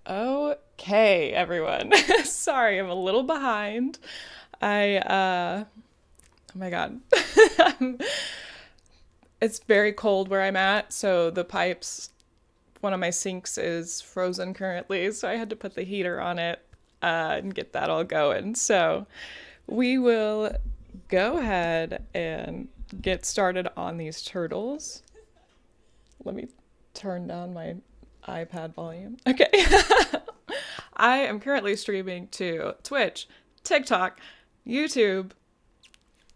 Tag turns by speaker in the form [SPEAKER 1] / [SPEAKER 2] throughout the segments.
[SPEAKER 1] Okay, everyone. Sorry, I'm a little behind. Oh my God. Um, it's very cold where I'm at, so the pipes, one of my sinks is frozen currently, so I had to put the heater on it and get that all going. So we will go ahead and get started on these turtles. Let me turn down my iPad volume. Okay. I am currently streaming to Twitch, TikTok, YouTube,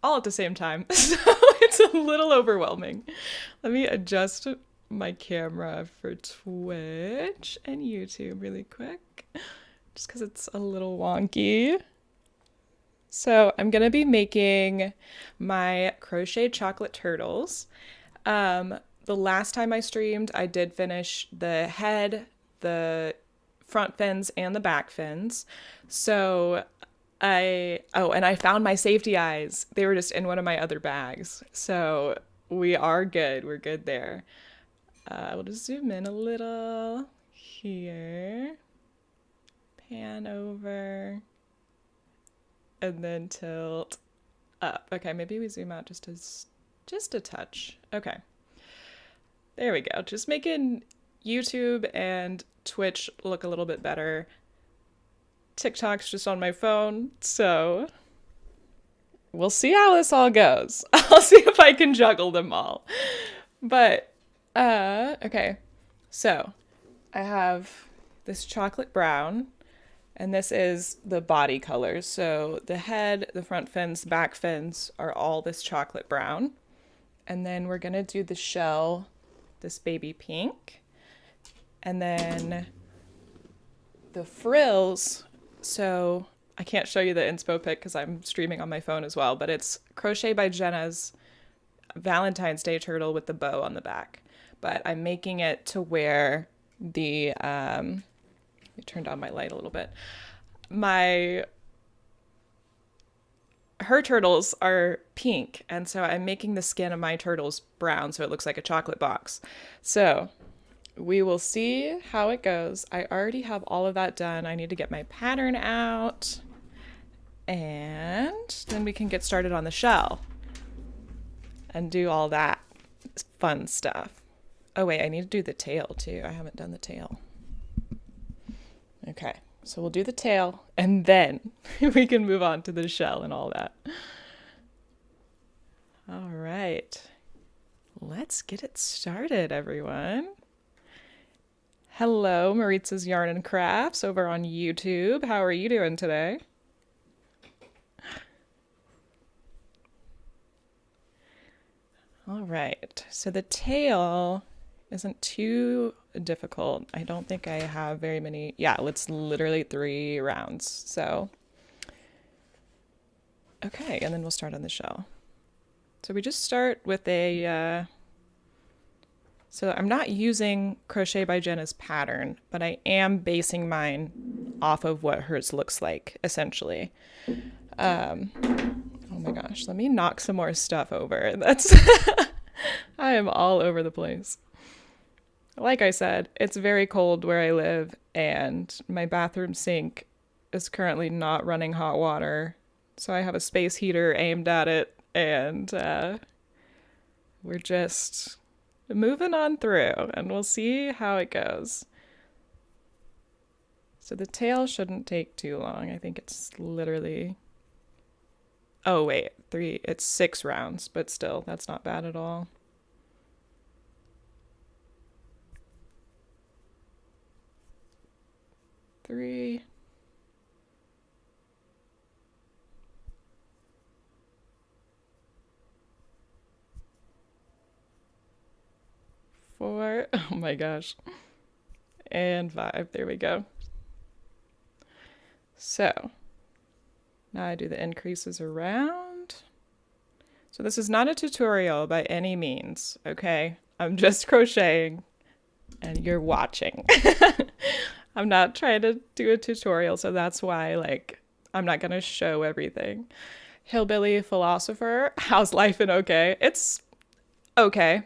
[SPEAKER 1] all at the same time. So it's a little overwhelming. Let me adjust my camera for Twitch and YouTube really quick, just because it's a little wonky. So I'm going to be making my crochet chocolate turtles. The last time I streamed, I did finish the head, the front fins, and the back fins. So and I found my safety eyes. They were just in one of my other bags. So we are good. We're good there. We'll just zoom in a little here, pan over, and then tilt up. Okay, maybe we zoom out just a touch. Okay. There we go. Just making YouTube and Twitch look a little bit better. TikTok's just on my phone, so we'll see how this all goes. I'll see if I can juggle them all. But, okay. So, I have this chocolate brown, and this is the body colors. So, the head, the front fins, back fins are all this chocolate brown. And then we're going to do the shell, this baby pink. And then the frills, so I can't show you the inspo pic because I'm streaming on my phone as well, but it's Crochet by Jenna's Valentine's Day turtle with the bow on the back. But I'm making it to where the, let me turn down my light a little bit. Her turtles are pink, and so I'm making the skin of my turtles brown so it looks like a chocolate box. So we will see how it goes. I already have all of that done. I need to get my pattern out, and then we can get started on the shell and do all that fun stuff. Oh wait, I need to do the tail too. I haven't done the tail. Okay, so we'll do the tail and then we can move on to the shell and all that. All right, let's get it started, everyone. Hello, Maritza's Yarn and Crafts over on YouTube. How are you doing today? All right, so the tail isn't too difficult. I don't think I have very many. Yeah, it's literally 3 rounds. So, okay, and then we'll start on the shell. So we just start with so I'm not using Crochet by Jenna's pattern, but I am basing mine off of what hers looks like, essentially. Oh my gosh, let me knock some more stuff over. I am all over the place. Like I said, it's very cold where I live, and my bathroom sink is currently not running hot water. So I have a space heater aimed at it, and we're just moving on through, and we'll see how it goes. So the tail shouldn't take too long. I think it's literally, oh wait, it's 6 rounds, but still, that's not bad at all. Three. 4. Oh my gosh. And 5. There we go. So now I do the increases around. So this is not a tutorial by any means, okay? I'm just crocheting and you're watching. I'm not trying to do a tutorial, so that's why, like, I'm not gonna show everything. Hillbilly philosopher, how's life and okay? It's okay.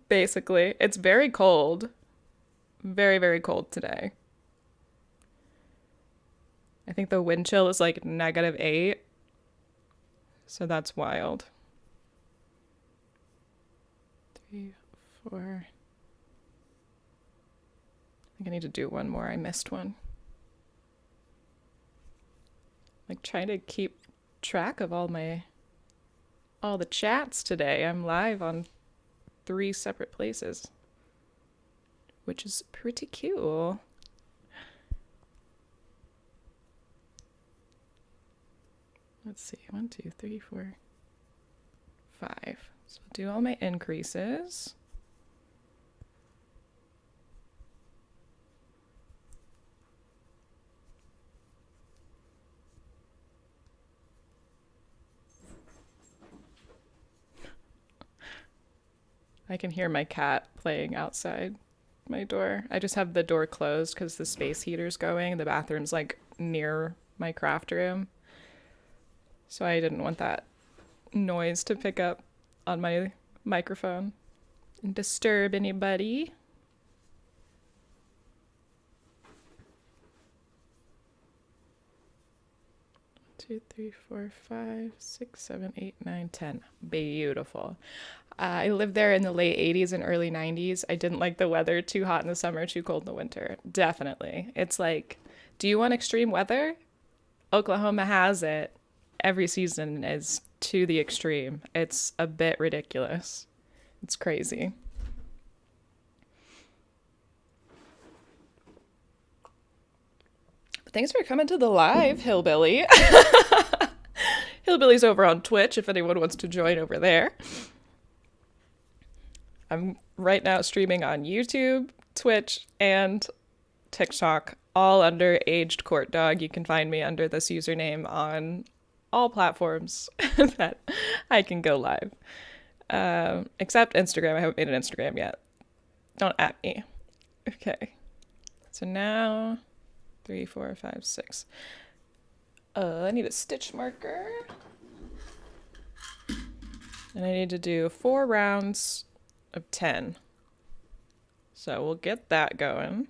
[SPEAKER 1] Basically, it's very cold. Very, very cold today. I think the wind chill is like -8. So that's wild. 3, 4. I think I need to do one more. I missed one. Like trying to keep track of all the chats today. I'm live on 3 separate places, which is pretty cool. Let's see, 1, 2, 3, 4, 5. So I'll do all my increases. I can hear my cat playing outside my door. I just have the door closed because the space heater's going. The bathroom's like near my craft room. So I didn't want that noise to pick up on my microphone and disturb anybody. 2, 3, 4, 5, 6, 7, 8, 9, 10. Beautiful. I lived there in the late 80s and early 90s. I didn't like the weather. Too hot in the summer, too cold in the winter. Definitely. It's like, do you want extreme weather? Oklahoma has it. Every season is to the extreme. It's a bit ridiculous. It's crazy. But thanks for coming to the live, Hillbilly. Hillbilly's over on Twitch if anyone wants to join over there. I'm right now streaming on YouTube, Twitch, and TikTok, all under Aged Court Dog. You can find me under this username on all platforms that I can go live. Except Instagram. I haven't made an Instagram yet. Don't at me. Okay. So now 3, 4, 5, 6. I need a stitch marker. And I need to do 4 rounds of 10. So we'll get that going.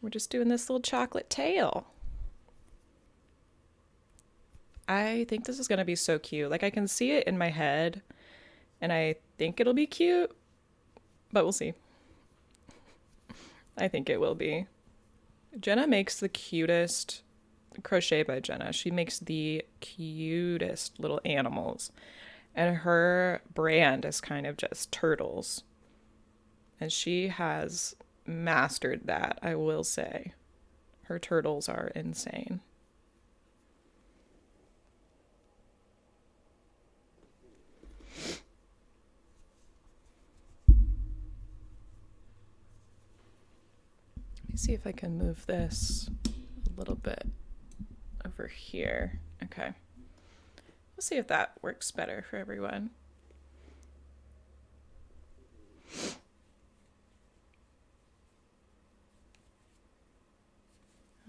[SPEAKER 1] We're just doing this little chocolate tail. I think this is going to be so cute. Like I can see it in my head and I think it'll be cute, but we'll see. I think it will be. Jenna makes the cutest, Crochet by Jenna. She makes the cutest little animals. And her brand is kind of just turtles. And she has mastered that, I will say. Her turtles are insane. Let me see if I can move this a little bit over here. Okay. We'll see if that works better for everyone.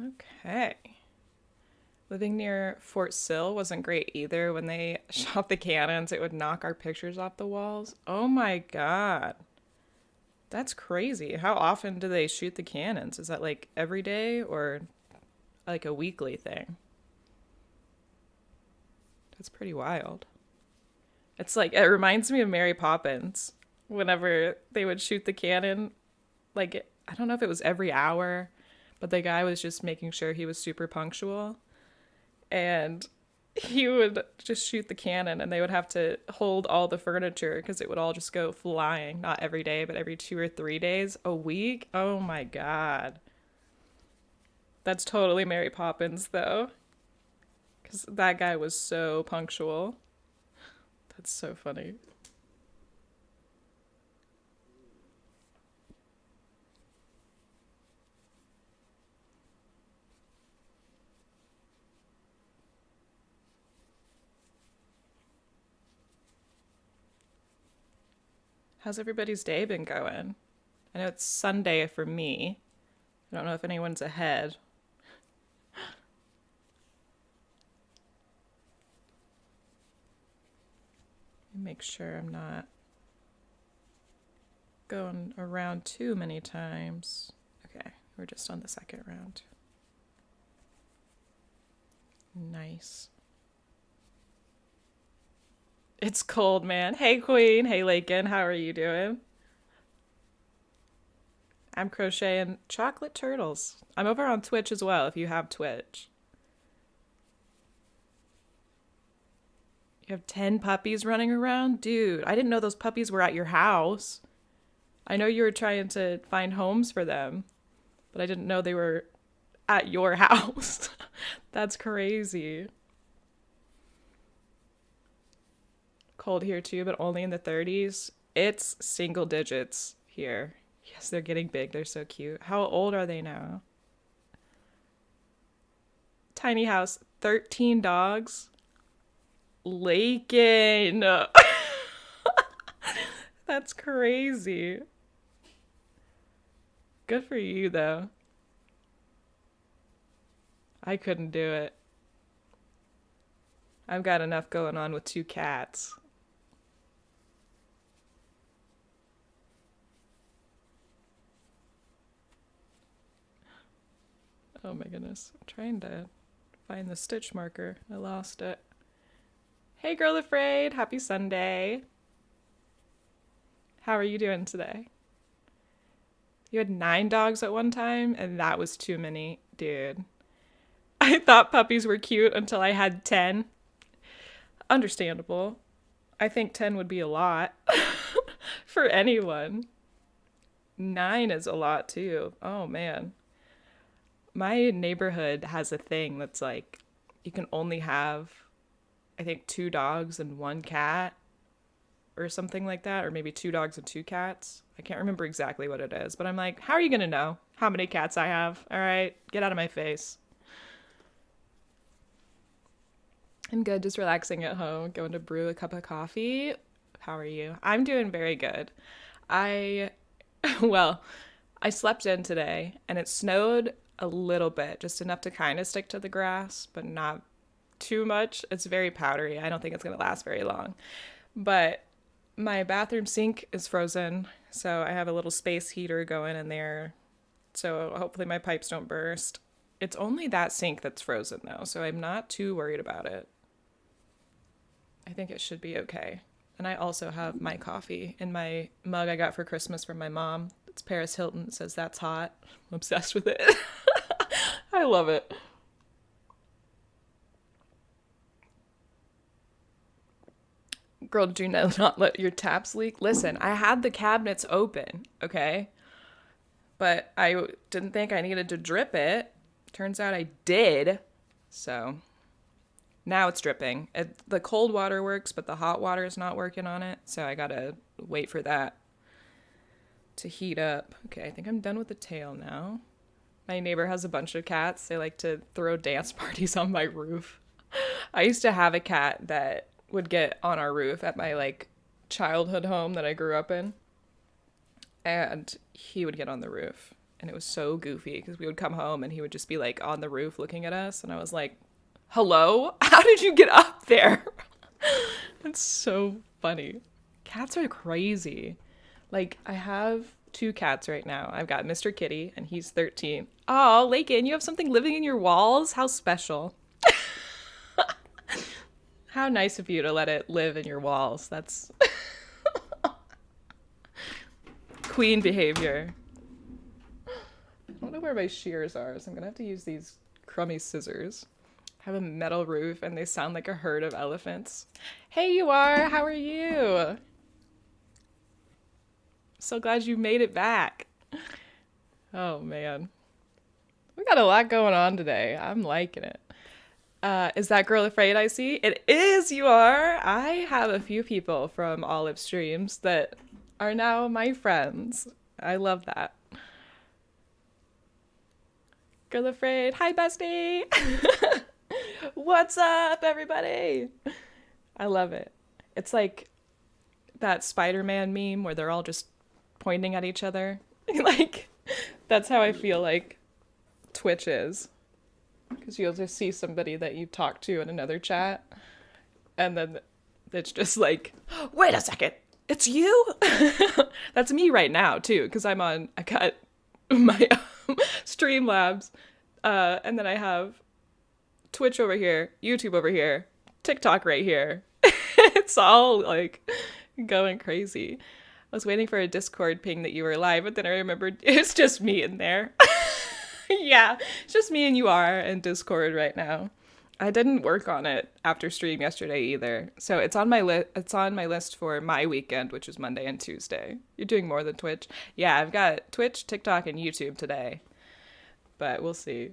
[SPEAKER 1] Okay. Living near Fort Sill wasn't great either. When they shot the cannons, it would knock our pictures off the walls. Oh my God. That's crazy. How often do they shoot the cannons? Is that like every day or like a weekly thing? That's pretty wild. It's like, it reminds me of Mary Poppins. Whenever they would shoot the cannon, like, I don't know if it was every hour, but the guy was just making sure he was super punctual. And he would just shoot the cannon and they would have to hold all the furniture because it would all just go flying. Not every day, but every 2 or 3 days a week. Oh my God. That's totally Mary Poppins though. Because that guy was so punctual. That's so funny. How's everybody's day been going? I know it's Sunday for me. I don't know if anyone's ahead. make sure I'm not going around too many times. Okay, we're just on the second round. Nice. It's cold, man. Hey, Queen. Hey, Lakin. How are you doing? I'm crocheting chocolate turtles. I'm over on Twitch as well if you have Twitch. You have 10 puppies running around? Dude, I didn't know those puppies were at your house. I know you were trying to find homes for them, but I didn't know they were at your house. That's crazy. Cold here too, but only in the 30s. It's single digits here. Yes, they're getting big. They're so cute. How old are they now? Tiny house, 13 dogs. Lakin. That's crazy. Good for you, though. I couldn't do it. I've got enough going on with 2 cats. Oh my goodness. I'm trying to find the stitch marker. I lost it. Hey, Girl Afraid. Happy Sunday. How are you doing today? You had 9 dogs at one time, and that was too many, dude. I thought puppies were cute until I had 10. Understandable. I think 10 would be a lot for anyone. 9 is a lot too. Oh man. My neighborhood has a thing that's like you can only have, I think, 2 dogs and 1 cat or something like that, or maybe 2 dogs and 2 cats. I can't remember exactly what it is, but I'm like, how are you going to know how many cats I have? All right, get out of my face. I'm good, just relaxing at home, going to brew a cup of coffee. How are you? I'm doing very good. I, well, I slept in today and it snowed a little bit, just enough to kind of stick to the grass, but not too much. It's very powdery. I don't think it's going to last very long. But my bathroom sink is frozen, so I have a little space heater going in there, so hopefully my pipes don't burst. It's only that sink that's frozen though, so I'm not too worried about it. I think it should be okay. And I also have my coffee in my mug I got for Christmas from my mom. It's Paris Hilton. It says that's hot. I'm obsessed with it. I love it. Girl, do not let your taps leak. Listen, I had the cabinets open, okay? But I didn't think I needed to drip it. Turns out I did. So now it's dripping. The cold water works, but the hot water is not working on it. So I gotta wait for that to heat up. Okay, I think I'm done with the tail now. My neighbor has a bunch of cats. They like to throw dance parties on my roof. I used to have a cat that would get on our roof at my like childhood home that I grew up in. And he would get on the roof. And it was so goofy because we would come home and he would just be like on the roof looking at us. And I was like, hello? How did you get up there? It's so funny. Cats are crazy. Like, I have 2 cats right now. I've got Mr. Kitty, and he's 13. Oh, Lakin, you have something living in your walls? How special. How nice of you to let it live in your walls. That's queen behavior. I don't know where my shears are, so I'm gonna have to use these crummy scissors. I have a metal roof, and they sound like a herd of elephants. Hey, you are. How are you? So glad you made it back. Oh, man. We got a lot going on today. I'm liking it. Is that girl afraid I see? It is, you are. I have a few people from Olive Streams that are now my friends. I love that. Girl afraid. Hi, bestie. What's up, everybody? I love it. It's like that Spider-Man meme where they're all just pointing at each other. Like, that's how I feel like Twitch is. Because you'll just see somebody that you talk to in another chat, and then It's just like, wait a second, it's you? That's me right now, too, because I got my Streamlabs, and then I have Twitch over here, YouTube over here, TikTok right here. It's all like going crazy. I was waiting for a Discord ping that you were live, but then I remembered it's just me in there. Yeah, it's just me and you are in Discord right now. I didn't work on it after stream yesterday either. So it's on my list for my weekend, which is Monday and Tuesday. You're doing more than Twitch. Yeah, I've got Twitch, TikTok, and YouTube today. But we'll see.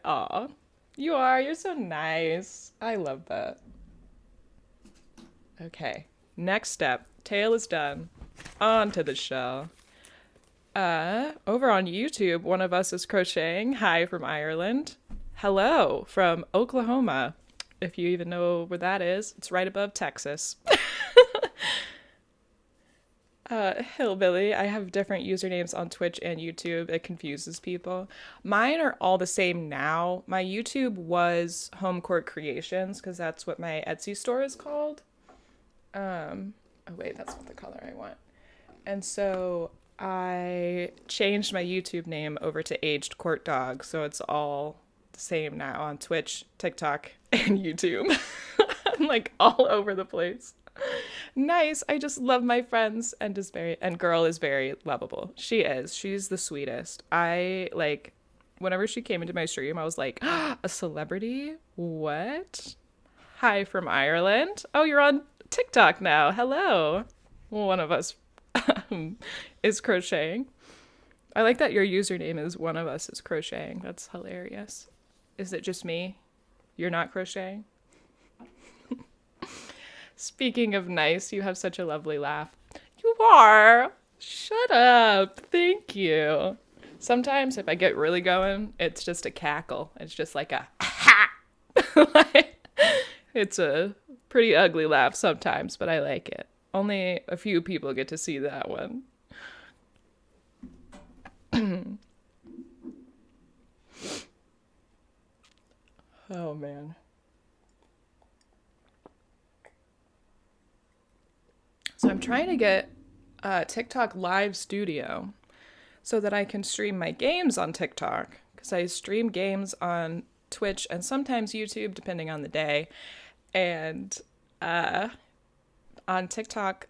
[SPEAKER 1] Aw. You are. You're so nice. I love that. Okay. Next step. Tail is done. On to the shell. Over on YouTube, one of us is crocheting. Hi from Ireland. Hello from Oklahoma. If you even know where that is, it's right above Texas. Hillbilly. I have different usernames on Twitch and YouTube. It confuses people. Mine are all the same now. My YouTube was Home Court Creations because that's what my Etsy store is called. Oh wait, that's not the color I want. And so I changed my YouTube name over to Aged Court Dog, so it's all the same now on Twitch, TikTok, and YouTube. I'm like all over the place. Nice. I just love my friends, and girl is very lovable. She is. She's the sweetest. I like whenever she came into my stream, I was like, a celebrity? What? Hi from Ireland. Oh, you're on TikTok now. Hello. One of us is crocheting. I like that your username is one of us is crocheting. That's hilarious. Is it just me? You're not crocheting? Speaking of nice, you have such a lovely laugh. You are. Shut up. Thank you. Sometimes if I get really going, it's just a cackle. It's just like a ha. It's a pretty ugly laugh sometimes, but I like it. Only a few people get to see that one. Oh, man. So I'm trying to get a TikTok live studio so that I can stream my games on TikTok, because I stream games on Twitch and sometimes YouTube, depending on the day. And on TikTok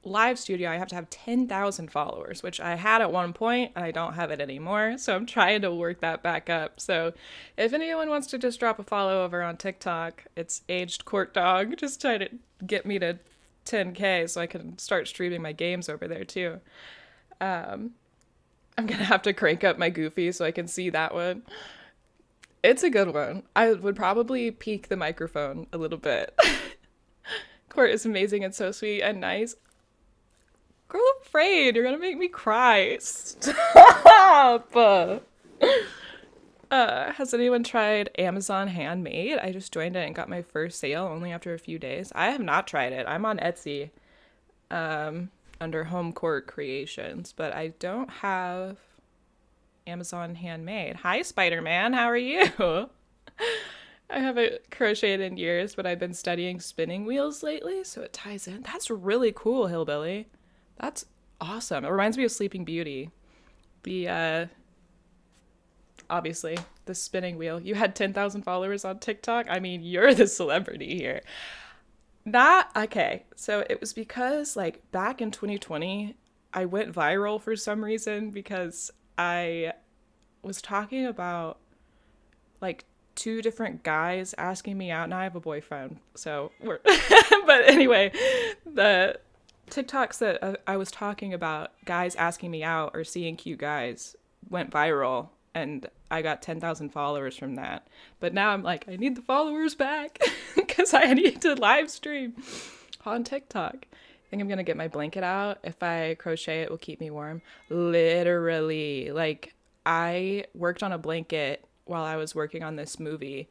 [SPEAKER 1] live studio, I have to have 10,000 followers, which I had at one point, and I don't have it anymore. So I'm trying to work that back up. So if anyone wants to just drop a follow over on TikTok, it's Aged Court Dog. Just try to get me to 10K so I can start streaming my games over there too. I'm gonna have to crank up my Goofy so I can see that one. It's a good one. I would probably peek the microphone a little bit. Court is amazing and so sweet and nice. Girl, I'm afraid you're gonna make me cry. Stop! Has anyone tried Amazon Handmade? I just joined it and got my first sale only after a few days. I have not tried it. I'm on Etsy under Home Court Creations, but I don't have Amazon Handmade. Hi, Spider-Man. How are you? I haven't crocheted in years, but I've been studying spinning wheels lately, so it ties in. That's really cool, Hillbilly. That's awesome. It reminds me of Sleeping Beauty. Obviously, the spinning wheel. You had 10,000 followers on TikTok. I mean, you're the celebrity here. Okay. So it was because like back in 2020, I went viral for some reason because I was talking about like two different guys asking me out. Now I have a boyfriend, so we're but anyway, the TikToks that I was talking about guys asking me out or seeing cute guys went viral, and I got 10,000 followers from that. But now I'm like, I need the followers back because I need to live stream on TikTok. I think I'm gonna get my blanket out. If I crochet, it will keep me warm. Literally, like I worked on a blanket while I was working on this movie,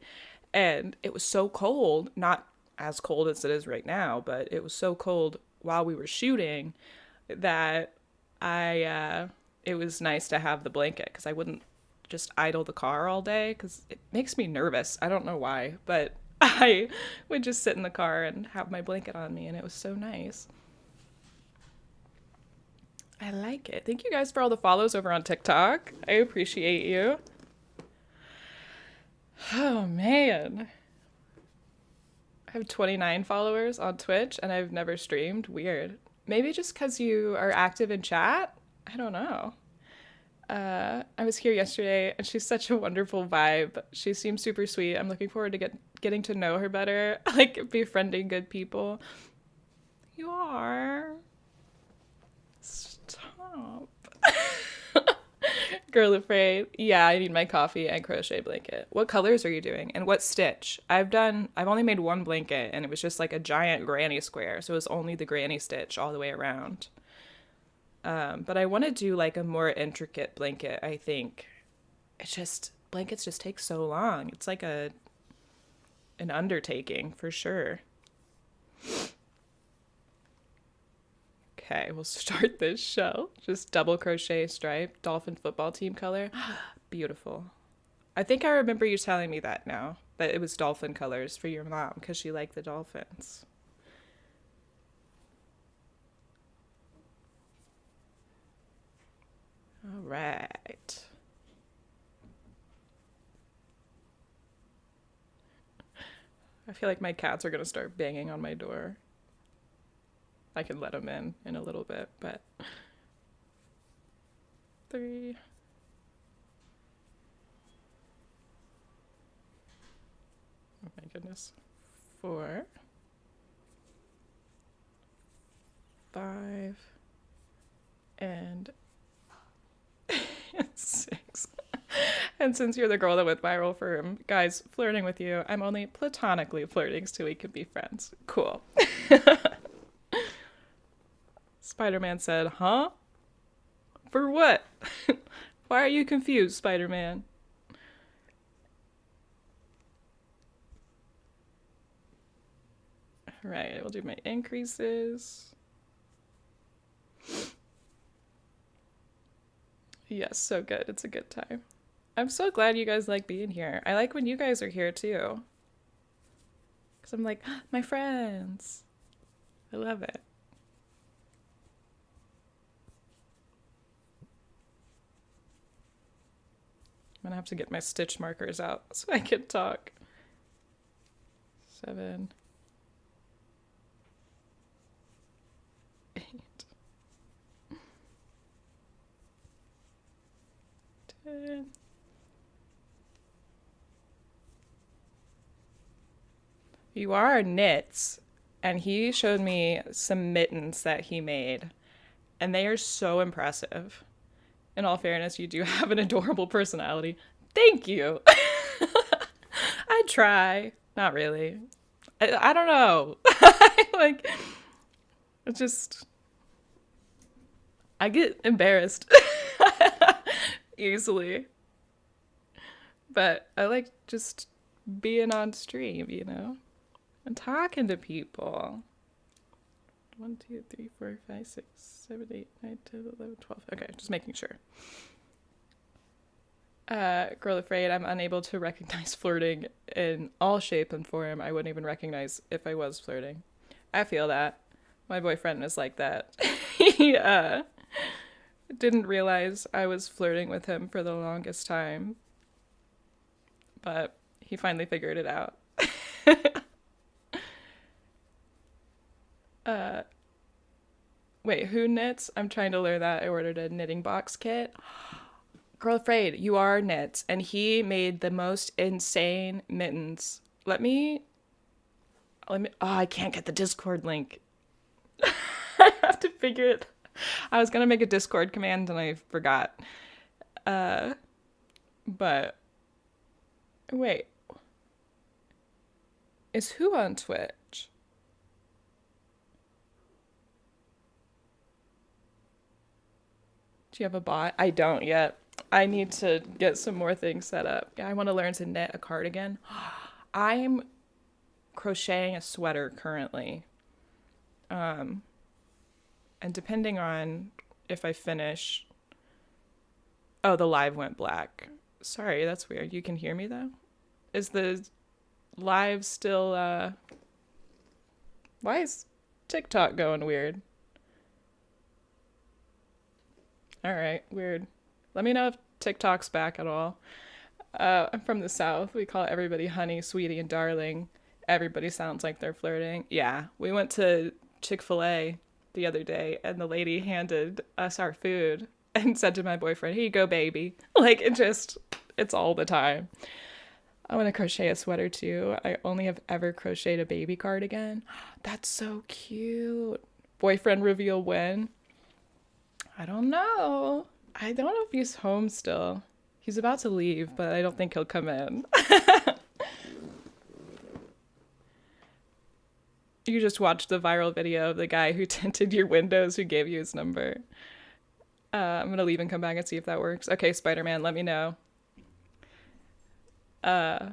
[SPEAKER 1] and it was so cold, not as cold as it is right now, but it was so cold while we were shooting that it was nice to have the blanket because I wouldn't just idle the car all day because it makes me nervous. I don't know why, but I would just sit in the car and have my blanket on me, and it was so nice. I like it. Thank you guys for all the follows over on TikTok. I appreciate you. Oh man. I have 29 followers on Twitch and I've never streamed. Weird. Maybe just because you are active in chat? I don't know. I was here yesterday and she's such a wonderful vibe. She seems super sweet. I'm looking forward to getting to know her better, like befriending good people. You are. Stop. Girl afraid. Yeah, I need my coffee and crochet blanket. What colors are you doing? And what stitch? I've only made one blanket and it was just like a giant granny square. So it was only the granny stitch all the way around. But I want to do like a more intricate blanket, I think. Blankets just take so long. It's like an undertaking for sure. Okay, we'll start this show. Just double crochet stripe, dolphin football team color. Beautiful. I think I remember you telling me that now, that it was dolphin colors for your mom because she liked the dolphins. All right. I feel like my cats are going to start banging on my door. I can let them in a little bit, but 3. Oh my goodness. 4, 5, and 6. And since you're the girl that went viral for guys flirting with you, I'm only platonically flirting so we can be friends. Cool. Spider-Man said, huh? For what? Why are you confused, Spider-Man? All right, we'll do my increases. Yes, so good. It's a good time. I'm so glad you guys like being here. I like when you guys are here too. Because I'm like, my friends. I love it. I'm gonna have to get my stitch markers out so I can talk. 7, 8, 10. You are knits, and he showed me some mittens that he made, and they are so impressive. In all fairness, you do have an adorable personality. Thank you. I try. Not really. I don't know. Like, it's just, I get embarrassed easily. But I like just being on stream, and talking to people. 1, 2, 3, 4, 5, 6, 7, 8, 9, 10, 11, 12. Okay, just making sure. Girl afraid, I'm unable to recognize flirting in all shape and form. I wouldn't even recognize if I was flirting. I feel that. My boyfriend is like that. He didn't realize I was flirting with him for the longest time, but he finally figured it out. Wait, who knits? I'm trying to learn that. I ordered a knitting box kit. Girl afraid, you are knits, and he made the most insane mittens. Oh, I can't get the Discord link. I have to figure it. I was gonna make a Discord command and I forgot. But wait, is who on Twitch? Do you have a bot? I don't yet. I need to get some more things set up. Yeah, I want to learn to knit a cardigan. I'm crocheting a sweater currently. And depending on if I finish... Oh, the live went black. Sorry, that's weird. You can hear me though? Is the live still, why is TikTok going weird? All right, weird. Let me know if TikTok's back at all. I'm from the South. We call everybody honey, sweetie, and darling. Everybody sounds like they're flirting. Yeah, we went to Chick-fil-A the other day, and the lady handed us our food and said to my boyfriend, "Here you go, baby." Like, it's all the time. I want to crochet a sweater too. I only have ever crocheted a baby cardigan. That's so cute. Boyfriend reveal when? I don't know. I don't know if he's home still. He's about to leave, but I don't think he'll come in. You just watched the viral video of the guy who tinted your windows who gave you his number. I'm gonna leave and come back and see if that works. Okay, Spider-Man, let me know. Uh,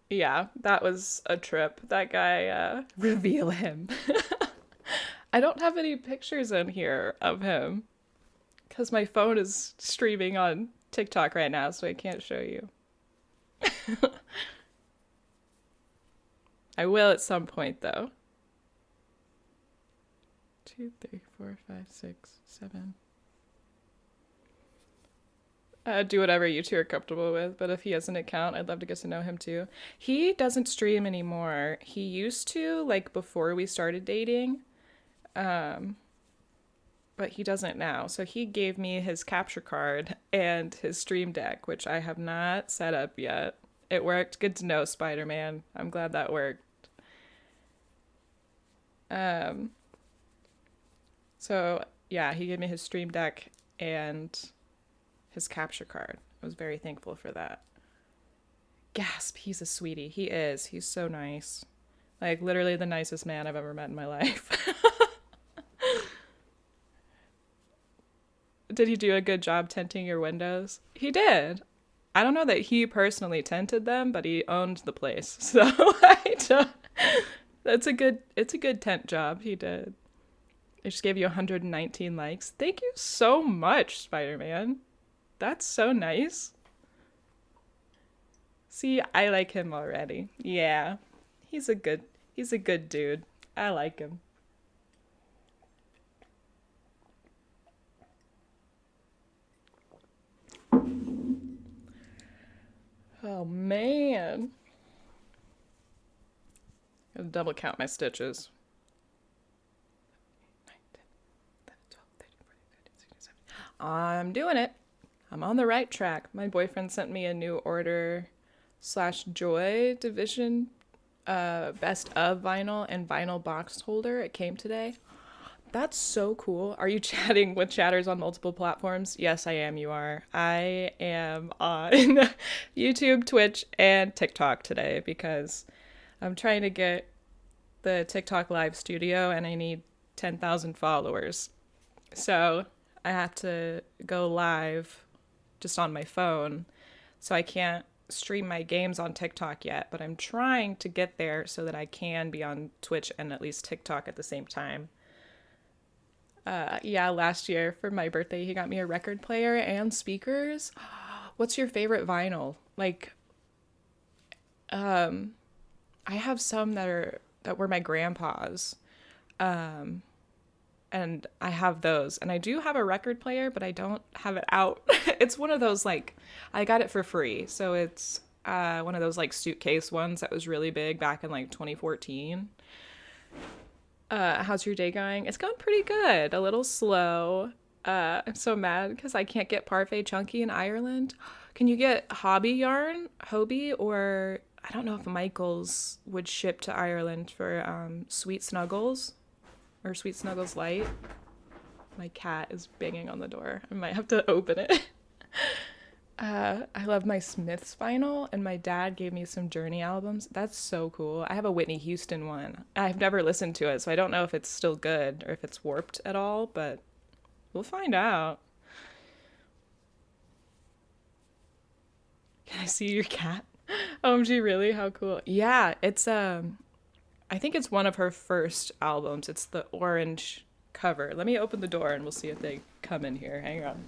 [SPEAKER 1] yeah, that was a trip. That guy, reveal him. I don't have any pictures in here of him because my phone is streaming on TikTok right now, so I can't show you. I will at some point, though. 2, 3, 4, 5, 6, 7. Do whatever you two are comfortable with, but if he has an account, I'd love to get to know him too. He doesn't stream anymore. He used to, like before we started dating, um, but he doesn't now. So he gave me his capture card and his stream deck, which I have not set up yet. It worked. Good to know, Spider-Man. I'm glad that worked. Um, so yeah, he gave me his stream deck and his capture card. I was very thankful for that. Gasp, he's a sweetie. He is. He's so nice. Like literally the nicest man I've ever met in my life. Did he do a good job tinting your windows? He did. I don't know that he personally tinted them, but he owned the place. So I don't, it's a good tent job he did. I just gave you 119 likes. Thank you so much, Spider-Man. That's so nice. See, I like him already. Yeah. He's a good dude. I like him. Oh man. Gotta double count my stitches. I'm doing it. I'm on the right track. My boyfriend sent me a new order slash joy division best of vinyl and vinyl box holder. It came today. That's so cool. Are you chatting with chatters on multiple platforms? Yes, I am. You are. I am on YouTube, Twitch, and TikTok today because I'm trying to get the TikTok live studio and I need 10,000 followers. So I have to go live just on my phone. So I can't stream my games on TikTok yet, but I'm trying to get there so that I can be on Twitch and at least TikTok at the same time. Yeah, last year for my birthday, he got me a record player and speakers. What's your favorite vinyl? Like, I have some that were my grandpa's. And I have those. And I do have a record player, but I don't have it out. It's one of those, like, I got it for free. So it's one of those, like, suitcase ones that was really big back in, like, 2014. How's your day going? It's going pretty good. A little slow. I'm so mad because I can't get Parfait Chunky in Ireland. Can you get Hobby Yarn, Hobie, or I don't know if Michael's would ship to Ireland for Sweet Snuggles or Sweet Snuggles Light. My cat is banging on the door. I might have to open it. I love my Smiths vinyl, and my dad gave me some Journey albums. That's so cool. I have a Whitney Houston one. I've never listened to it, so I don't know if it's still good or if it's warped at all, but we'll find out. Can I see your cat? OMG, really? How cool. Yeah, it's I think it's one of her first albums. It's the orange cover. Let me open the door and we'll see if they come in here. Hang on.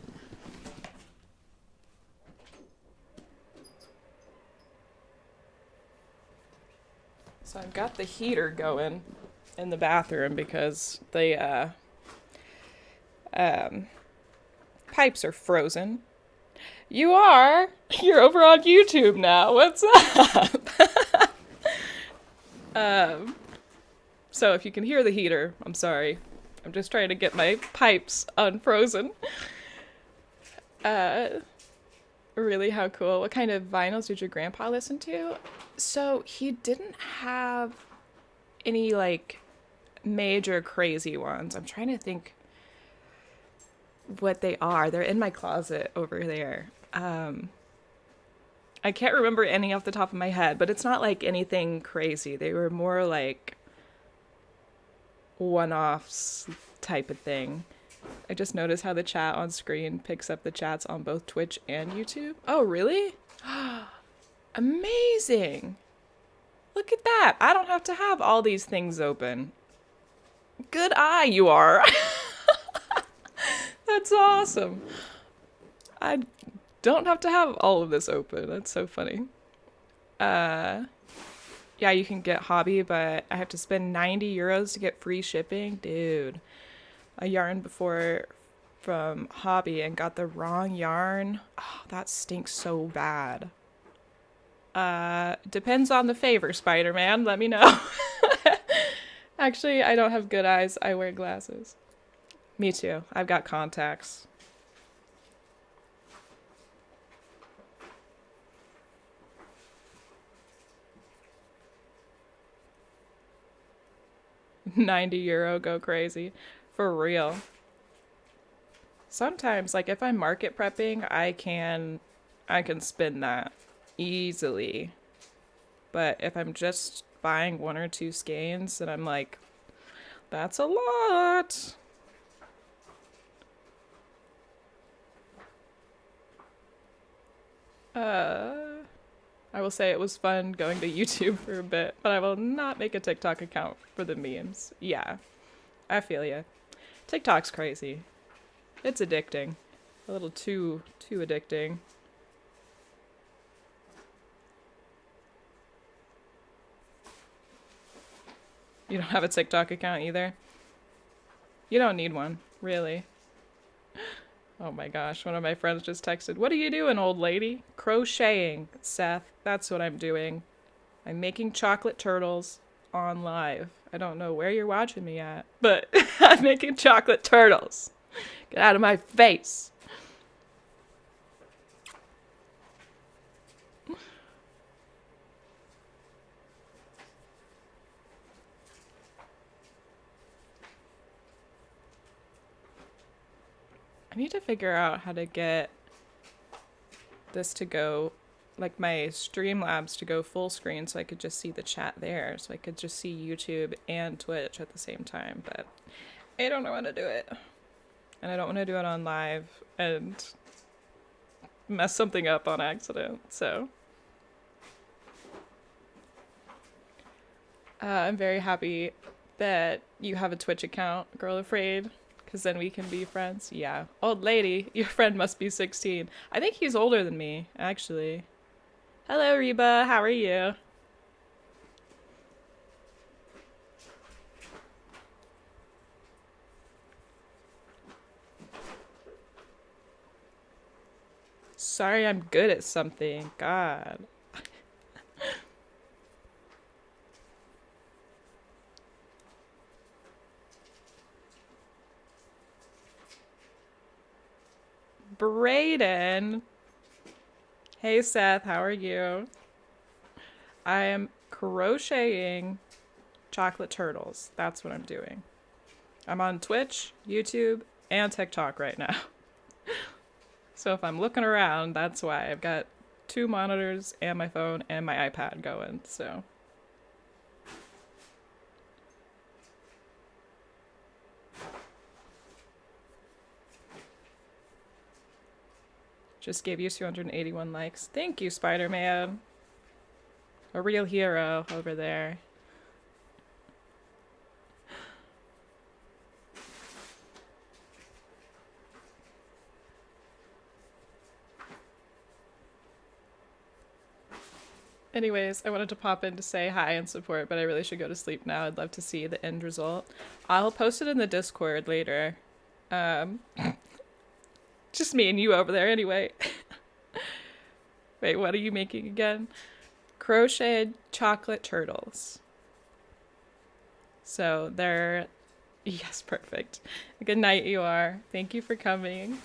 [SPEAKER 1] So I've got the heater going in the bathroom because the um, pipes are frozen. You are? You're over on YouTube now. What's up? So if you can hear the heater, I'm sorry. I'm just trying to get my pipes unfrozen. Really, how cool. What kind of vinyls did your grandpa listen to? So he didn't have any like major crazy ones. I'm trying to think what they are. They're in my closet over there. I can't remember any off the top of my head, but it's not like anything crazy. They were more like one-offs type of thing. I just noticed how the chat on screen picks up the chats on both Twitch and YouTube. Oh, really? Amazing. Look at that. I don't have to have all these things open. Good eye you are. That's awesome. I don't have to have all of this open. That's so funny. Yeah, you can get Hobby, but I have to spend 90 euros to get free shipping. Dude, I yarned before from Hobby and got the wrong yarn. Oh, that stinks so bad. Depends on the favor, Spider-Man. Let me know. Actually, I don't have good eyes. I wear glasses. Me too. I've got contacts. €90, go crazy. For real. Sometimes, like if I'm market prepping, I can spin that easily. But if I'm just buying one or two skeins, then I'm like, that's a lot. I will say it was fun going to YouTube for a bit, but I will not make a TikTok account for the memes. Yeah, I feel ya. TikTok's crazy. It's addicting. A little too addicting. You don't have a TikTok account either? You don't need one, really. Oh my gosh, one of my friends just texted, "What are you doing, old lady?" Crocheting, Seth. That's what I'm doing. I'm making chocolate turtles on live. I don't know where you're watching me at, but I'm making chocolate turtles. Get out of my face. I need to figure out how to get this to go, like my Streamlabs to go full screen so I could just see the chat there. So I could just see YouTube and Twitch at the same time, but I don't know how to do it. And I don't want to do it on live and mess something up on accident, so. I'm very happy that you have a Twitch account, Girl Afraid, because then we can be friends. Yeah. Old lady, your friend must be 16. I think he's older than me, actually. Hello, Reba. How are you? Sorry, I'm good at something. God. Brayden. Hey, Seth. How are you? I am crocheting chocolate turtles. That's what I'm doing. I'm on Twitch, YouTube, and TikTok right now. So if I'm looking around, that's why. I've got 2 monitors and my phone and my iPad going, so. Just gave you 281 likes. Thank you, Spider-Man. A real hero over there. Anyways, I wanted to pop in to say hi and support, but I really should go to sleep now. I'd love to see the end result. I'll post it in the Discord later. Um, just me and you over there anyway. Wait, what are you making again? Crocheted chocolate turtles. So they're, yes, perfect. Good night, you are. Thank you for coming.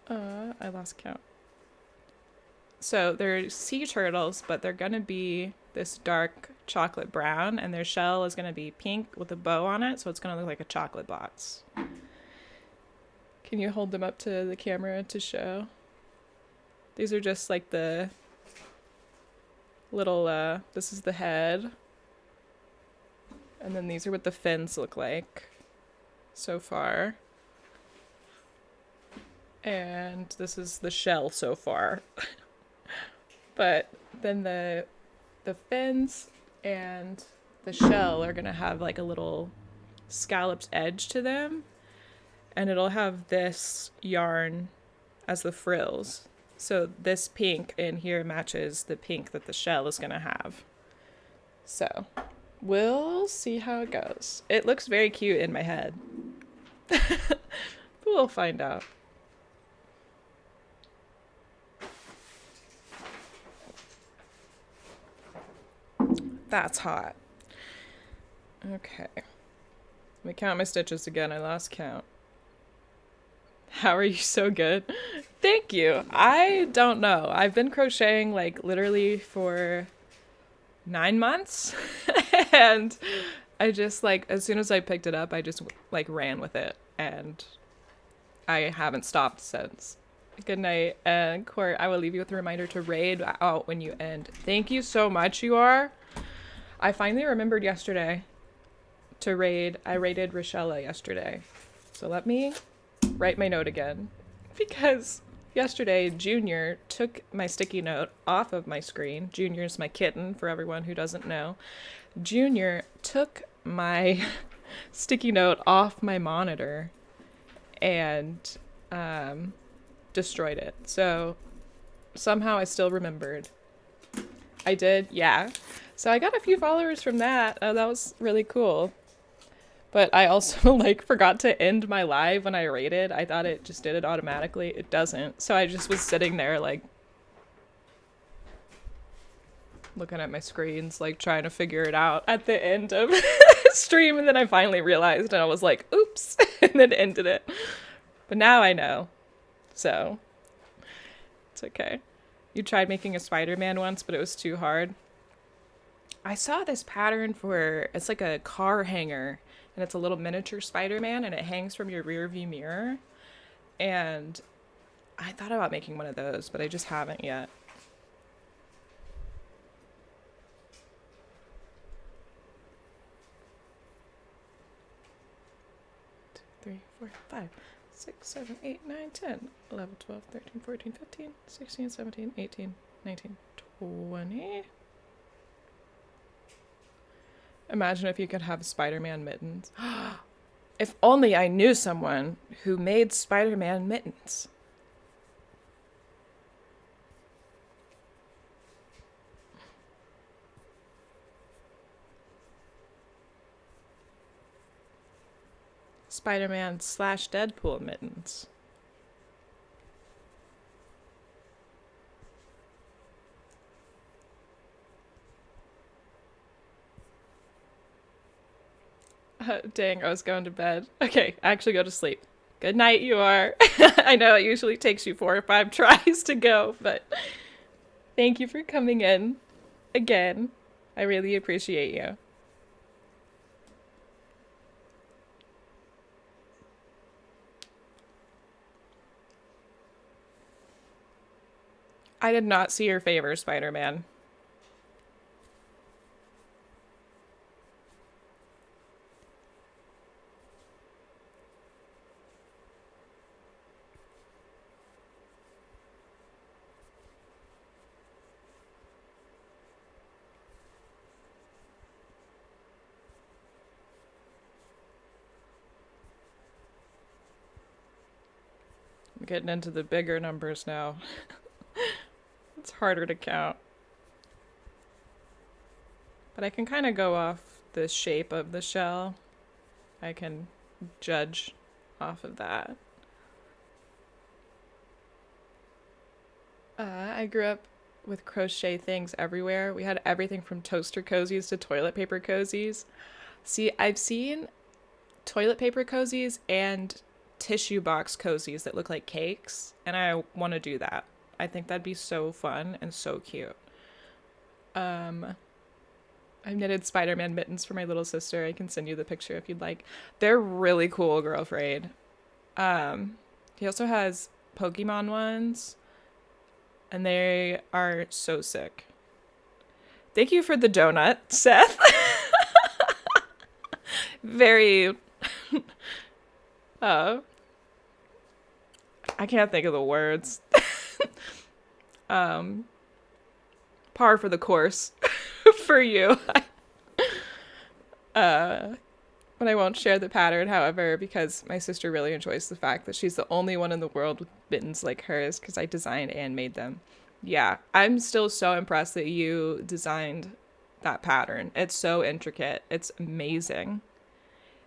[SPEAKER 1] I lost count. So they're sea turtles, but they're gonna be this dark chocolate brown, and their shell is gonna be pink with a bow on it, so it's gonna look like a chocolate box. Can you hold them up to the camera to show? These are just like the little, this is the head. And then these are what the fins look like so far. And this is the shell so far. But then the fins and the shell are gonna have like a little scalloped edge to them. And it'll have this yarn as the frills. So this pink in here matches the pink that the shell is gonna have. So we'll see how it goes. It looks very cute in my head. But we'll find out. That's hot. Okay. Let me count my stitches again. I lost count. How are you so good? Thank you. I don't know. I've been crocheting like literally for 9 months. And I just like, as soon as I picked it up, I just like ran with it. And I haven't stopped since. Good night. And Court, I will leave you with a reminder to raid out when you end. Thank you so much, you are. I finally remembered yesterday to raid. I raided Rochella yesterday. So let me write my note again. Because yesterday, Junior took my sticky note off of my screen. Junior's my kitten, for everyone who doesn't know. Junior took my sticky note off my monitor and destroyed it. So somehow I still remembered. I did, yeah. So I got a few followers from that. That was really cool. But I also like forgot to end my live when I raided. I thought it just did it automatically. It doesn't. So I just was sitting there like looking at my screens, like trying to figure it out at the end of stream. And then I finally realized and I was like, oops, and then ended it. But now I know. So it's okay. You tried making a Spider-Man once, but it was too hard. I saw this pattern for, it's like a car hanger, and it's a little miniature Spider-Man, and it hangs from your rear view mirror. And I thought about making one of those, but I just haven't yet. Two, 3, 4, 5, 6, 7, 8, 9, 10, 11, 12, 13, 14, 15, 16, 17, 18, 19, 20. Imagine if you could have Spider-Man mittens. If only I knew someone who made Spider-Man mittens. Spider-Man / Deadpool mittens. Dang, I was going to bed. Okay, actually go to sleep. Good night, you are. I know it usually takes you 4 or 5 tries to go, but thank you for coming in again. I really appreciate you. I did not see your favor, Spider-Man. I'm getting into the bigger numbers now. harder to count. But I can kind of go off the shape of the shell. I can judge off of that. I grew up with crochet things everywhere. We had everything from toaster cozies to toilet paper cozies. See, I've seen toilet paper cozies and tissue box cozies that look like cakes, and I want to do that. I think that'd be so fun and so cute. I've knitted Spider-Man mittens for my little sister. I can send you the picture if you'd like. They're really cool, girl afraid. He also has Pokemon ones, and they are so sick. Thank you for the donut, Seth. Very I can't think of the words. Par for the course for you. But I won't share the pattern, however, because my sister really enjoys the fact that she's the only one in the world with mittens like hers, because I designed and made them. Yeah, I'm still so impressed that you designed that pattern. It's so intricate. It's amazing.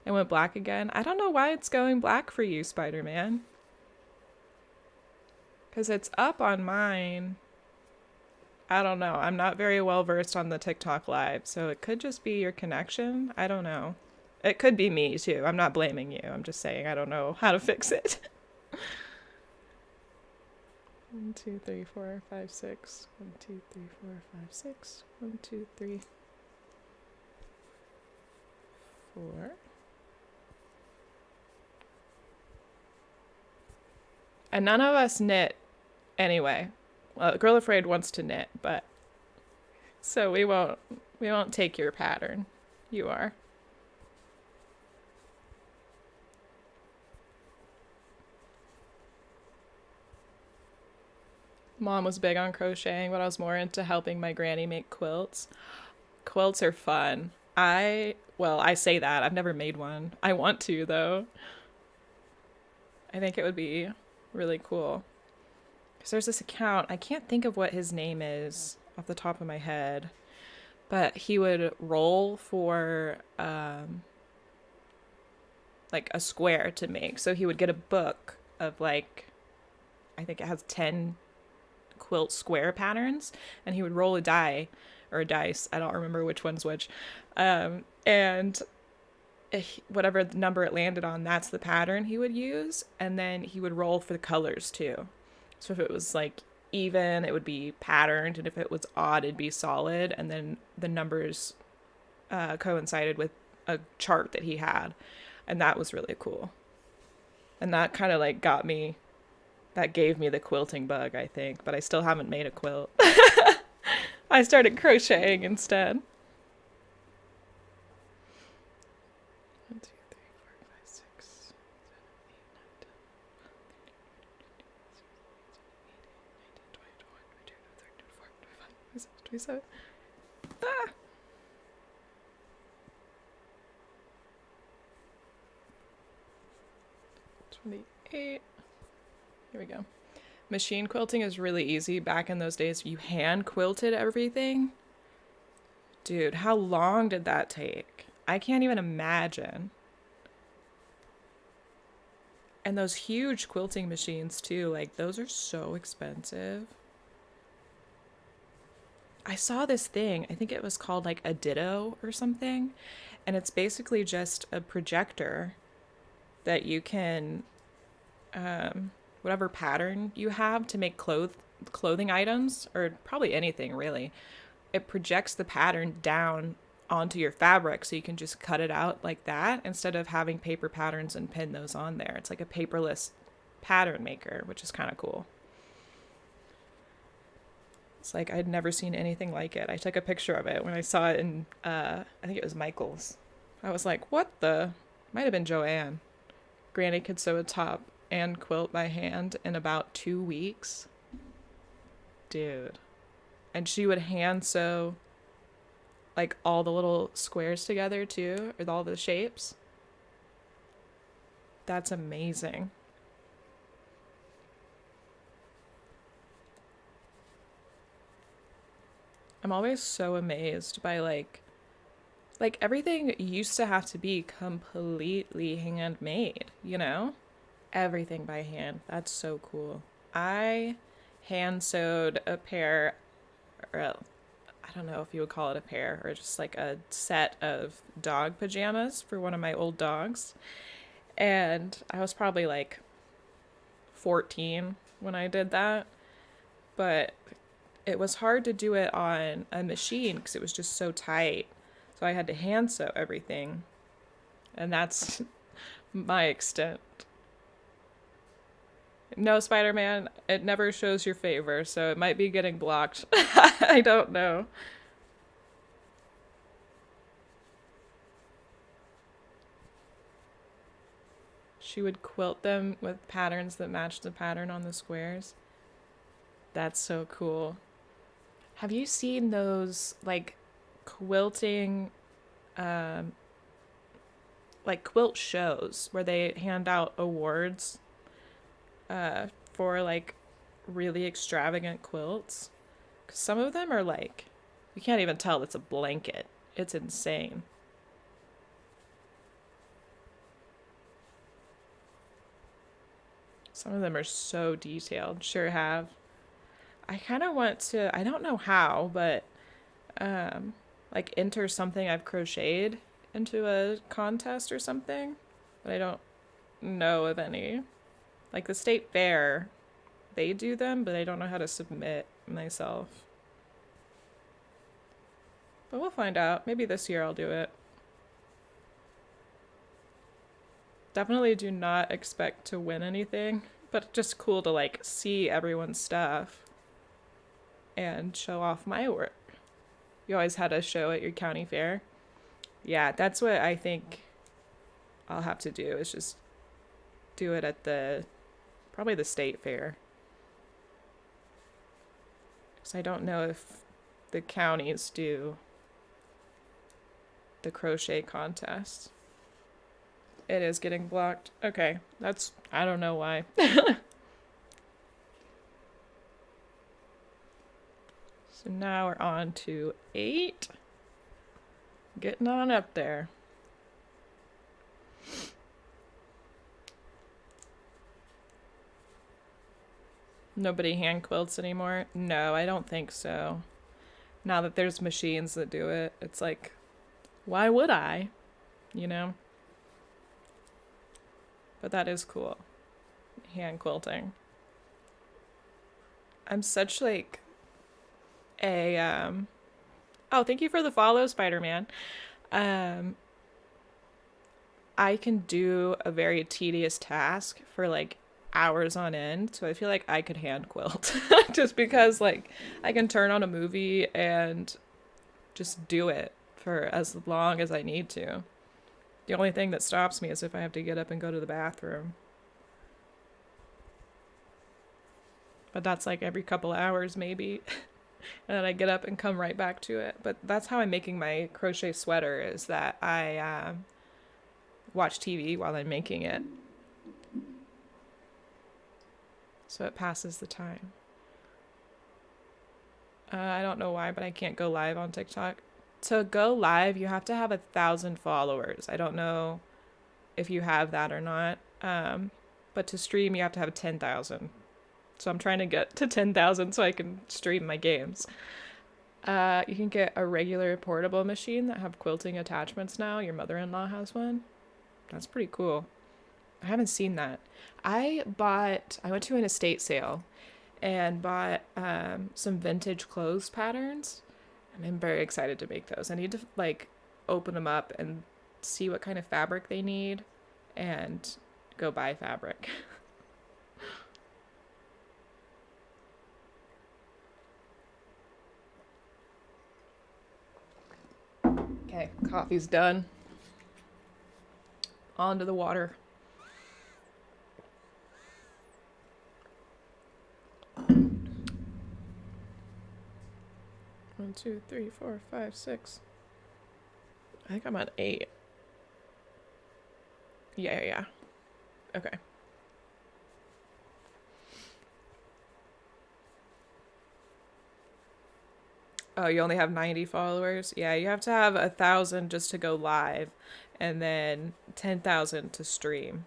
[SPEAKER 1] It went black again. I don't know why it's going black for you, Spider-Man. Because it's up on mine. I don't know. I'm not very well versed on the TikTok live, so it could just be your connection. I don't know. It could be me too. I'm not blaming you. I'm just saying I don't know how to fix it. 1, 2, 3, 4, 5, 6. 1, 2, 3, 4, 5, 6. 1, 2, 3, 4. And none of us knit anyway. Well, Girl Afraid wants to knit, but so we won't take your pattern. You are. Mom was big on crocheting, but I was more into helping my granny make quilts. Quilts are fun. I say that. I've never made one. I want to, though. I think it would be really cool. Because there's this account, I can't think of what his name is off the top of my head, but he would roll for like a square to make. So he would get a book of like, I think it has 10 quilt square patterns, and he would roll a die or a dice. I don't remember which one's which. And whatever number it landed on, that's the pattern he would use. And then he would roll for the colors too. So if it was like even, it would be patterned, and if it was odd, it'd be solid. And then the numbers coincided with a chart that he had, and that was really cool. And that kind of like that gave me the quilting bug, I think. But I still haven't made a quilt. I started crocheting instead. 1, 2, 3, 4, 5, 6, 7, 8, 9, 10. 27. Ah! 28. Here we go. Machine quilting is really easy. Back in those days, you hand quilted everything. Dude, how long did that take? I can't even imagine. And those huge quilting machines too, like those are so expensive. I saw this thing, I think it was called like a Ditto or something, and it's basically just a projector that you can, whatever pattern you have to make clothing items, or probably anything really, it projects the pattern down onto your fabric, so you can just cut it out like that instead of having paper patterns and pin those on there. It's like a paperless pattern maker, which is kind of cool. It's like I'd never seen anything like it. I took a picture of it when I saw it in, I think it was Michael's. I was like, what the? Might have been Joanne. Granny could sew a top and quilt by hand in about 2 weeks. Dude. And she would hand sew like all the little squares together too, with all the shapes. That's amazing. I'm always so amazed by like everything used to have to be completely handmade, you know? Everything by hand. That's so cool. I hand sewed a pair, or I don't know if you would call it a pair, or just like a set of dog pajamas for one of my old dogs. And I was probably like 14 when I did that. But it was hard to do it on a machine because it was just so tight. So I had to hand sew everything. And that's my extent. No, Spider Man, it never shows your favor, so it might be getting blocked. I don't know. She would quilt them with patterns that matched the pattern on the squares. That's so cool. Have you seen those like quilting, um, like quilt shows where they hand out awards for like really extravagant quilts? 'Cause some of them are like, you can't even tell it's a blanket. It's insane. Some of them are so detailed. Sure have. I kind of want to, I don't know how, but um, like enter something I've crocheted into a contest or something, but I don't know of any. Like the state fair, they do them, but I don't know how to submit myself. But we'll find out. Maybe this year I'll do it. Definitely do not expect to win anything, but just cool to like see everyone's stuff and show off my work. You always had a show at your county fair. Yeah, that's what I think I'll have to do is just do it at the probably the state fair. Because I don't know if the counties do the crochet contest. It is getting blocked. Okay, that's, I don't know why. So now we're on to 8. Getting on up there. Nobody hand quilts anymore? No, I don't think so. Now that there's machines that do it, it's like, why would I? You know? But that is cool. Hand quilting. I'm such like a oh, thank you for the follow, Spider-Man. Um I can do a very tedious task for like hours on end, so I feel like I could hand quilt just because like I can turn on a movie and just do it for as long as I need to. The only thing that stops me is if I have to get up and go to the bathroom. But that's like every couple hours maybe. And then I get up and come right back to it. But that's how I'm making my crochet sweater is that I watch TV while I'm making it. So it passes the time. I don't know why, but I can't go live on TikTok. To go live, you have to have 1,000 followers. I don't know if you have that or not. But to stream, you have to have 10,000. So I'm trying to get to 10,000 so I can stream my games. You can get a regular portable machine that have quilting attachments now. Your mother-in-law has one. That's pretty cool. I haven't seen that. I went to an estate sale and bought some vintage clothes patterns. And I'm very excited to make those. I need to like open them up and see what kind of fabric they need and go buy fabric. Okay, coffee's done. On to the water. One, two, three, four, five, six. I think I'm at 8. Yeah. Okay. Oh, you only have 90 followers? Yeah, you have to have 1,000 just to go live and then 10,000 to stream.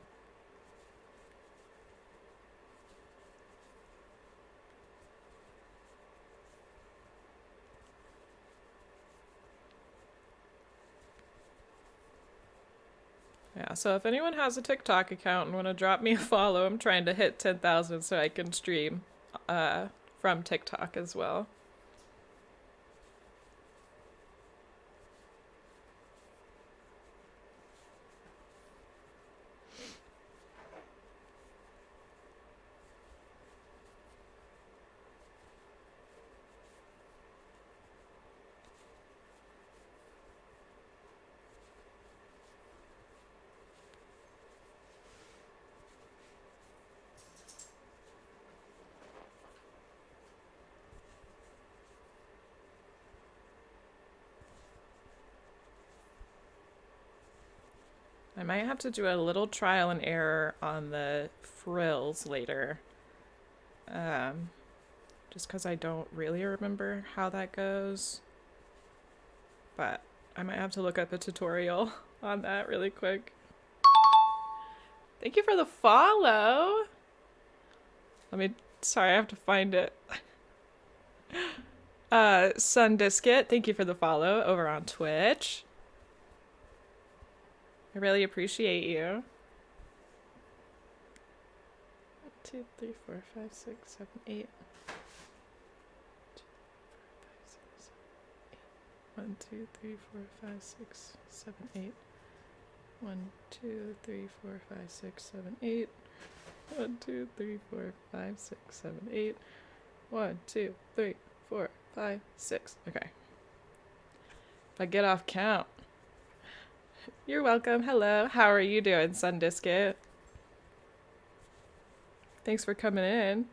[SPEAKER 1] Yeah, so if anyone has a TikTok account and want to drop me a follow, I'm trying to hit 10,000 so I can stream uh, from TikTok as well. I might have to do a little trial and error on the frills later. Um, just because I don't really remember how that goes. But I might have to look up a tutorial on that really quick. Thank you for the follow. Sorry, I have to find it. Sun Disket, thank you for the follow over on Twitch. I really appreciate you. 2, 3, 4, 5, 6, 7, 8. 1, 2, 3, 4, 5, 6, 7, 8. 1, 2, 3, 4, 5, 6, 7, 8. 1, 2, 3, 4, 5, 6, 7, 8. 1, 2, 3, 4, 5, 6. Okay. If I get off count. You're welcome. Hello. How are you doing, Sun Disket? Thanks for coming in.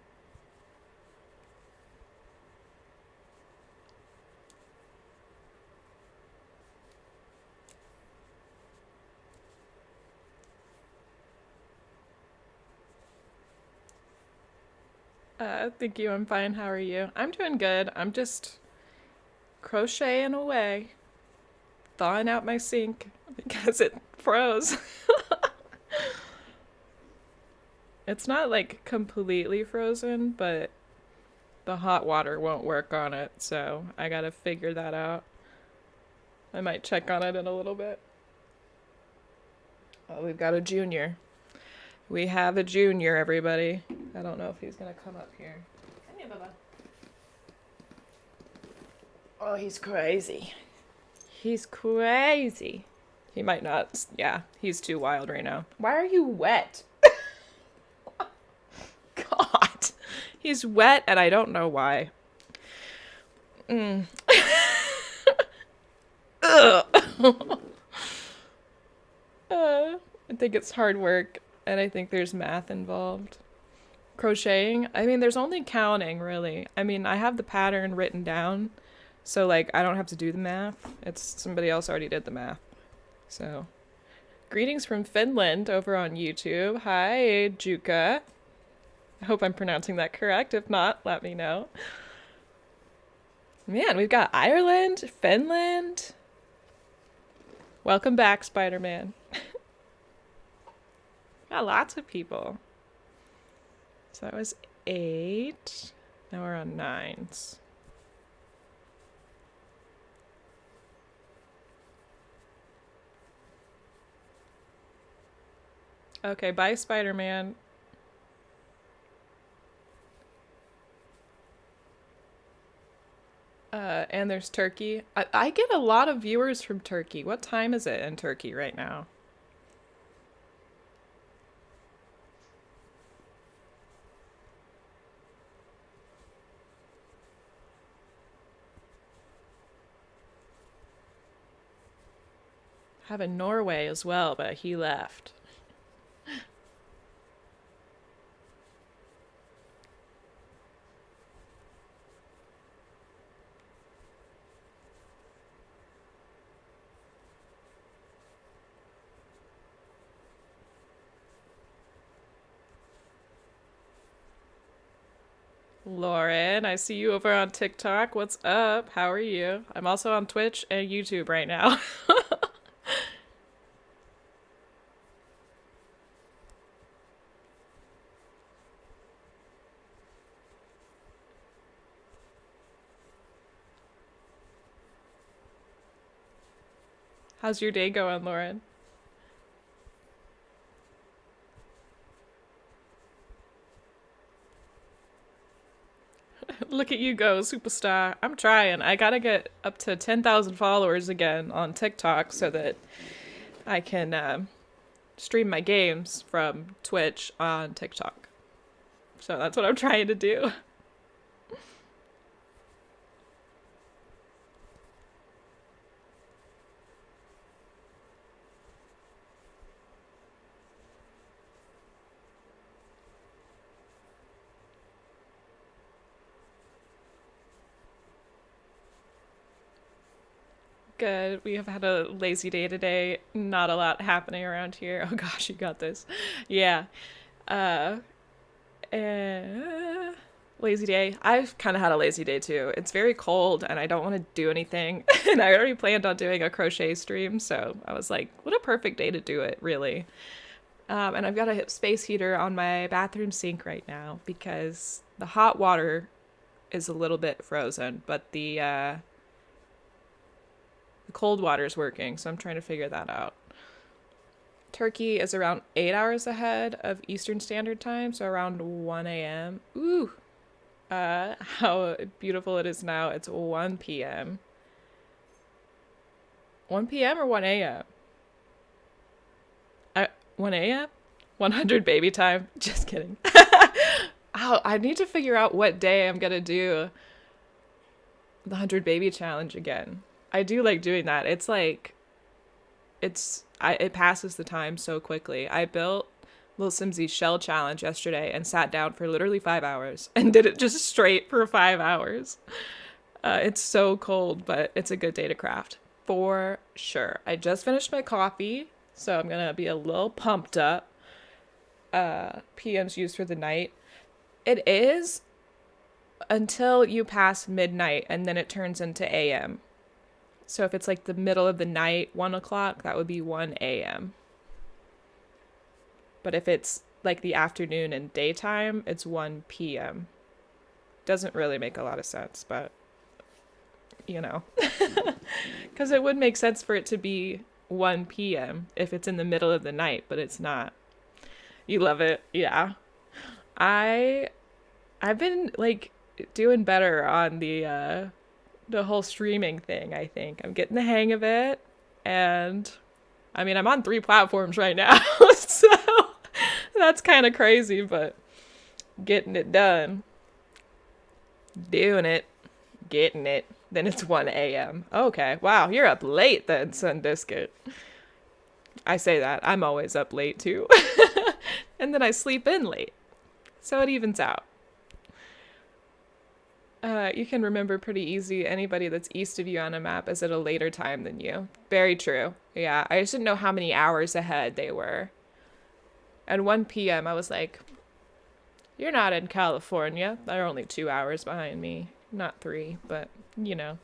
[SPEAKER 1] Thank you. I'm fine. How are you? I'm doing good. I'm just crocheting away, thawing out my sink because it froze. It's not like completely frozen, but the hot water won't work on it, so I gotta figure that out. I might check on it in a little bit. Oh, we've got a junior. We have a junior, everybody. I don't know if he's gonna come up here. Come here, Bubba. Oh, he's crazy. He's crazy. He might not. Yeah, he's too wild right now. Why are you wet? God. He's wet and I don't know why. Ugh. I think it's hard work and I think there's math involved. Crocheting, I mean, there's only counting really. I mean, I have the pattern written down, so like I don't have to do the math. It's somebody else already did the math. So, greetings from Finland over on YouTube. Hi, Juka. I hope I'm pronouncing that correct. If not, let me know. Man, we've got Ireland, Finland. Welcome back, Spider-Man. Got lots of people. So that was 8. Now we're on 9s. Okay, bye, Spider-Man. And there's Turkey. I get a lot of viewers from Turkey. What time is it in Turkey right now? I have in Norway as well, but he left. Lauren, I see you over on TikTok. What's up? How are you? I'm also on Twitch and YouTube right now. How's your day going, Lauren? Look at you go, superstar. I'm trying. I gotta get up to 10,000 followers again on TikTok so that I can stream my games from Twitch on TikTok. So that's what I'm trying to do. Good. We have had a lazy day today. Not a lot happening around here. Oh gosh, you got this. Yeah. Uh, uh Lazy day. I've kind of had a lazy day too. It's very cold and I don't want to do anything. And I already planned on doing a crochet stream, so I was like, what a perfect day to do it, really. And I've got a space heater on my bathroom sink right now because the hot water is a little bit frozen, but the cold water is working, so I'm trying to figure that out. Turkey is around 8 hours ahead of Eastern Standard Time, so around 1 a.m. Ooh, how beautiful it is now. It's 1 p.m. 1 p.m. or 1 a.m.? 1 a.m.? 100 baby time. Just kidding. Oh, I need to figure out what day I'm gonna do the 100 baby challenge again. I do like doing that. It's like it passes the time so quickly. I built Little Simsy's shell challenge yesterday and sat down for literally 5 hours and did it just straight for 5 hours. It's so cold, but it's a good day to craft for sure. I just finished my coffee, so I'm gonna be a little pumped up. PM's used for the night. It is until you pass midnight and then it turns into AM. So if it's like the middle of the night, 1 o'clock, that would be 1 a.m. But if it's like the afternoon and daytime, it's 1 p.m. Doesn't really make a lot of sense, but you know. Because it would make sense for it to be 1 p.m. if it's in the middle of the night, but it's not. You love it. Yeah. I I've been like doing better on the whole streaming thing, I think. I'm getting the hang of it. And I mean, I'm on 3 platforms right now. So that's kind of crazy, but getting it done, doing it, getting it. Then it's 1 a.m. Okay. Wow, you're up late then, Sun Biscuit. I say that. I'm always up late too. And then I sleep in late. So it evens out. You can remember pretty easy anybody that's east of you on a map is at a later time than you. Very true. Yeah, I just didn't know how many hours ahead they were. At 1 p.m., I was like, you're not in California. They're only 2 hours behind me. Not three, but you know.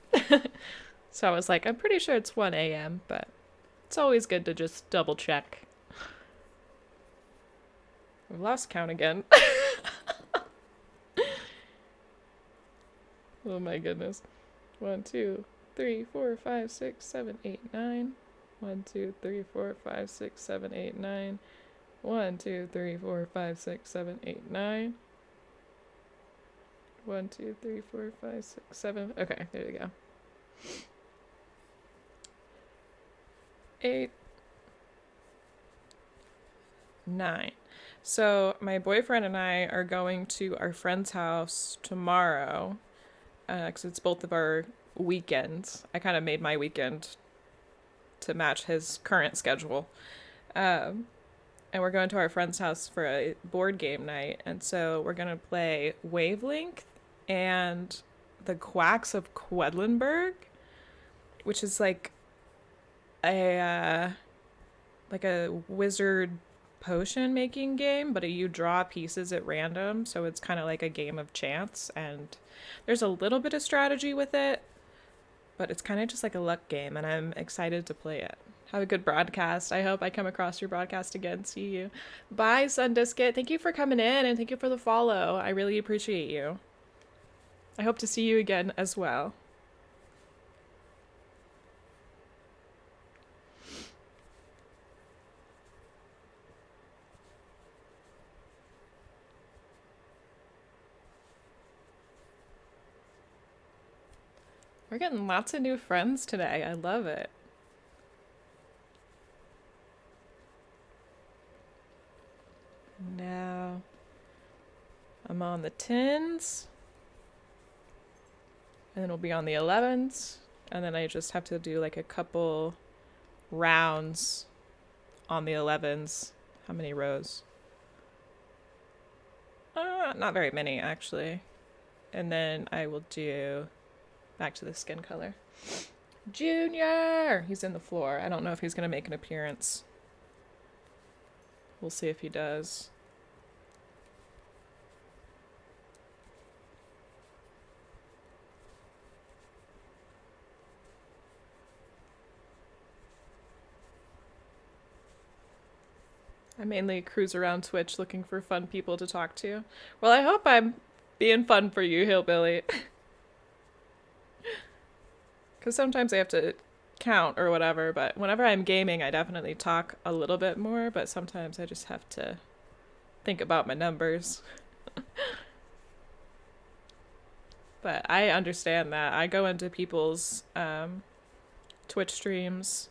[SPEAKER 1] So I was like, I'm pretty sure it's 1 a.m., but it's always good to just double check. I've lost count again. Oh my goodness. 1, 2, 3, 4, 5, 6, 7, 8, 9. 1, 2, 3, 4, 5, 6, 7, 8, 9. 1, 2, 3, 4, 5, 6, 7, 8, 9. 1, 2, 3, 4, 5, 6, 7. Okay, there you go. 8, 9. So my boyfriend and I are going to our friend's house tomorrow because it's both of our weekends. I kind of made my weekend to match his current schedule. Um, and we're going to our friend's house for a board game night. And so we're going to play Wavelength and the Quacks of Quedlinburg, which is a like a wizard potion making game, but you draw pieces at random, so it's kind of like a game of chance, and there's a little bit of strategy with it, but it's kind of just like a luck game, and I'm excited to play it. Have a good broadcast. I hope I come across your broadcast again. See you. Bye, Sundisket. Thank you for coming in, and thank you for the follow. I really appreciate you. I hope to see you again as well. We're getting lots of new friends today. I love it. Now I'm on the 10s, and then we'll be on the 11s, and then I just have to do like a couple rounds on the 11s. How many rows? Not very many, actually. And then I will do back to the skin color. Junior! He's in the floor. I don't know if he's going to make an appearance. We'll see if he does. I mainly cruise around Twitch looking for fun people to talk to. Well, I hope I'm being fun for you, Hillbilly. Because sometimes I have to count or whatever, but whenever I'm gaming, I definitely talk a little bit more, but sometimes I just have to think about my numbers. But I understand that. I go into people's Twitch streams,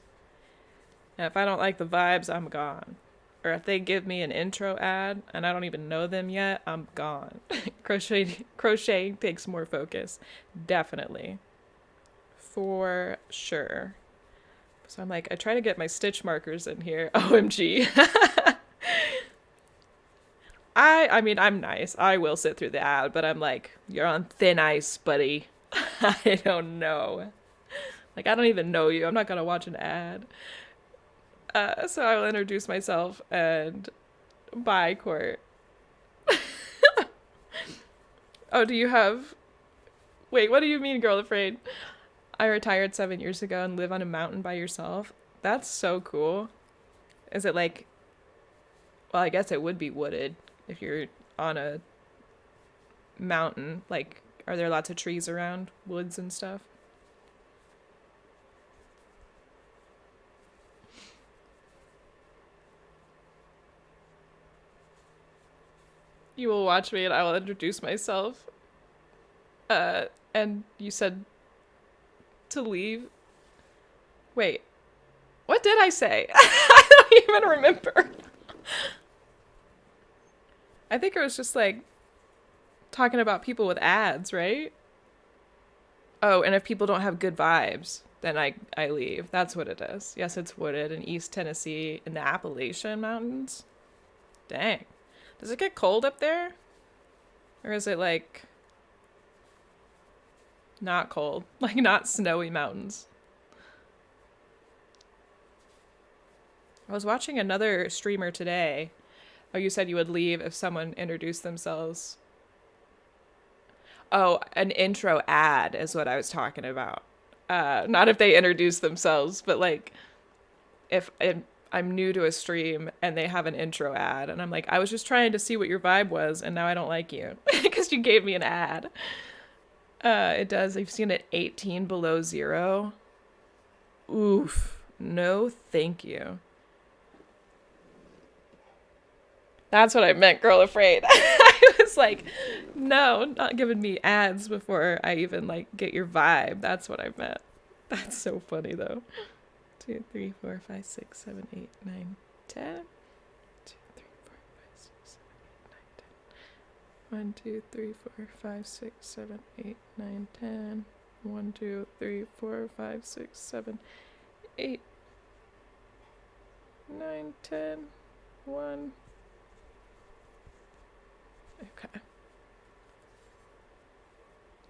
[SPEAKER 1] and if I don't like the vibes, I'm gone. Or if they give me an intro ad and I don't even know them yet, I'm gone. Crocheting takes more focus. Definitely. For sure. So I'm like, I try to get my stitch markers in here. OMG. I mean, I'm nice. I will sit through the ad, but I'm like, you're on thin ice, buddy. I don't know. Like, I don't even know you. I'm not going to watch an ad. So I will introduce myself and bye, Court. Oh, do you have... Wait, what do you mean, Girl Afraid? I retired 7 years ago and live on a mountain by yourself. That's so cool. Is it like... Well, I guess it would be wooded if you're on a mountain. Like, are there lots of trees around? Woods and stuff? You will watch me and I will introduce myself. And you said to leave. Wait, what did I say? I don't even remember. I think it was just like talking about people with ads, right? Oh, and if people don't have good vibes, then I leave. That's what it is. Yes, it's wooded in East Tennessee in the Appalachian Mountains. Dang. Does it get cold up there? Or is it like not cold? Like not snowy mountains? I was watching another streamer today. Oh, you said you would leave if someone introduced themselves. Oh, an intro ad is what I was talking about. Not if they introduce themselves, but like if I'm new to a stream and they have an intro ad and I'm like, I was just trying to see what your vibe was and now I don't like you because you gave me an ad. It does. You've seen it 18 below zero. Oof. No, thank you. That's what I meant, Girl Afraid. I was like, no, not giving me ads before I even like get your vibe. That's what I meant. That's so funny though. 2, 3, 4, 5, 6, 7, 8, 9, 10. 2, 3, 4, 5, 6, 7, 8, 9, 10. 1, 2, 3, 4, 5, 6, 7, 8, 9, 10. 1, 2, 3, 4, 5, 6, 7, 8, 9, 10. 1. Okay.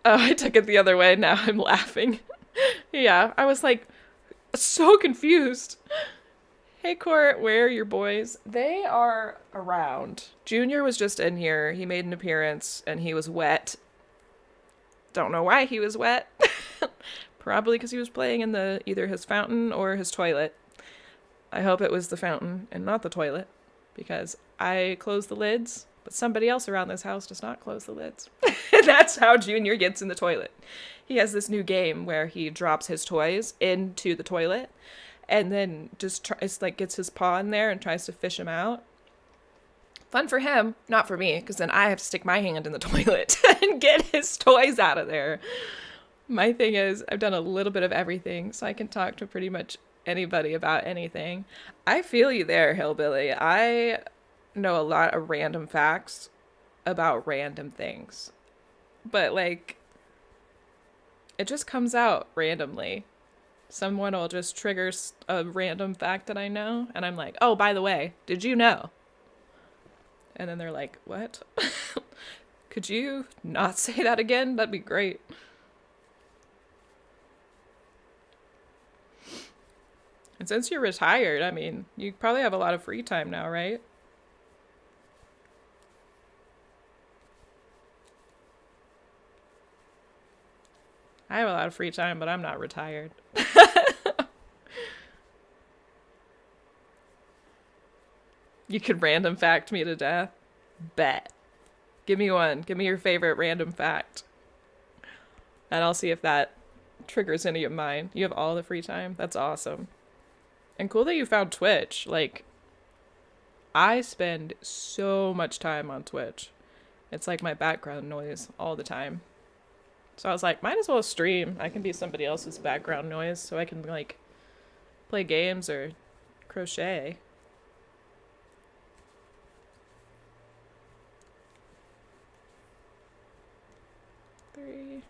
[SPEAKER 1] Oh, I took it the other way. Now I'm laughing. Yeah, I was like so confused. Hey, Court, where are your boys? They are around. Junior was just in here. He made an appearance and he was wet. Don't know why he was wet. Probably because he was playing in the either his fountain or his toilet. I hope it was the fountain and not the toilet because I close the lids, but somebody else around this house does not close the lids. That's how Junior gets in the toilet. He has this new game where he drops his toys into the toilet and then just tries, like, gets his paw in there and tries to fish him out. Fun for him, not for me, because then I have to stick my hand in the toilet and get his toys out of there. My thing is, I've done a little bit of everything, so I can talk to pretty much anybody about anything. I feel you there, Hillbilly. I know a lot of random facts about random things. But, like, it just comes out randomly. Someone will just trigger a random fact that I know, and I'm like, oh, by the way, did you know? And then they're like, what? Could you not say that again? That'd be great. And since you're retired, I mean, you probably have a lot of free time now, right? I have a lot of free time, but I'm not retired. You could random fact me to death. Bet. Give me one. Give me your favorite random fact. And I'll see if that triggers any of mine. You have all the free time? That's awesome. And cool that you found Twitch. Like, I spend so much time on Twitch. It's like my background noise all the time. So I was like, might as well stream. I can be somebody else's background noise so I can, like, play games or crochet. Three.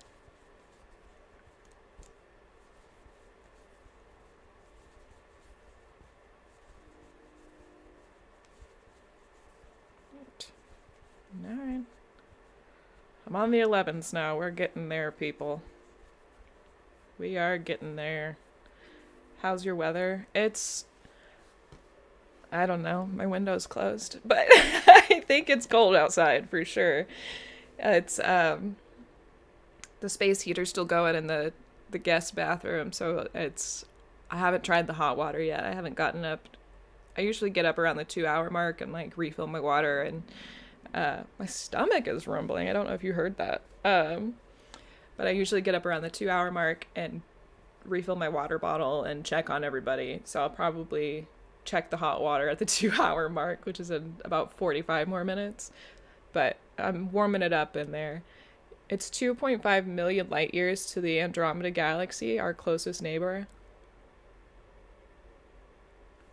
[SPEAKER 1] Eight. 9. I'm on the 11s now. We're getting there, people. We are getting there. How's your weather? I don't know. My window's closed, but I think it's cold outside for sure. It's the space heater's still going in the guest bathroom, so I haven't tried the hot water yet. I haven't gotten up. I usually get up around the 2 hour mark and like refill my water, and my stomach is rumbling. I don't know if you heard that. But I usually get up around the 2 hour mark and refill my water bottle and check on everybody. So I'll probably check the hot water at the 2 hour mark, which is in about 45 more minutes. But I'm warming it up in there. It's 2.5 million light years to the Andromeda Galaxy, our closest neighbor.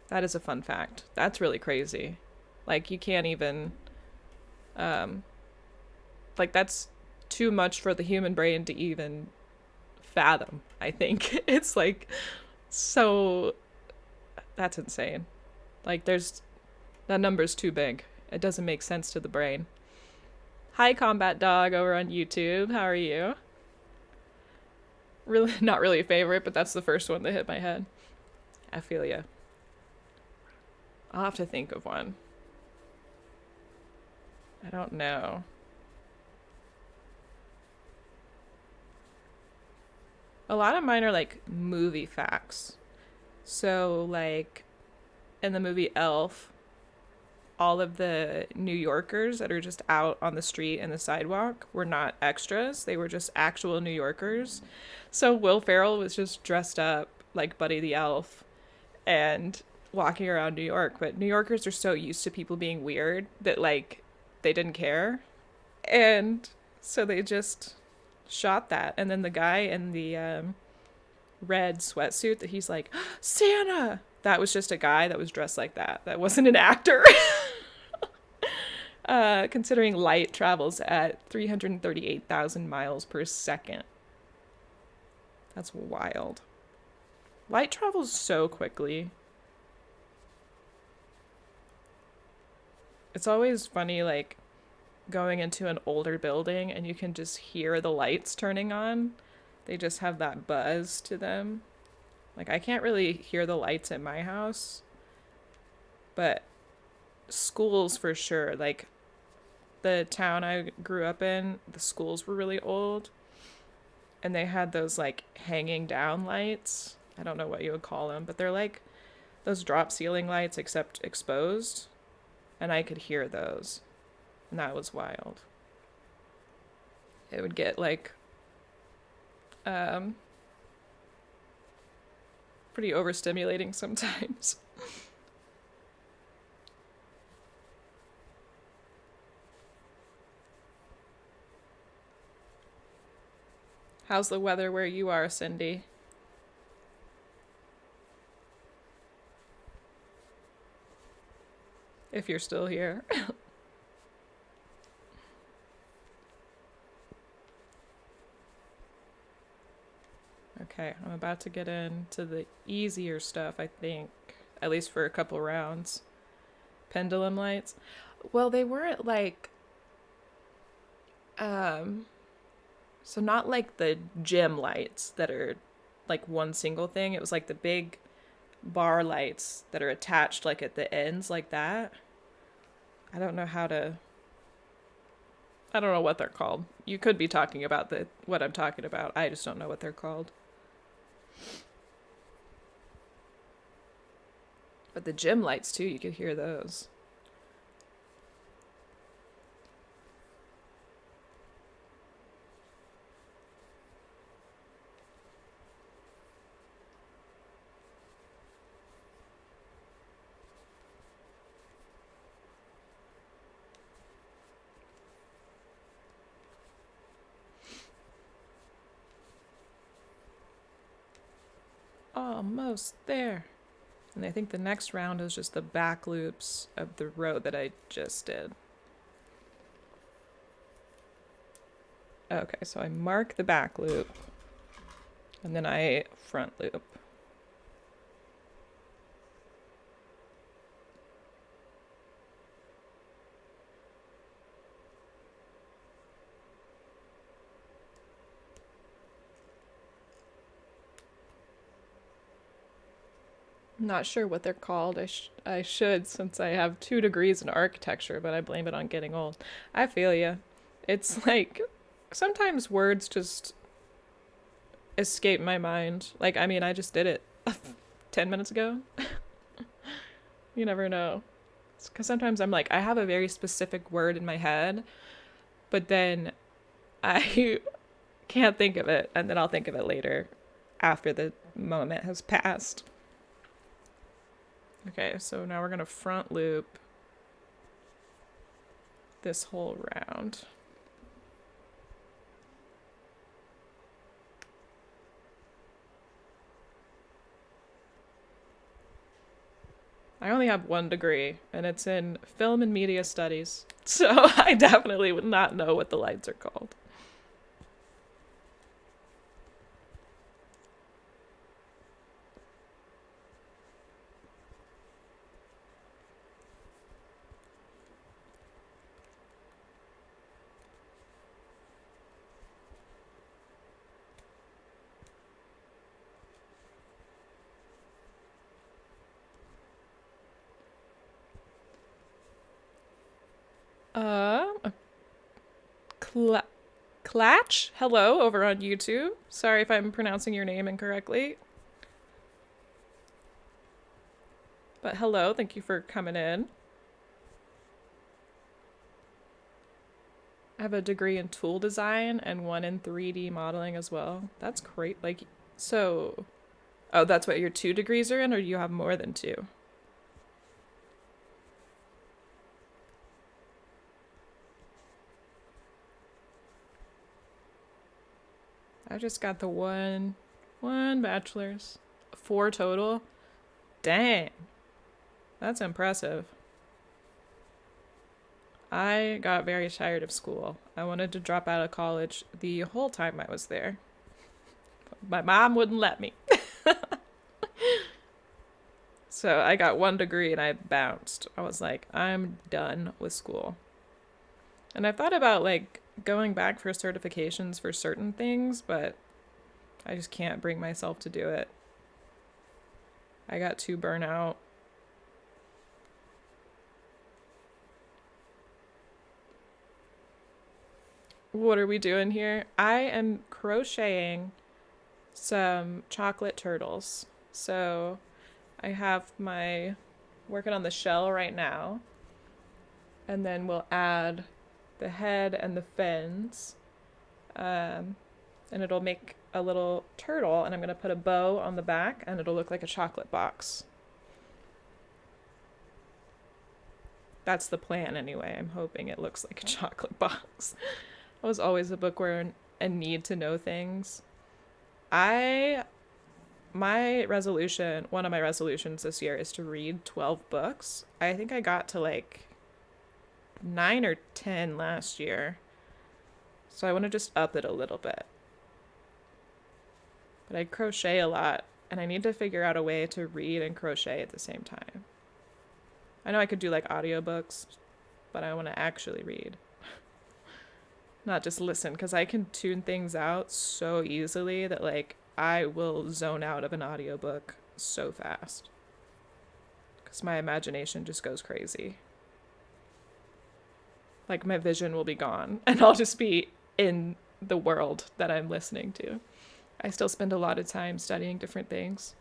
[SPEAKER 1] That is a fun fact. That's really crazy. Like, you can't even... like, that's too much for the human brain to even fathom, I think. It's like, so... That's insane. Like, that number's too big. It doesn't make sense to the brain. Hi, Combat Dog over on YouTube. How are you? Really, not really a favorite, but that's the first one that hit my head. I feel ya. I'll have to think of one. I don't know. A lot of mine are like movie facts. So, like, in the movie Elf, all of the New Yorkers that are just out on the street and the sidewalk were not extras. They were just actual New Yorkers. So Will Ferrell was just dressed up like Buddy the Elf and walking around New York. But New Yorkers are so used to people being weird that, like, they didn't care. And so they just shot that. And then the guy in the red sweatsuit that he's like, Santa! That was just a guy that was dressed like that. That wasn't an actor. Considering light travels at 338,000 miles per second. That's wild. Light travels so quickly. It's always funny, like, going into an older building and you can just hear the lights turning on. They just have that buzz to them. Like, I can't really hear the lights in my house, But schools for sure. Like the town I grew up in, the schools were really old, and they had those like hanging down lights. I don't know what you would call them, but they're like those drop ceiling lights except exposed, and I could hear those, and that was wild. It would get like um pretty overstimulating sometimes. How's the weather where you are, Cindy? If you're still here. Okay, I'm about to get into the easier stuff, I think, at least for a couple rounds. Pendulum lights. Well, they weren't like um so not like the gym lights that are like one single thing. It was like the big bar lights that are attached like at the ends like that. I don't know how to I don't know what they're called. You could be talking about the what I'm talking about. I just don't know what they're called. But the gym lights too, you could hear those. Almost there. And I think the next round is just the back loops of the row that I just did. Okay, so I mark the back loop and then I front loop. I'm not sure what they're called. I should since I have 2 degrees in architecture, but I blame it on getting old. I feel you. It's like sometimes words just escape my mind. Like, I mean, I just did it 10 minutes ago. You never know. Because sometimes I'm like, I have a very specific word in my head, but then I can't think of it, and then I'll think of it later after the moment has passed. Okay, so now we're going to front loop this whole round. I only have 1 degree, and it's in film and media studies, so I definitely would not know what the lights are called. Uh, Cla- Clatch? Hello, over on YouTube. Sorry if I'm pronouncing your name incorrectly. But hello, thank you for coming in. I have a degree in tool design and one in 3D modeling as well. That's great. Like, so, oh, that's what your 2 degrees are in, or do you have more than two? I just got the one bachelor's. 4 total? Dang, that's impressive. I got very tired of school. I wanted to drop out of college the whole time I was there. My mom wouldn't let me. So I got 1 degree and I bounced. I was like, I'm done with school. And I've thought about like going back for certifications for certain things, but I just can't bring myself to do it. I got too burnt out. What are we doing here? I am crocheting some chocolate turtles. So I have my working on the shell right now, and then we'll add the head and the fins, and it'll make a little turtle, and I'm going to put a bow on the back, and it'll look like a chocolate box. That's the plan anyway. I'm hoping it looks like a chocolate box. I was always a bookworm and need to know things. I my resolution, one of my resolutions this year is to read 12 books. I think I got to like 9 or 10 last year. So I want to just up it a little bit. But I crochet a lot, and I need to figure out a way to read and crochet at the same time. I know I could do like audiobooks, but I want to actually read. Not just listen, because I can tune things out so easily that like I will zone out of an audiobook so fast. Because my imagination just goes crazy. Like my vision will be gone, and I'll just be in the world that I'm listening to. I still spend a lot of time studying different things.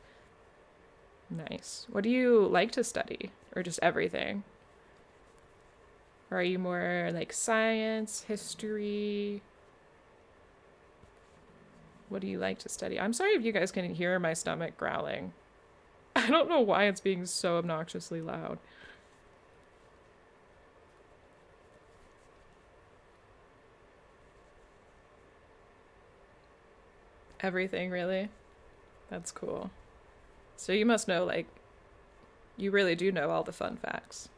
[SPEAKER 1] Nice. What do you like to study? Or just everything? Or are you more like science, history? What do you like to study? I'm sorry if you guys can hear my stomach growling. I don't know why it's being so obnoxiously loud. Everything, really? That's cool. So you must know, like, you really do know all the fun facts.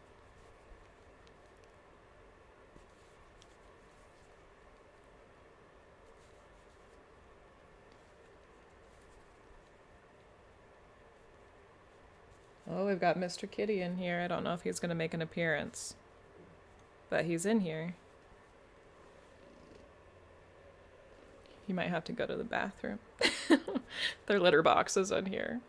[SPEAKER 1] Oh, we've got Mr. Kitty in here. I don't know if he's going to make an appearance, but he's in here. He might have to go to the bathroom. Their litter box is in here.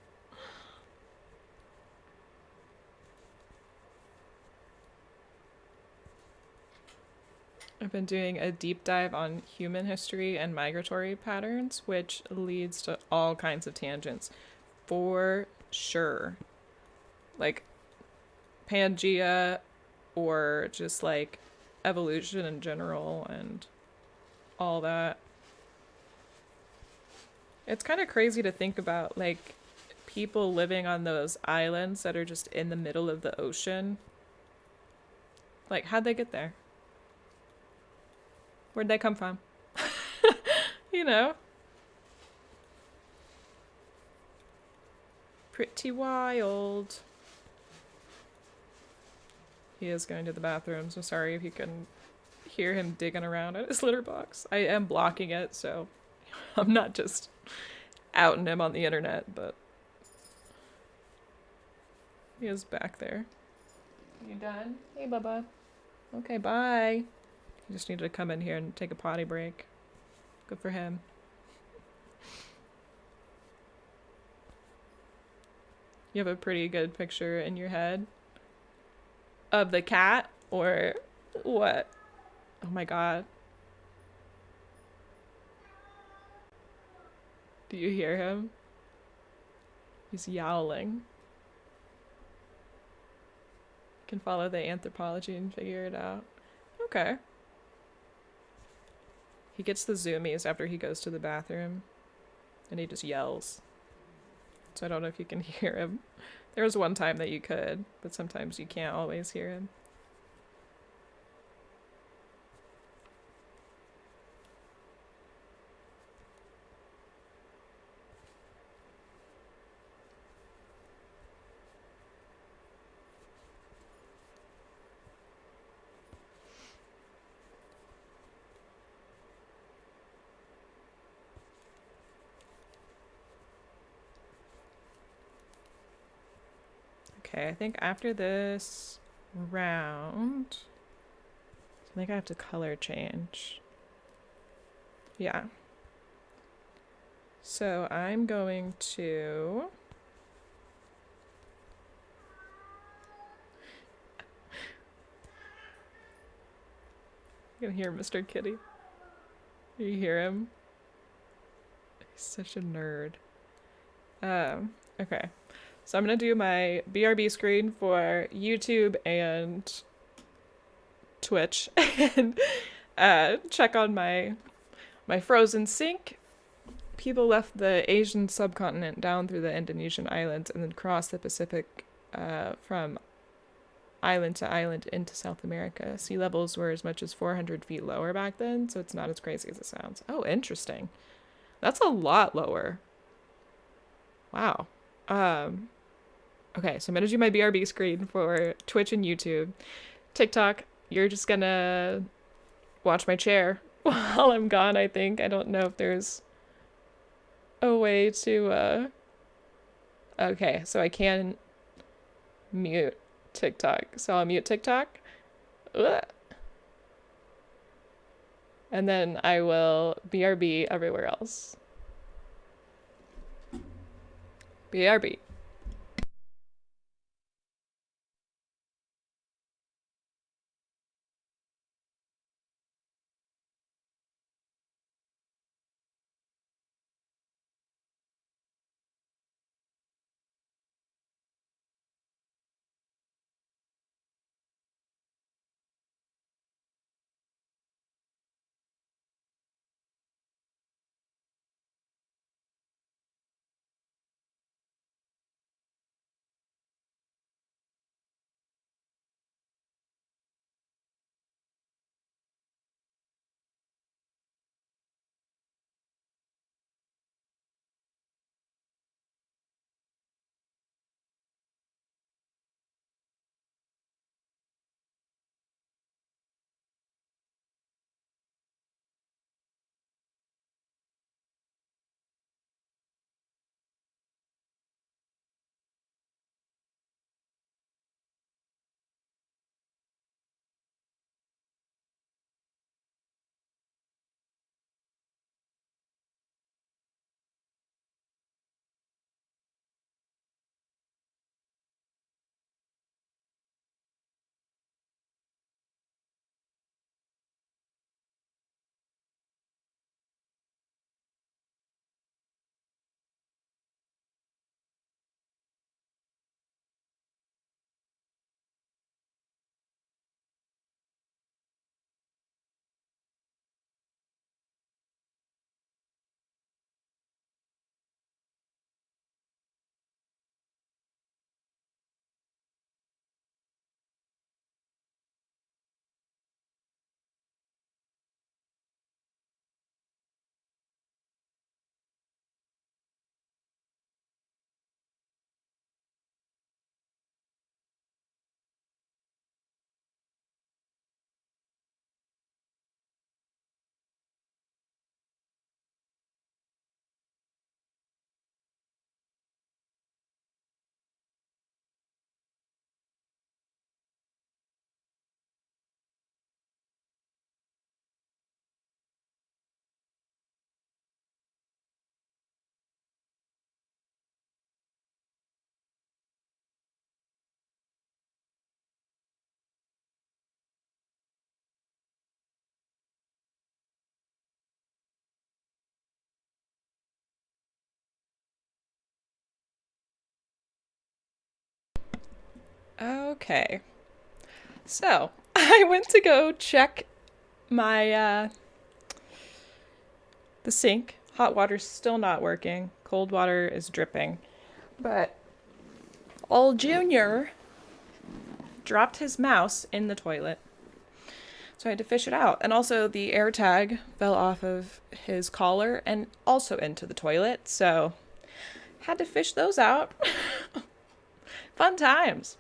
[SPEAKER 1] I've been doing a deep dive on human history and migratory patterns, which leads to all kinds of tangents. For sure. Like Pangea, or just like evolution in general and all that. It's kind of crazy to think about, like, people living on those islands that are just in the middle of the ocean. Like, how'd they get there? Where'd they come from? You know? Pretty wild. He is going to the bathroom, so sorry if you can hear him digging around at his litter box. I am blocking it, so I'm not just outing him on the internet, but he is back there. You done? Hey, Bubba. Okay, bye. He just needed to come in here and take a potty break. Good for him. You have a pretty good picture in your head of the cat, or what? Oh my god. Do you hear him? He's yowling. You can follow the anthropology and figure it out. Okay. He gets the zoomies after he goes to the bathroom, and he just yells. So I don't know if you can hear him. There was one time that you could, but sometimes you can't always hear him. Okay, I think after this round, I think I have to color change. Yeah. So I'm going to... You can hear Mr. Kitty. You hear him? He's such a nerd. Okay. So I'm gonna do my BRB screen for YouTube and Twitch and check on my frozen sink. People left the Asian subcontinent down through the Indonesian islands and then crossed the Pacific from island to island into South America. Sea levels were as much as 400 feet lower back then, so it's not as crazy as it sounds. Oh, interesting. That's a lot lower. Wow. Okay, so I'm gonna do my BRB screen for Twitch and YouTube. TikTok, you're just gonna watch my chair while I'm gone, I think. I don't know if there's a way to okay, so I can mute TikTok. So I'll mute TikTok. Ugh. And then I will BRB everywhere else. BRB. Okay. So, I went to go check my the sink. Hot water's still not working. Cold water is dripping. But old Junior dropped his mouse in the toilet. So I had to fish it out. And also the air tag fell off of his collar and also into the toilet. So had to fish those out. Fun times.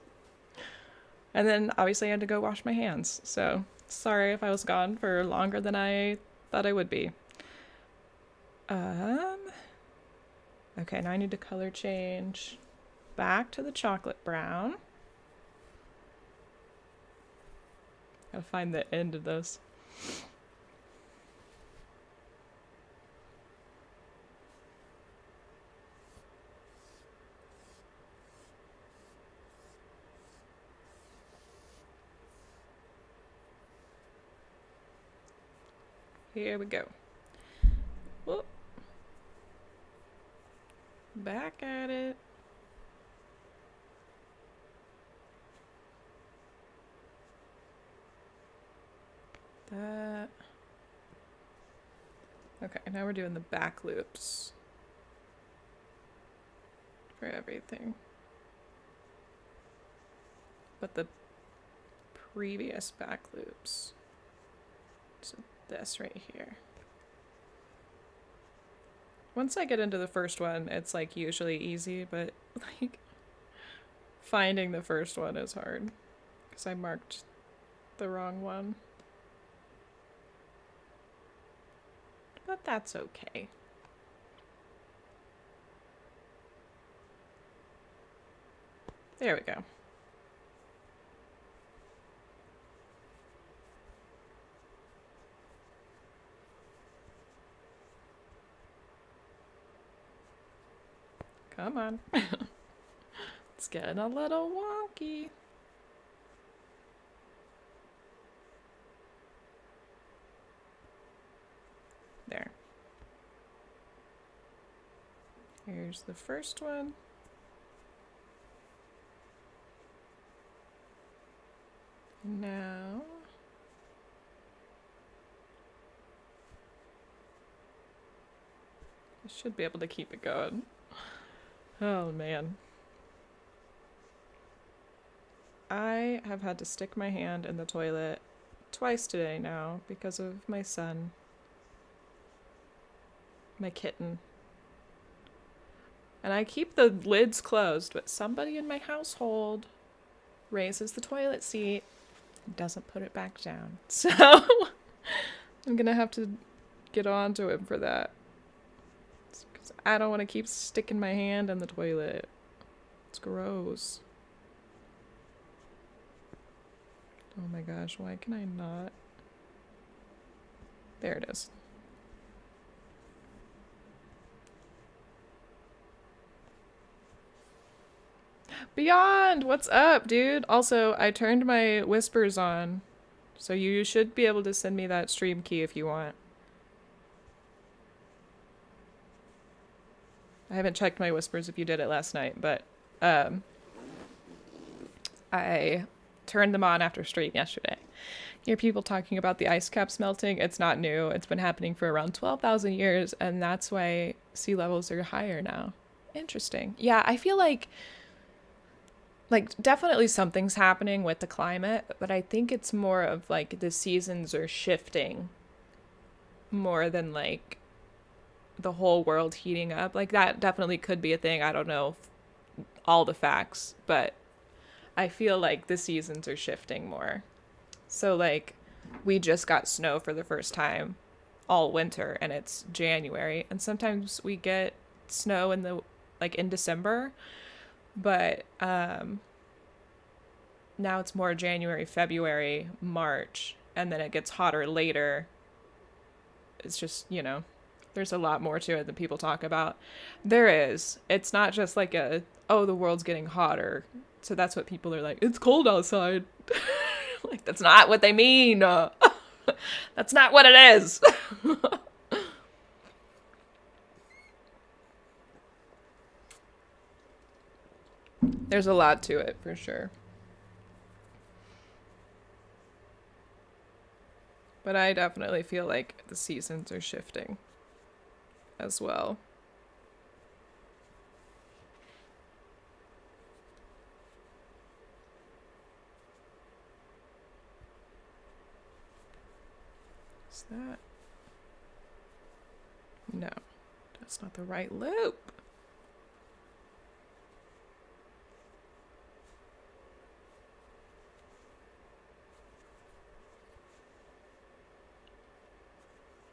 [SPEAKER 1] And then obviously I had to go wash my hands. So sorry if I was gone for longer than I thought I would be. Okay, now I need to color change back to the chocolate brown. Gotta find the end of this. Here we go. back at it. That. Okay, now we're doing the back loops for everything. But the previous back loops. So this right here. Once I get into the first one, it's like usually easy, but like finding the first one is hard because I marked the wrong one. But that's okay. There we go. Come on. It's getting a little wonky. There. Here's the first one. Now I should be able to keep it going. Oh man. I have had to stick my hand in the toilet twice today now because of my son. My kitten. And I keep the lids closed, but somebody in my household raises the toilet seat and doesn't put it back down. So I'm gonna have to get on to him for that. Because I don't want to keep sticking my hand in the toilet. It's gross. Oh my gosh, why can I not? There it is. Beyond, what's up, dude? Also, I turned my whispers on, so you should be able to send me that stream key if you want. I haven't checked my whispers if you did it last night, but I turned them on after stream yesterday. You hear people talking about the ice caps melting. It's not new. It's been happening for around 12,000 years, and that's why sea levels are higher now. Interesting. Yeah, I feel like definitely something's happening with the climate, but I think it's more of like the seasons are shifting more than like the whole world heating up. Like that definitely could be a thing. I don't know all the facts, but I feel like the seasons are shifting more. So like we just got snow for the first time all winter and it's January, and sometimes we get snow in the like in December, but now it's more January, February, March, and then it gets hotter later. It's just, you know, there's a lot more to it than people talk about. There is. It's not just like oh, the world's getting hotter. So that's what people are like, it's cold outside. Like, that's not what they mean. That's not what it is. There's a lot to it, for sure. But I definitely feel like the seasons are shifting as well. Is that? No, that's not the right loop.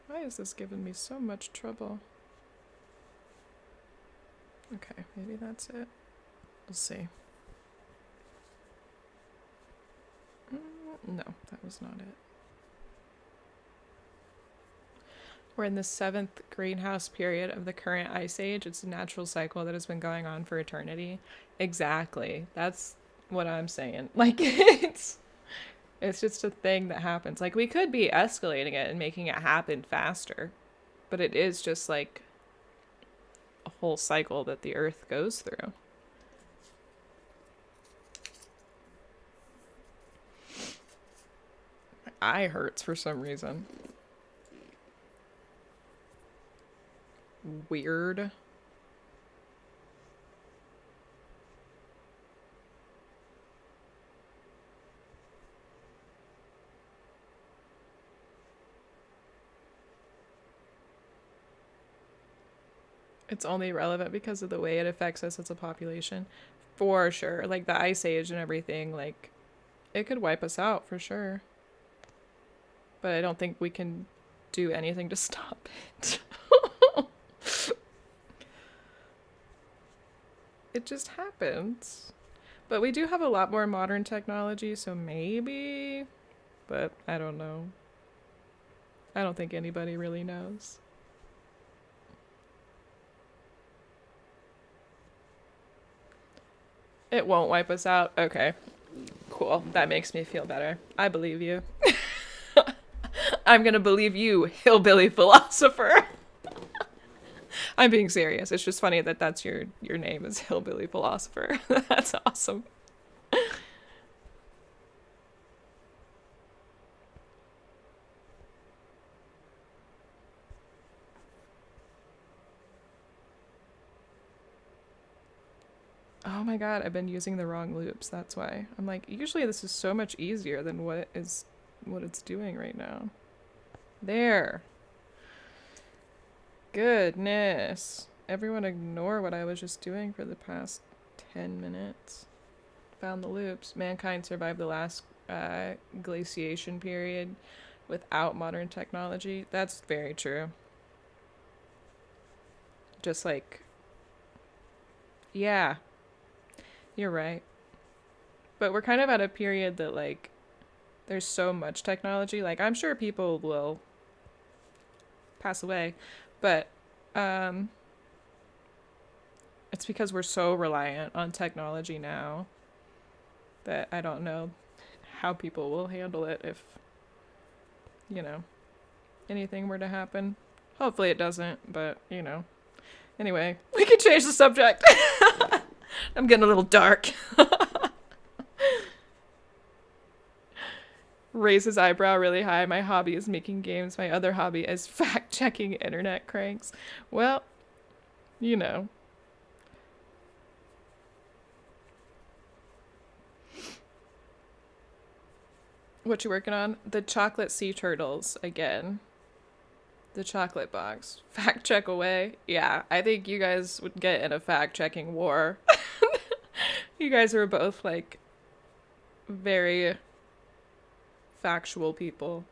[SPEAKER 1] Why is this giving me so much trouble? Okay, maybe that's it. We'll see. No, that was not it. We're in the 7th greenhouse period of the current ice age. It's a natural cycle that has been going on for eternity. Exactly. That's what I'm saying. Like, it's just a thing that happens. Like, we could be escalating it and making it happen faster, but it is just like a whole cycle that the earth goes through. My eye hurts for some reason. Weird. It's only relevant because of the way it affects us as a population. For sure. Like the ice age and everything, like it could wipe us out for sure. But I don't think we can do anything to stop it. It just happens. But we do have a lot more modern technology, so maybe. But I don't know. I don't think anybody really knows. It won't wipe us out. Okay. Cool. That makes me feel better. I believe you. I'm gonna believe you, hillbilly philosopher. I'm being serious. It's just funny that that's your name is hillbilly philosopher. That's awesome. Oh my god, I've been using the wrong loops. That's why. I'm like, usually this is so much easier than what it's doing right now. There. Goodness. Everyone ignore what I was just doing for the past 10 minutes. Found the loops. Mankind survived the last glaciation period without modern technology. That's very true. Just like, yeah, you're right. But we're kind of at a period that, like, there's so much technology. Like, I'm sure people will pass away, but it's because we're so reliant on technology now that I don't know how people will handle it if, you know, anything were to happen. Hopefully it doesn't, but, you know. Anyway, we can change the subject. I'm getting a little dark. Raise his eyebrow really high. My hobby is making games. My other hobby is fact-checking internet cranks. Well, you know. What you working on? The chocolate sea turtles again. The chocolate box. Fact check away. Yeah, I think you guys would get in a fact checking war. You guys are both like very factual people.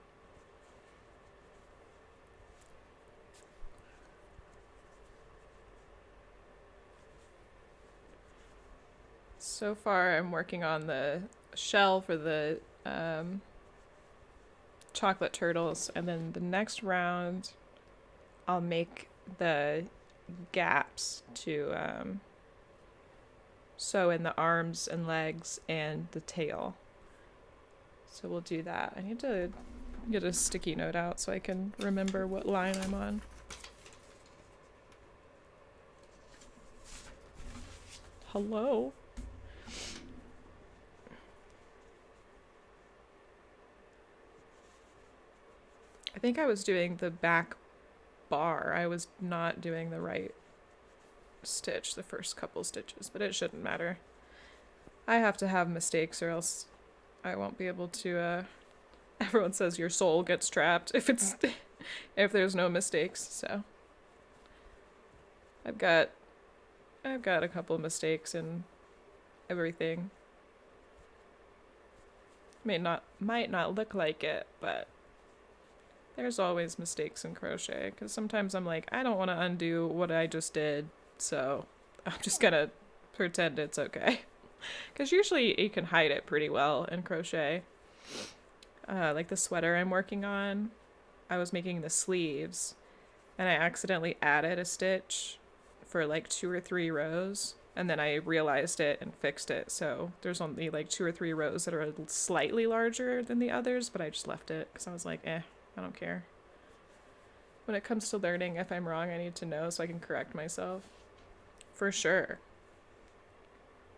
[SPEAKER 1] So far, I'm working on the shell for the chocolate turtles, and then the next round, I'll make the gaps to sew in the arms and legs and the tail. So we'll do that. I need to get a sticky note out so I can remember what line I'm on. Hello? I think I was doing the back bar. I was not doing the right stitch the first couple stitches, but it shouldn't matter. I have to have mistakes or else I won't be able to everyone says your soul gets trapped if there's no mistakes, so I've got a couple of mistakes in everything. Might not look like it, but there's always mistakes in crochet, because sometimes I'm like, I don't want to undo what I just did, so I'm just gonna pretend it's okay. Because usually you can hide it pretty well in crochet. Like the sweater I'm working on, I was making the sleeves, and I accidentally added a stitch for like 2 or 3 rows, and then I realized it and fixed it, so there's only like 2 or 3 rows that are slightly larger than the others, but I just left it, because I was like, I don't care. When it comes to learning, if I'm wrong, I need to know so I can correct myself. For sure.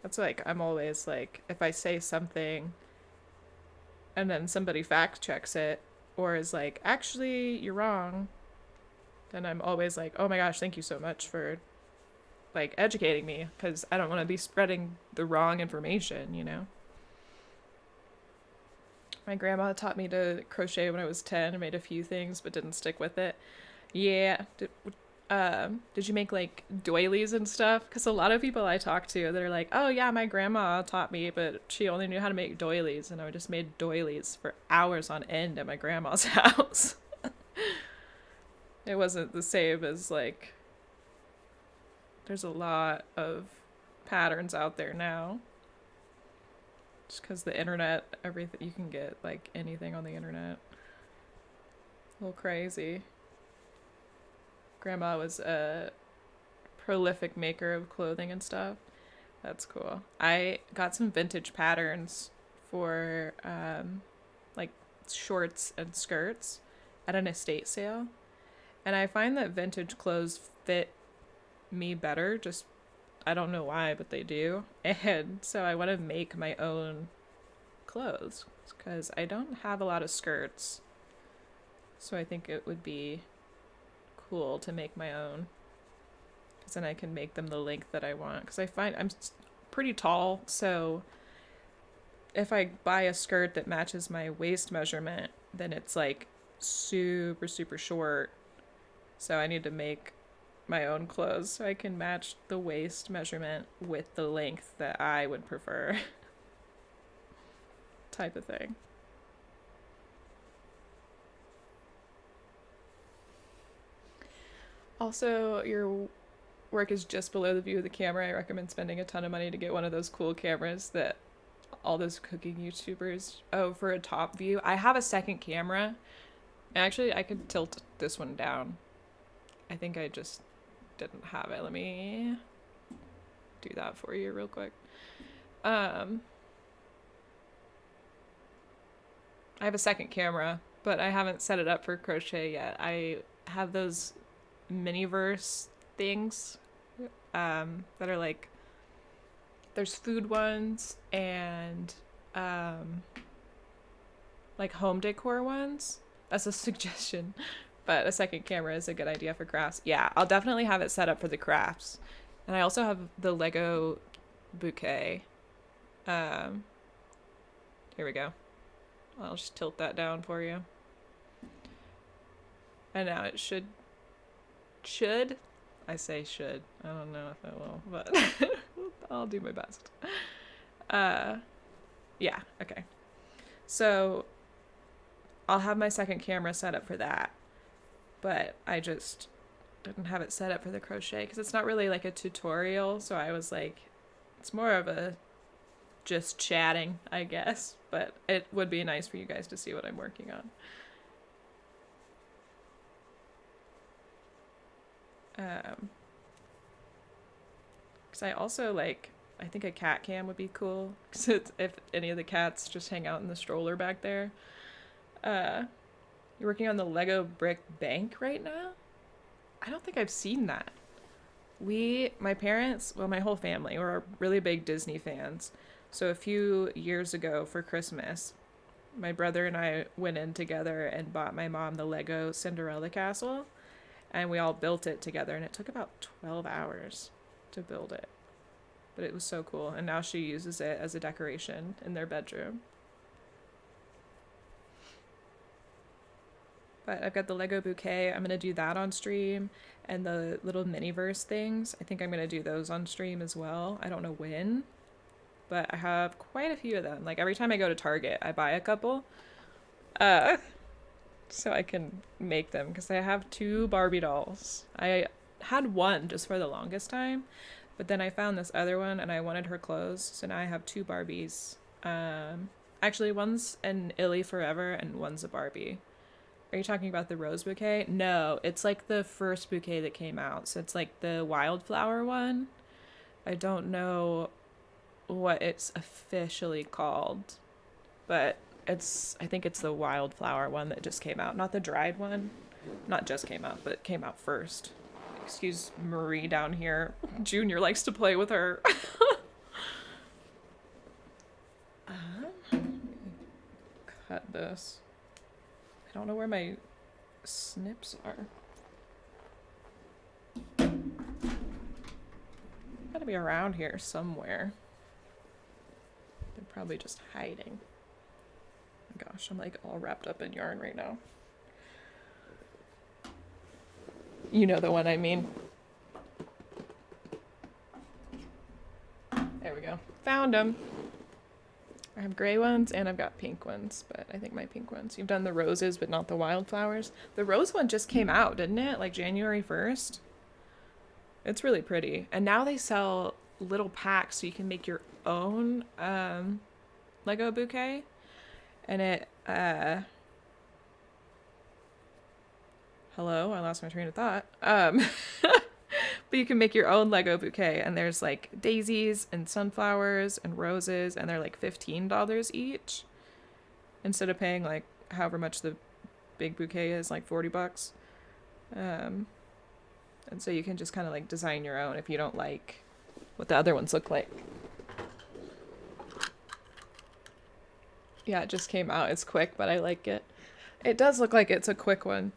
[SPEAKER 1] That's like, I'm always like, if I say something and then somebody fact checks it or is like, actually, you're wrong, then I'm always like, oh my gosh, thank you so much for like educating me, because I don't want to be spreading the wrong information, you know? My grandma taught me to crochet when I was 10 and made a few things but didn't stick with it. Yeah. Did you make like doilies and stuff? Because a lot of people I talk to, they're like, oh yeah, my grandma taught me, but she only knew how to make doilies. And I just made doilies for hours on end at my grandma's house. It wasn't the same as like, there's a lot of patterns out there now. Just because the internet, everything, you can get like anything on the internet. A little crazy. Grandma was a prolific maker of clothing and stuff. That's cool. I got some vintage patterns for like shorts and skirts at an estate sale. And I find that vintage clothes fit me better. Just, I don't know why, but they do. And so I want to make my own clothes because I don't have a lot of skirts. So I think it would be cool to make my own, because then I can make them the length that I want, because I find I'm pretty tall, so if I buy a skirt that matches my waist measurement, then it's like super super short. So I need to make my own clothes so I can match the waist measurement with the length that I would prefer. Type of thing. Also, your work is just below the view of the camera. I recommend spending a ton of money to get one of those cool cameras that all those cooking YouTubers... Oh, for a top view. I have a second camera. Actually, I could tilt this one down. I think I just didn't have it. Let me do that for you real quick. I have a second camera, but I haven't set it up for crochet yet. I have those miniverse things that are like, there's food ones and like home decor ones. That's a suggestion, but a second camera is a good idea for crafts. Yeah, I'll definitely have it set up for the crafts. And I also have the Lego bouquet. Here we go. I'll just tilt that down for you. And now it should, I say should, I don't know if it will, but I'll do my best. Yeah, okay. So I'll have my second camera set up for that, but I just didn't have it set up for the crochet because it's not really like a tutorial. So I was like, it's more of a just chatting, I guess, but it would be nice for you guys to see what I'm working on. Because I also like, I think a cat cam would be cool, because if any of the cats just hang out in the stroller back there. You're working on the Lego brick bank right now? I don't think I've seen that. My parents, well, my whole family, were really big Disney fans. So a few years ago for Christmas, my brother and I went in together and bought my mom the Lego Cinderella castle. And we all built it together, and it took about 12 hours to build it. But it was so cool, and now she uses it as a decoration in their bedroom. But I've got the Lego bouquet. I'm going to do that on stream, and the little mini-verse things. I think I'm going to do those on stream as well. I don't know when, but I have quite a few of them. Like every time I go to Target, I buy a couple. So I can make them, because I have 2 Barbie dolls. I had one just for the longest time, but then I found this other one and I wanted her clothes, so now I have 2 Barbies. Actually, one's an Illy Forever and one's a Barbie. Are you talking about the rose bouquet? No, it's like the first bouquet that came out, so it's like the wildflower one. I don't know what it's officially called, but I think it's the wildflower one that just came out, not the dried one. Not just came out, but it came out first. Excuse Marie down here. Junior likes to play with her. Cut this. I don't know where my snips are. Gotta be around here somewhere. They're probably just hiding. Oh my gosh, I'm like all wrapped up in yarn right now. You know the one I mean. There we go. Found them. I have gray ones and I've got pink ones, but I think my pink ones. You've done the roses, but not the wildflowers. The rose one just came out, didn't it? Like January 1st. It's really pretty. And now they sell little packs so you can make your own Lego bouquet. And it, hello, I lost my train of thought. But you can make your own Lego bouquet, and there's like daisies and sunflowers and roses, and they're like $15 each instead of paying like however much the big bouquet is, like $40. And so you can just kind of like design your own if you don't like what the other ones look like. Yeah, it just came out. It's quick, but I like it. It does look like it's a quick one,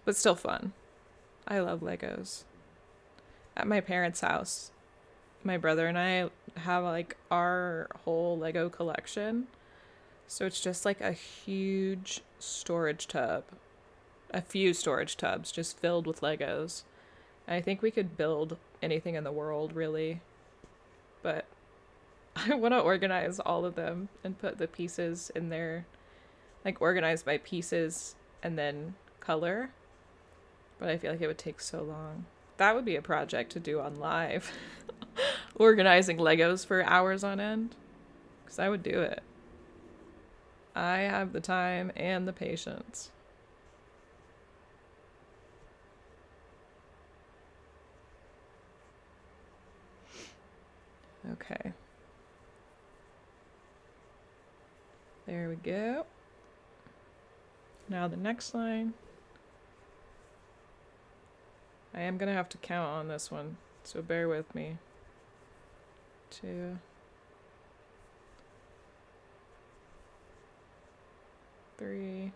[SPEAKER 1] but still fun. I love Legos. At my parents' house, my brother and I have like our whole Lego collection. So it's just like a huge storage tub. A few storage tubs just filled with Legos. And I think we could build anything in the world, really. But I want to organize all of them and put the pieces in there, like organized by pieces and then color. But I feel like it would take so long. That would be a project to do on live. Organizing Legos for hours on end. Because I would do it. I have the time and the patience. Okay. There we go. Now the next line. I am gonna have to count on this one, so bear with me. 2, 3,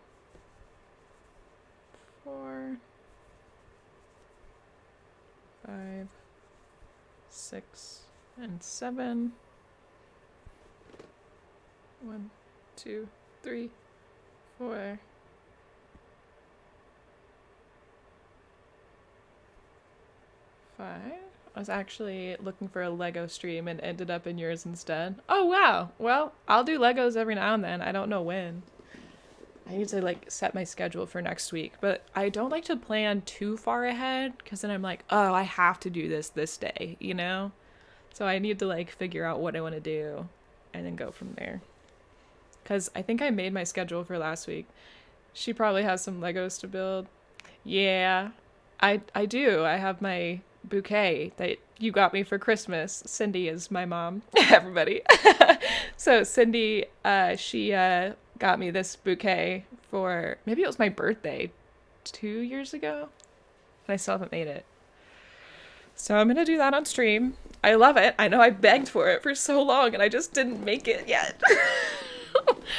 [SPEAKER 1] 4, 5, 6, and 7. 1, 2, 3, 4. 5. I was actually looking for a Lego stream and ended up in yours instead. Oh wow. Well, I'll do Legos every now and then. I don't know when. I need to like set my schedule for next week, but I don't like to plan too far ahead because then I'm like, oh, I have to do this day, you know? So I need to like figure out what I want to do and then go from there. Because I think I made my schedule for last week. She probably has some Legos to build. Yeah, I do. I have my bouquet that you got me for Christmas. Cindy is my mom. Everybody. So Cindy, she got me this bouquet for, maybe it was my birthday 2 years ago. And I still haven't made it. So I'm going to do that on stream. I love it. I know I begged for it for so long and I just didn't make it yet.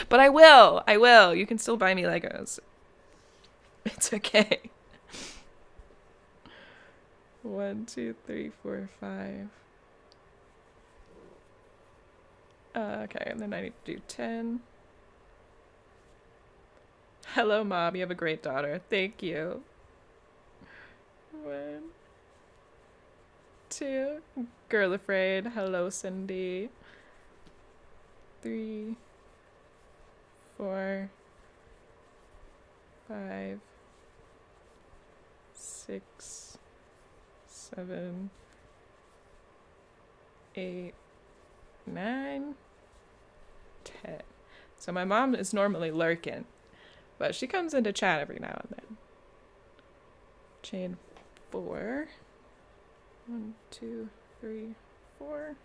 [SPEAKER 1] But I will. I will. You can still buy me Legos. It's okay. 1, 2, 3, 4, 5. Okay, and then I need to do 10. Hello, Mom. You have a great daughter. Thank you. 1, 2. Girl Afraid. Hello, Cindy. 3, 4, 5, 6, 7, 8, 9, 10. So my mom is normally lurking, but she comes into chat every now and then. Chain 4. 1, 2, 3, 4.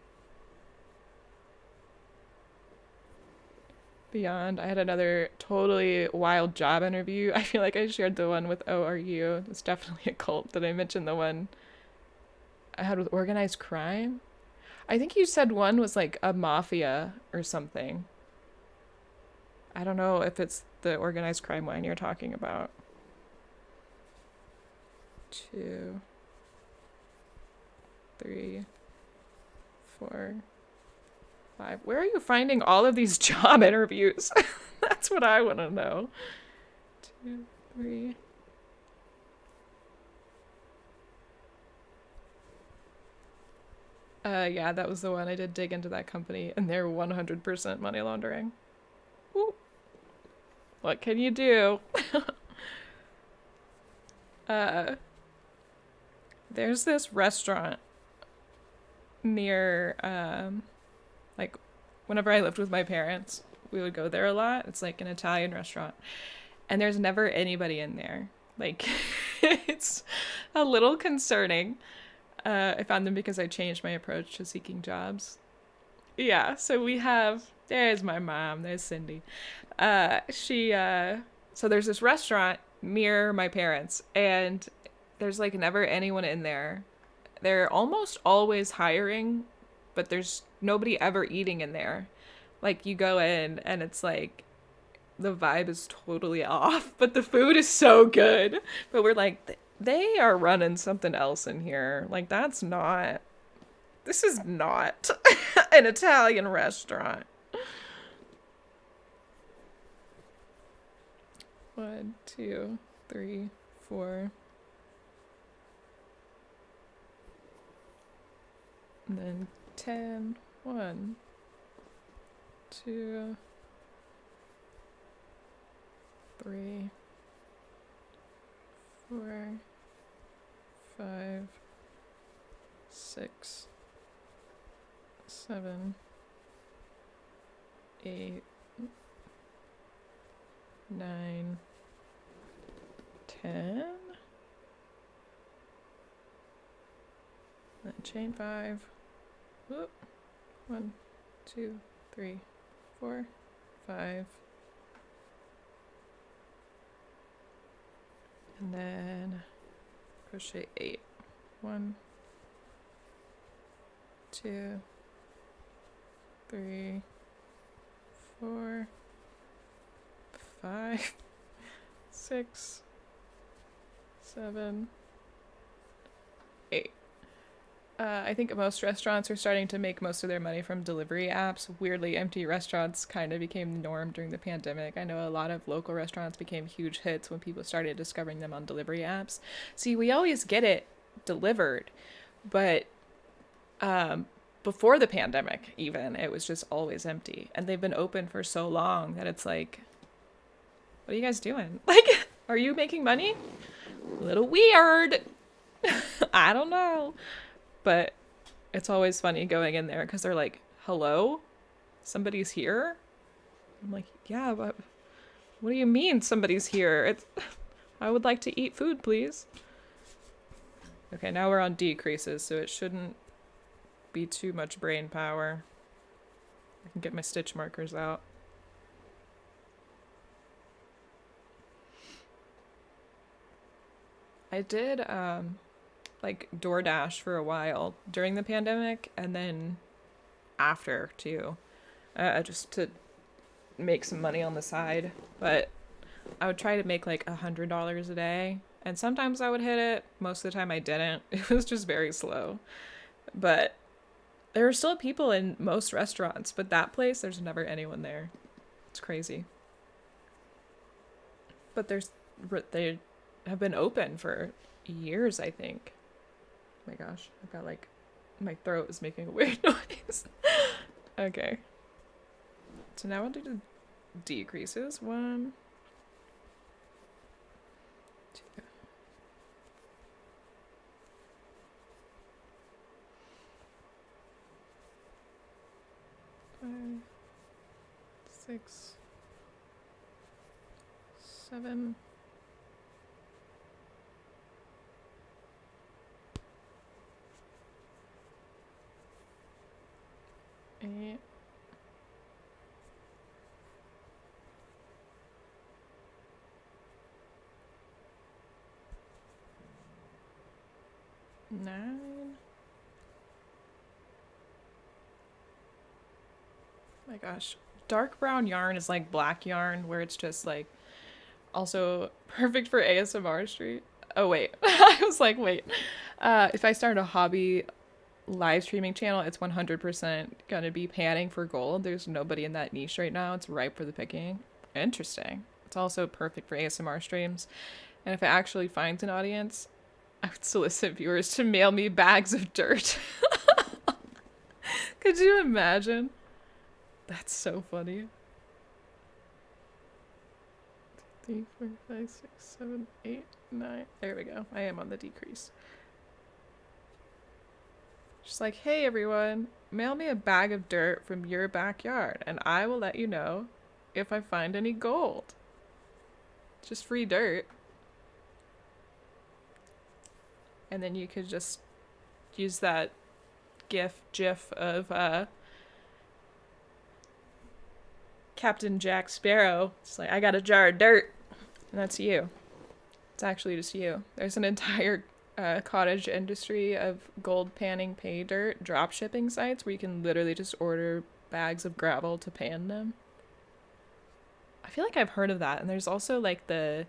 [SPEAKER 1] beyond. I had another totally wild job interview. I feel like I shared the one with ORU. It's definitely a cult. Did I mention the one I had with organized crime? I think you said one was like a mafia or something. I don't know if it's the organized crime one you're talking about. 2, 3, 4, 5. Where are you finding all of these job interviews? That's what I want to know. 2, 3. Yeah, that was the one. I did dig into that company, and they're 100% money laundering. Ooh. What can you do? uh, there's this restaurant near, like, whenever I lived with my parents, we would go there a lot. It's like an Italian restaurant, and there's never anybody in there. Like, it's a little concerning. I found them because I changed my approach to seeking jobs. Yeah, so we have. There's my mom. There's Cindy. She. So there's this restaurant near my parents, and there's like never anyone in there. They're almost always hiring, but there's nobody ever eating in there. Like you go in, and it's like the vibe is totally off, but the food is so good. But we're like, they are running something else in here. Like, that's not. This is not an Italian restaurant. 1, 2, 3, 4. And then 10. 1, 2, 3, 4, 5, 6, 7, 8, 9, 10. Then chain 5. Whoop. 1, 2, 3, 4, 5. And then crochet 8. 1, 2, 3, 4, 5, 6, 7, 8. I think most restaurants are starting to make most of their money from delivery apps. Weirdly, empty restaurants kind of became the norm during the pandemic. I know a lot of local restaurants became huge hits when people started discovering them on delivery apps. See, we always get it delivered, but before the pandemic, even, it was just always empty. And they've been open for so long that it's like, what are you guys doing? Like, are you making money? A little weird. I don't know. But it's always funny going in there because they're like, hello? Somebody's here? I'm like, yeah, but what do you mean somebody's here? I would like to eat food, please. Okay, now we're on decreases, so it shouldn't be too much brain power. I can get my stitch markers out. I did like DoorDash for a while during the pandemic and then after too, just to make some money on the side. But I would try to make like $100 a day, and sometimes I would hit it. Most of the time I didn't. It was just very slow. But there are still people in most restaurants, but that place, there's never anyone there. It's crazy. But they have been open for years, I think. Oh my gosh, I've got like, my throat is making a weird noise. Okay. So now I'll do the decreases. 1, 2. 5, 6, 7. 8. 9. My gosh. Dark brown yarn is like black yarn, where it's just like also perfect for ASMR stream. Oh, wait. I was like, wait. If I start a hobby live streaming channel, it's 100% going to be panning for gold. There's nobody in that niche right now. It's ripe for the picking. Interesting. It's also perfect for ASMR streams. And if it actually finds an audience, I would solicit viewers to mail me bags of dirt. Could you imagine? That's so funny. 3, 4, 5, 6, 7, 8, 9. There we go. I am on the decrease. Just like, hey everyone, mail me a bag of dirt from your backyard and I will let you know if I find any gold. Just free dirt. And then you could just use that gif of Captain Jack Sparrow. It's like, I got a jar of dirt. And that's you. It's actually just you. There's an entire cottage industry of gold panning pay dirt drop shipping sites where you can literally just order bags of gravel to pan them. I feel like I've heard of that. And there's also like the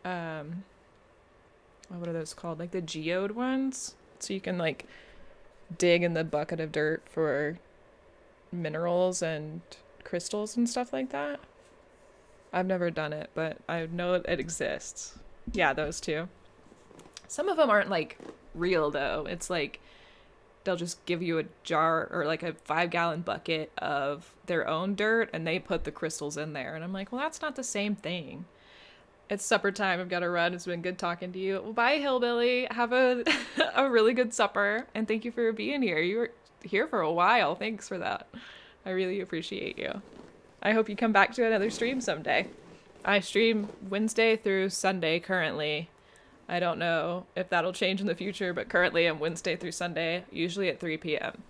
[SPEAKER 1] what are those called? Like the geode ones. So you can like dig in the bucket of dirt for minerals and crystals and stuff like that. I've never done it, but I know it exists. Yeah, those two. Some of them aren't like real though. It's like they'll just give you a jar or like a 5-gallon bucket of their own dirt and they put the crystals in there. And I'm like, well, that's not the same thing. It's supper time. I've got to run. It's been good talking to you. Well, bye, Hillbilly. Have a really good supper. And thank you for being here. You were here for a while. Thanks for that. I really appreciate you. I hope you come back to another stream someday. I stream Wednesday through Sunday currently. I don't know if that'll change in the future, but currently I'm Wednesday through Sunday, usually at 3 p.m.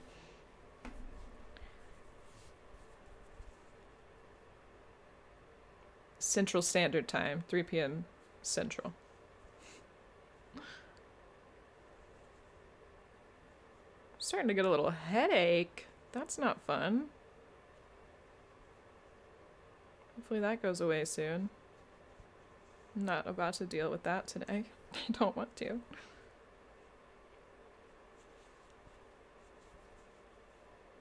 [SPEAKER 1] Central Standard Time, 3 p.m. Central. I'm starting to get a little headache. That's not fun. Hopefully that goes away soon. I'm not about to deal with that today. I don't want to.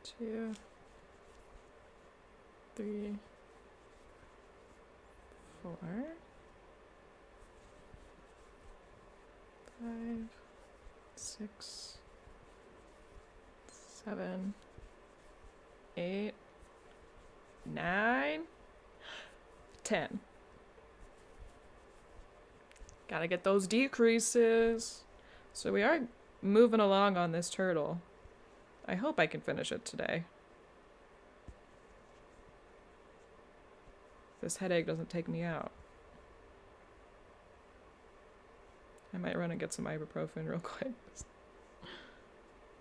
[SPEAKER 1] Two, 3, 4, 5, 6, 7, 8, 9, 10. Gotta get those decreases. So we are moving along on this turtle. I hope I can finish it today. This headache doesn't take me out. I might run and get some ibuprofen real quick.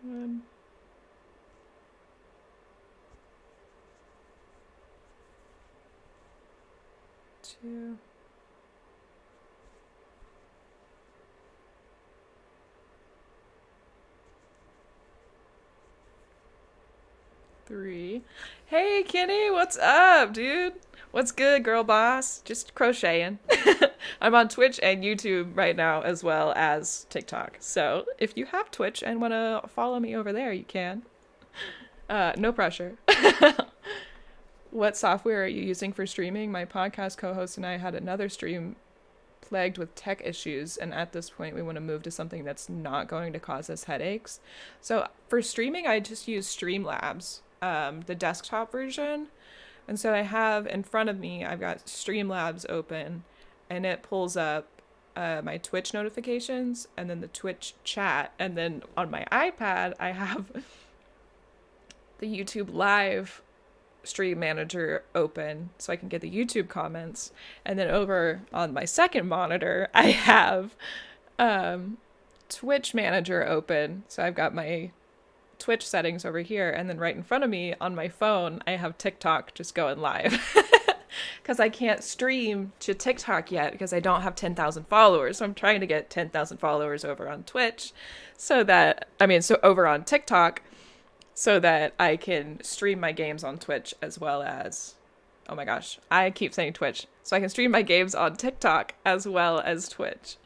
[SPEAKER 1] 1, 2, 3. Hey, Kenny, what's up, dude? What's good, girl boss? Just crocheting. I'm on Twitch and YouTube right now, as well as TikTok. So if you have Twitch and want to follow me over there, you can. No pressure. What software are you using for streaming? My podcast co-host and I had another stream plagued with tech issues, and at this point we want to move to something that's not going to cause us headaches. So for streaming, I just use Streamlabs, the desktop version. And so I have in front of me, I've got Streamlabs open, and it pulls up my Twitch notifications and then the Twitch chat. And then on my iPad, I have the YouTube Live stream manager open so I can get the YouTube comments. And then over on my second monitor, I have Twitch manager open. So I've got my Twitch settings over here, and then right in front of me on my phone I have TikTok just going live. because I can't stream to TikTok yet because I don't have 10,000 followers. So I'm trying to get 10,000 followers over on Twitch so over on TikTok so that I can stream my games on Twitch as well as, oh my gosh, I keep saying Twitch. So I can stream my games on TikTok as well as Twitch.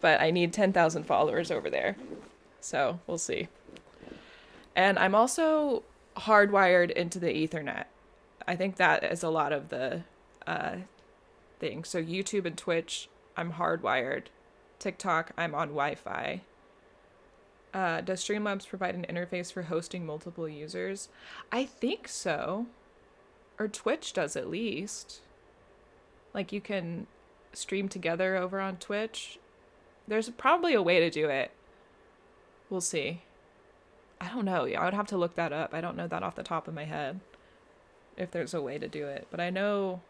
[SPEAKER 1] But I need 10,000 followers over there. So we'll see. And I'm also hardwired into the Ethernet. I think that is a lot of the thing. So YouTube and Twitch, I'm hardwired. TikTok, I'm on Wi-Fi. Does Streamlabs provide an interface for hosting multiple users? I think so. Or Twitch does at least. Like you can stream together over on Twitch. There's probably a way to do it. We'll see. I don't know. I would have to look that up. I don't know that off the top of my head if there's a way to do it. But I know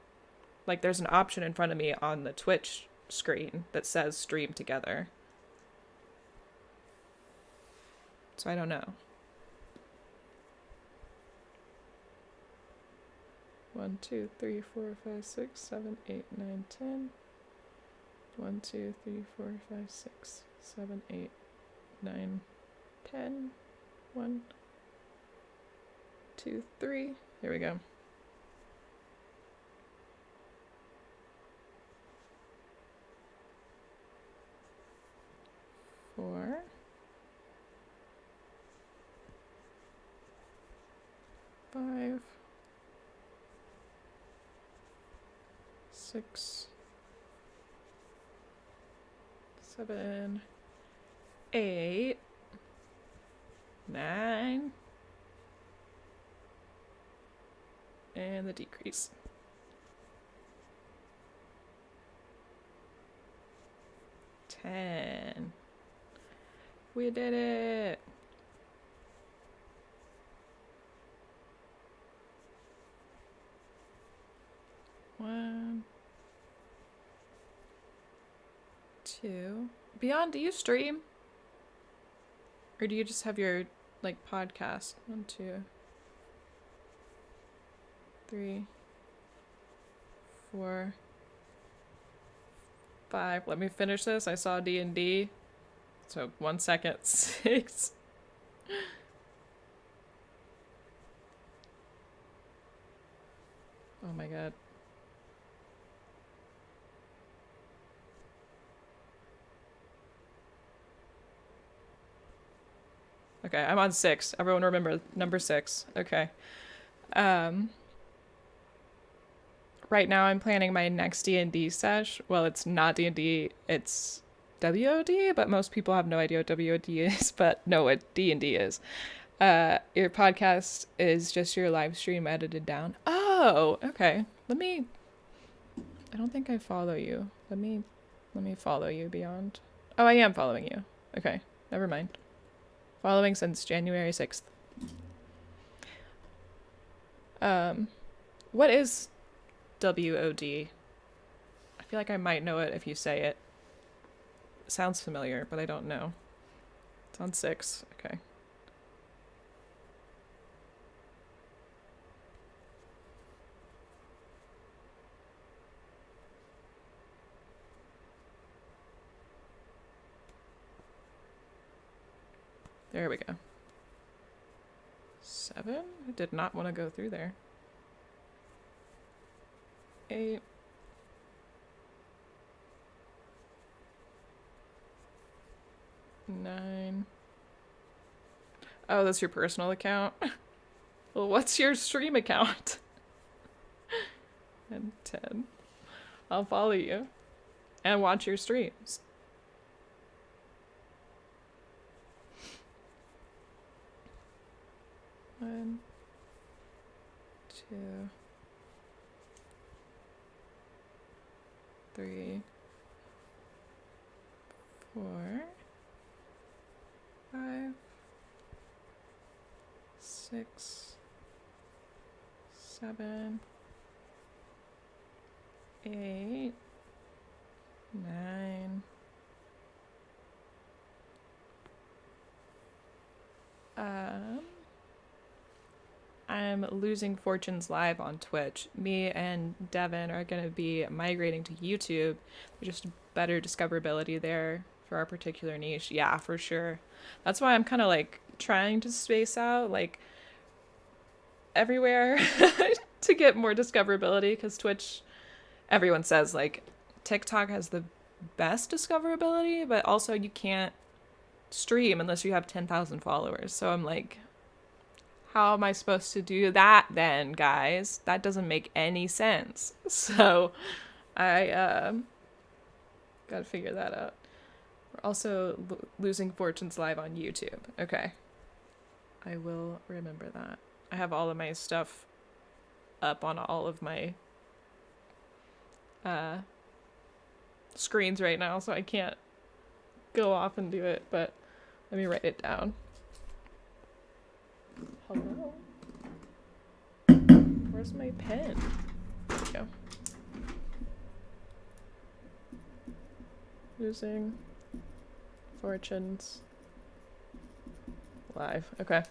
[SPEAKER 1] like there's an option in front of me on the Twitch screen that says stream together. So I don't know. 1, 2, 3, 4, 5, 6, 7, 8, 9, 10. 1, 2, 3, 4, 5, 6, 7, 8, 9, 10. 1, 2, 3. Here we go. Four. 5. 6. 7. 8. 9. And the decrease. 10. We did it. One. 2. Beyond, do you stream? Or do you just have your, like, podcast? 1, 2, 3, 4, 5. Let me finish this. I saw D&D. So 1 second. 6. Oh my god. Okay, I'm on 6. Everyone remember number 6. Okay. Right now I'm planning my next D&D sesh. Well, it's not D&D, it's WOD, but most people have no idea what WOD is, but know what D&D is. Your podcast is just your live stream edited down. Oh, okay. I don't think I follow you. Let me follow you, Beyond. Oh, I am following you. Okay, never mind. Following since January 6th. What is WOD? I feel like I might know it if you say it. Sounds familiar, but I don't know. It's on 6. Okay. There we go. 7? I did not want to go through there. 8. 9. Oh, that's your personal account? Well, what's your stream account? And 10. I'll follow you. And watch your streams. One, 2, 3, 4, 5, 6, 7, 8, 9. I'm losing fortunes live on Twitch. Me and Devin are going to be migrating to YouTube. There's just better discoverability there for our particular niche. Yeah, for sure. That's why I'm kind of like trying to space out like everywhere to get more discoverability, because Twitch, everyone says like TikTok has the best discoverability, but also you can't stream unless you have 10,000 followers. So I'm like, how am I supposed to do that then, guys? That doesn't make any sense. So I gotta figure that out. We're also losing fortunes live on YouTube. Okay. I will remember that. I have all of my stuff up on all of my screens right now, so I can't go off and do it, but let me write it down. Hello? Where's my pen? There we go. Losing fortunes live. Okay.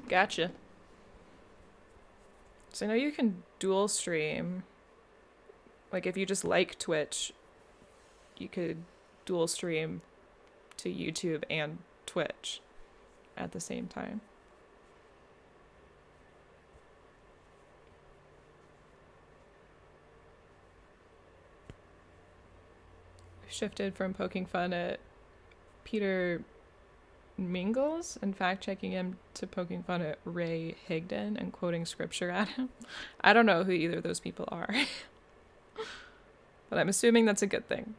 [SPEAKER 1] Gotcha. So I know you can dual stream. Like if you just like Twitch, you could dual stream to YouTube and Twitch at the same time. Shifted from poking fun at Peter Mingles and fact-checking him to poking fun at Ray Higdon and quoting scripture at him. I don't know who either of those people are. But I'm assuming that's a good thing.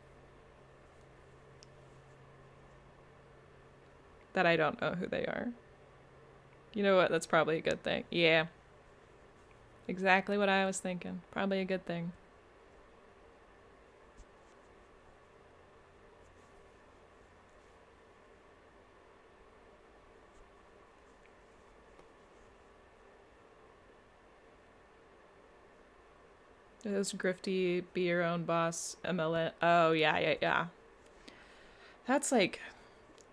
[SPEAKER 1] That I don't know who they are. You know what? That's probably a good thing. Yeah. Exactly what I was thinking. Probably a good thing. Those grifty, be your own boss, MLM. Oh, yeah. That's like,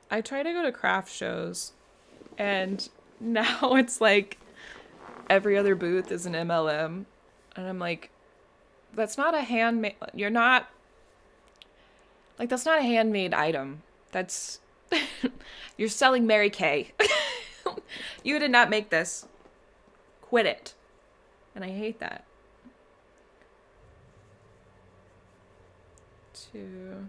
[SPEAKER 1] I try to go to craft shows, and now it's like every other booth is an MLM. And I'm like, that's not a handmade, you're not, like, that's not a handmade item. That's, you're selling Mary Kay. You did not make this. Quit it. And I hate that. 2,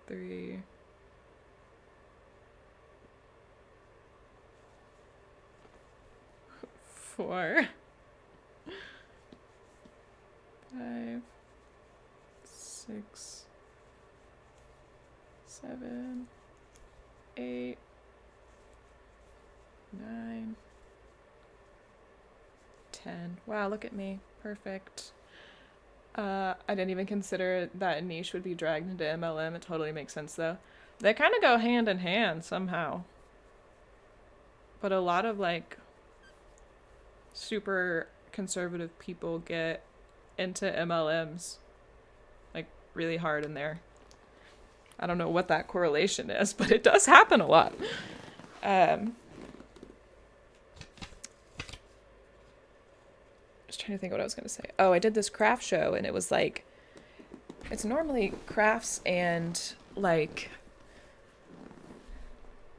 [SPEAKER 1] 3, 4, 5, 6, 7, 8, 9, 10. Wow, look at me. Perfect. I didn't even consider that niche would be dragged into MLM. It totally makes sense, though. They kind of go hand in hand somehow. But a lot of, like, super conservative people get into MLMs, like, really hard in there. I don't know what that correlation is, but it does happen a lot. Trying to think what I was going to say. Oh, I did this craft show, and it was like, it's normally crafts and like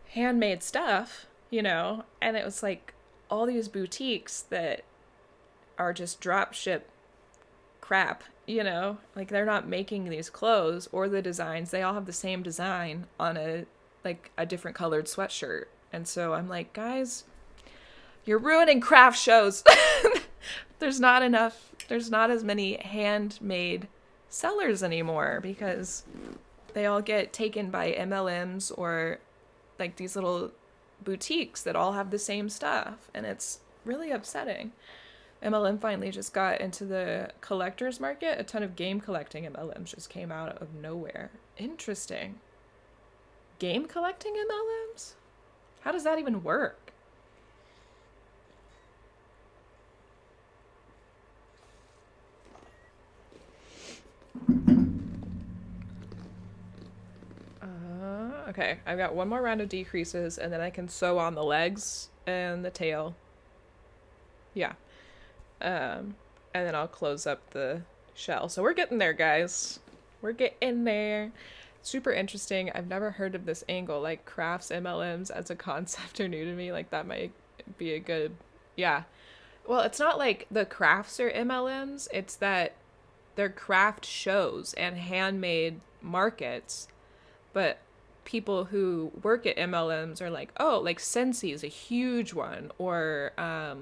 [SPEAKER 1] handmade stuff, you know, and it was like all these boutiques that are just drop ship crap, you know, like they're not making these clothes or the designs. They all have the same design on a different colored sweatshirt. And so I'm like, guys, you're ruining craft shows. There's not as many handmade sellers anymore because they all get taken by MLMs or like these little boutiques that all have the same stuff, and it's really upsetting. MLM finally just got into the collector's market. A ton of game collecting MLMs just came out of nowhere. Interesting. Game collecting MLMs? How does that even work? Okay, I've got one more round of decreases, and then I can sew on the legs and the tail. Yeah. And then I'll close up the shell. So we're getting there, guys. We're getting there. Super interesting. I've never heard of this angle, like crafts MLMs as a concept are new to me. Like that might be a good, yeah. Well, it's not like the crafts are MLMs. It's that they're craft shows and handmade markets, but people who work at MLMs are like, oh, like Scentsy is a huge one, or oh,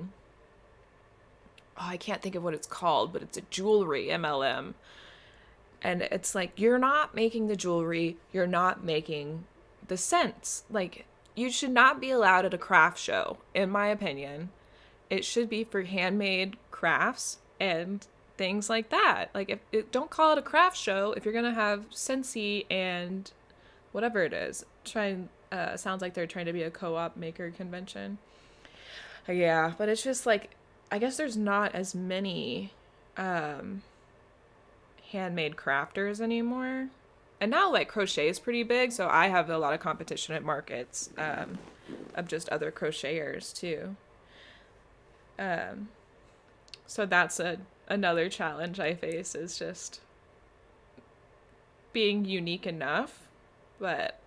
[SPEAKER 1] I can't think of what it's called, but it's a jewelry MLM. And it's like, you're not making the jewelry, you're not making the scents. Like, you should not be allowed at a craft show, in my opinion. It should be for handmade crafts and things like that. Like, don't call it a craft show if you're gonna have Scentsy and whatever it is. Sounds like they're trying to be a co-op maker convention. Yeah, but it's just like, I guess there's not as many handmade crafters anymore. And now, like, crochet is pretty big, so I have a lot of competition at markets of just other crocheters, too. So that's another challenge I face, is just being unique enough. But,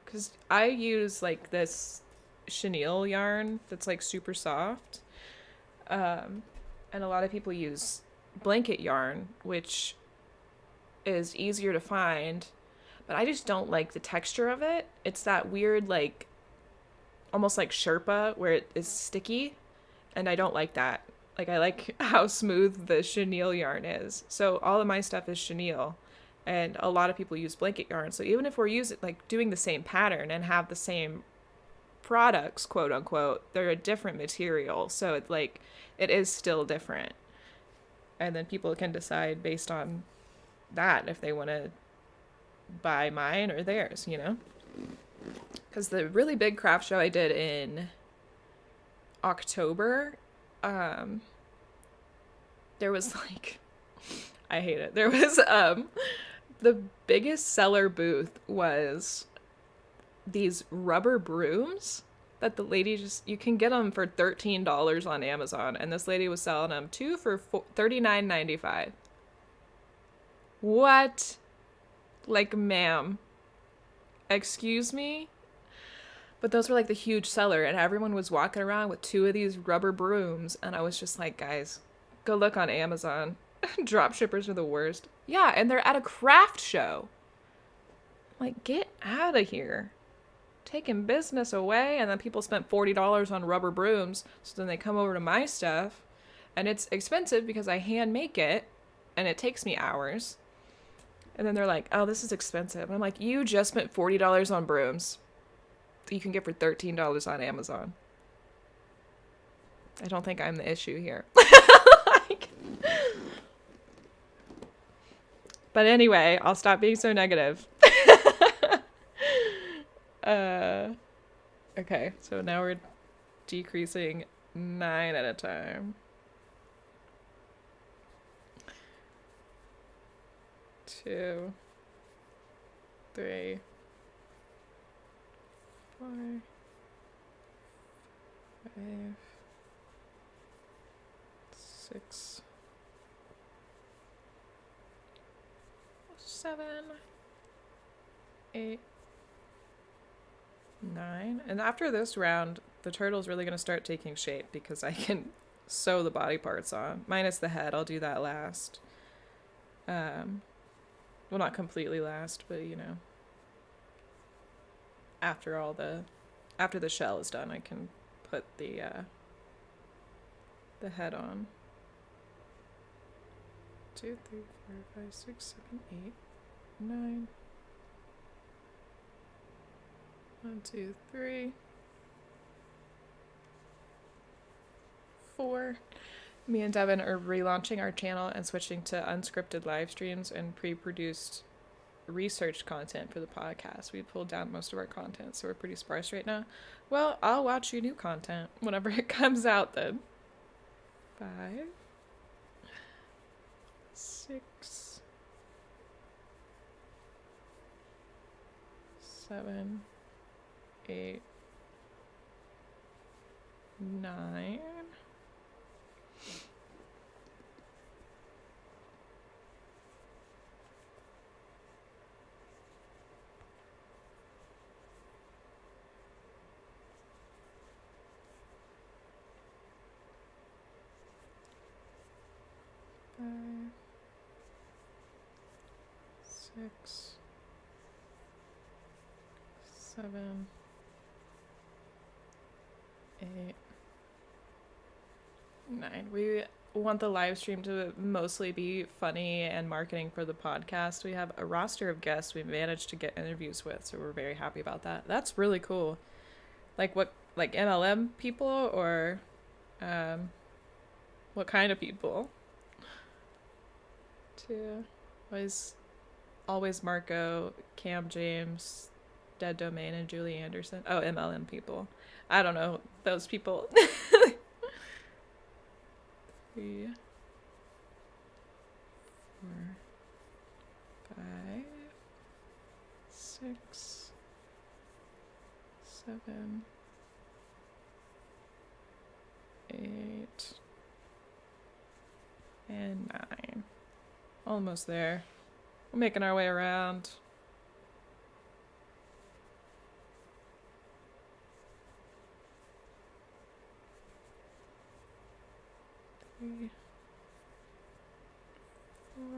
[SPEAKER 1] because I use, like, this chenille yarn that's, like, super soft. And a lot of people use blanket yarn, which is easier to find, but I just don't like the texture of it. It's that weird, like, almost like Sherpa, where it is sticky, and I don't like that. Like, I like how smooth the chenille yarn is. So all of my stuff is chenille, and a lot of people use blanket yarn. So even if we're doing the same pattern and have the same products, quote unquote, they're a different material. So it's like, it is still different. And then people can decide based on that if they want to buy mine or theirs, you know? Because the really big craft show I did in October, there was like, I hate it. There was, the biggest seller booth was these rubber brooms that the lady you can get them for $13 on Amazon. And this lady was selling them two for $39.95. What? Like, ma'am, excuse me? But those were like the huge seller, and everyone was walking around with two of these rubber brooms, and I was just like, guys, go look on Amazon. Drop shippers are the worst. Yeah, and they're at a craft show. Like, get out of here. Taking business away, and then people spent $40 on rubber brooms, so then they come over to my stuff, and it's expensive because I hand make it, and it takes me hours. And then they're like, oh, this is expensive. And I'm like, you just spent $40 on brooms that you can get for $13 on Amazon. I don't think I'm the issue here. Like, but anyway, I'll stop being so negative. Okay, so now we're decreasing 9 at a time. 2, 3, 4, 5, 6, 7, 8, 9. And after this round, the turtle's really going to start taking shape because I can sew the body parts on. Minus the head, I'll do that last. Well, not completely last, but, you know, after the shell is done, I can put the head on. 2, 3, 4, 5, 6, 7, 8, 9. 1, 2, 3, 4. Me and Devin are relaunching our channel and switching to unscripted live streams and pre-produced research content for the podcast. We pulled down most of our content, so we're pretty sparse right now. Well, I'll watch your new content whenever it comes out then. 5, 6, 7, 8, 9. 5, 6, 7, 8, 9. We want the live stream to mostly be funny and marketing for the podcast. We have a roster of guests we've managed to get interviews with, so we're very happy about that. That's really cool. Like what, like MLM people, or what kind of people? Always Marco, Cam James, Dead Domain, and Julie Anderson. Oh, MLM people. I don't know those people. 3, 4, 5, 6, 7, 8, and 9. Almost there. We're making our way around. 3,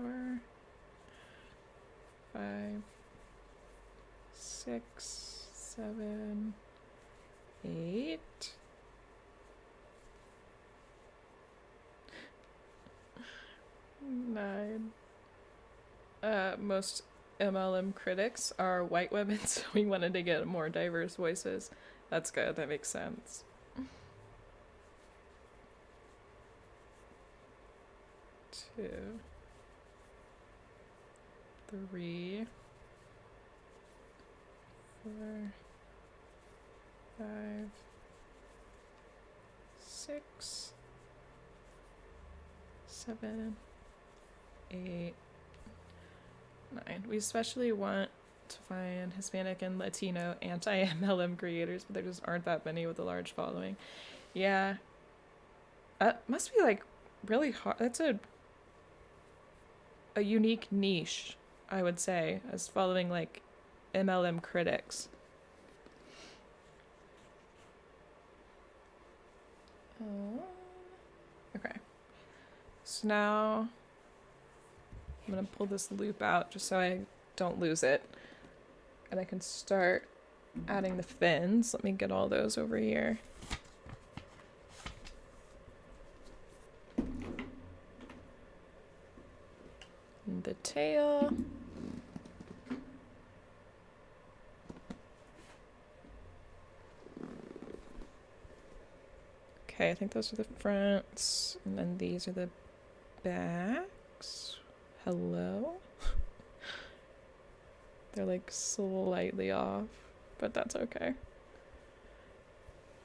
[SPEAKER 1] 4, 5, 6, 7, 8. Nine. Most MLM critics are white women, so we wanted to get more diverse voices. That's good. That makes sense. 2, 3, 4, 5, 6, 7, 8, 9. We especially want to find Hispanic and Latino anti-MLM creators, but there just aren't that many with a large following. Yeah. That must be like really hard. That's a unique niche, I would say, as following like MLM critics. Okay. So now I'm going to pull this loop out just so I don't lose it. And I can start adding the fins. Let me get all those over here. And the tail. Okay, I think those are the fronts. And then these are the backs. Hello? They're like slightly off, but that's okay.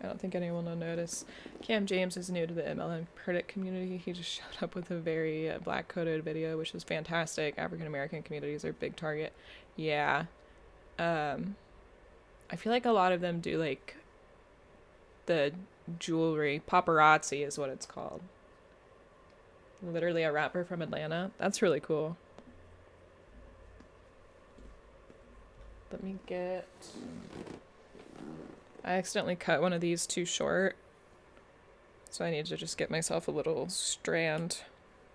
[SPEAKER 1] I don't think anyone will notice. Cam James is new to the MLM critic community. He just showed up with a very black-coded video, which is fantastic. African-American communities are a big target. Yeah. I feel like a lot of them do like the jewelry. Paparazzi is what it's called. Literally a rapper from Atlanta. That's really cool. Let me get... I accidentally cut one of these too short, so I need to just get myself a little strand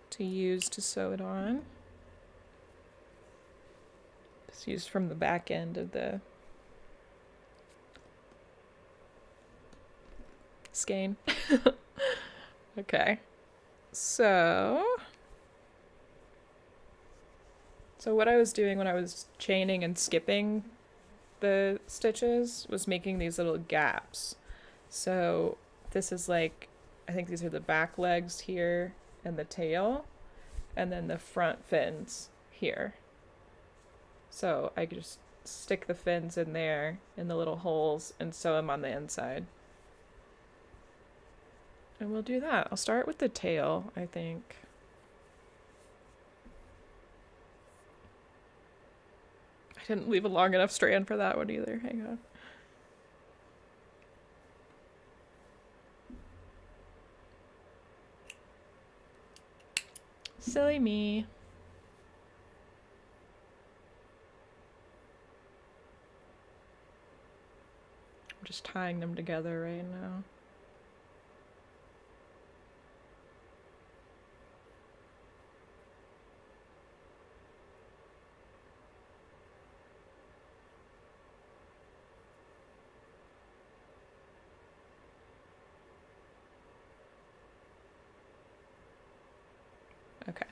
[SPEAKER 1] to use to sew it on. It's used from the back end of the skein. Okay. So what I was doing when I was chaining and skipping the stitches was making these little gaps. So this is like, I think these are the back legs here and the tail, and then the front fins here. So I could just stick the fins in there in the little holes and sew them on the inside. And we'll do that. I'll start with the tail, I think. I didn't leave a long enough strand for that one either. Hang on. Silly me. I'm just tying them together right now. Okay.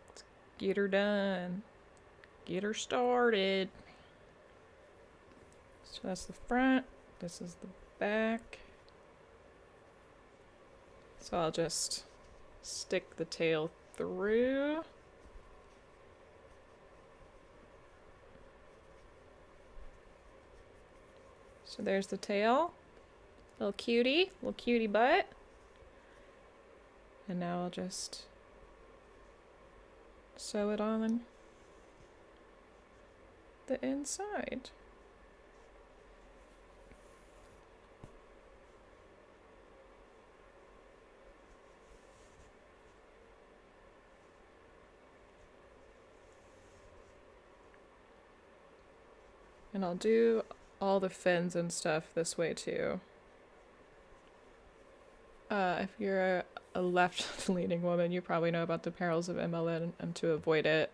[SPEAKER 1] Let's get her done. Get her started. So that's the front. This is the back. So I'll just stick the tail through. So there's the tail. Little cutie butt. And now I'll just sew it on the inside. And I'll do all the fins and stuff this way too. If you're a left-leaning woman, you probably know about the perils of MLM and to avoid it.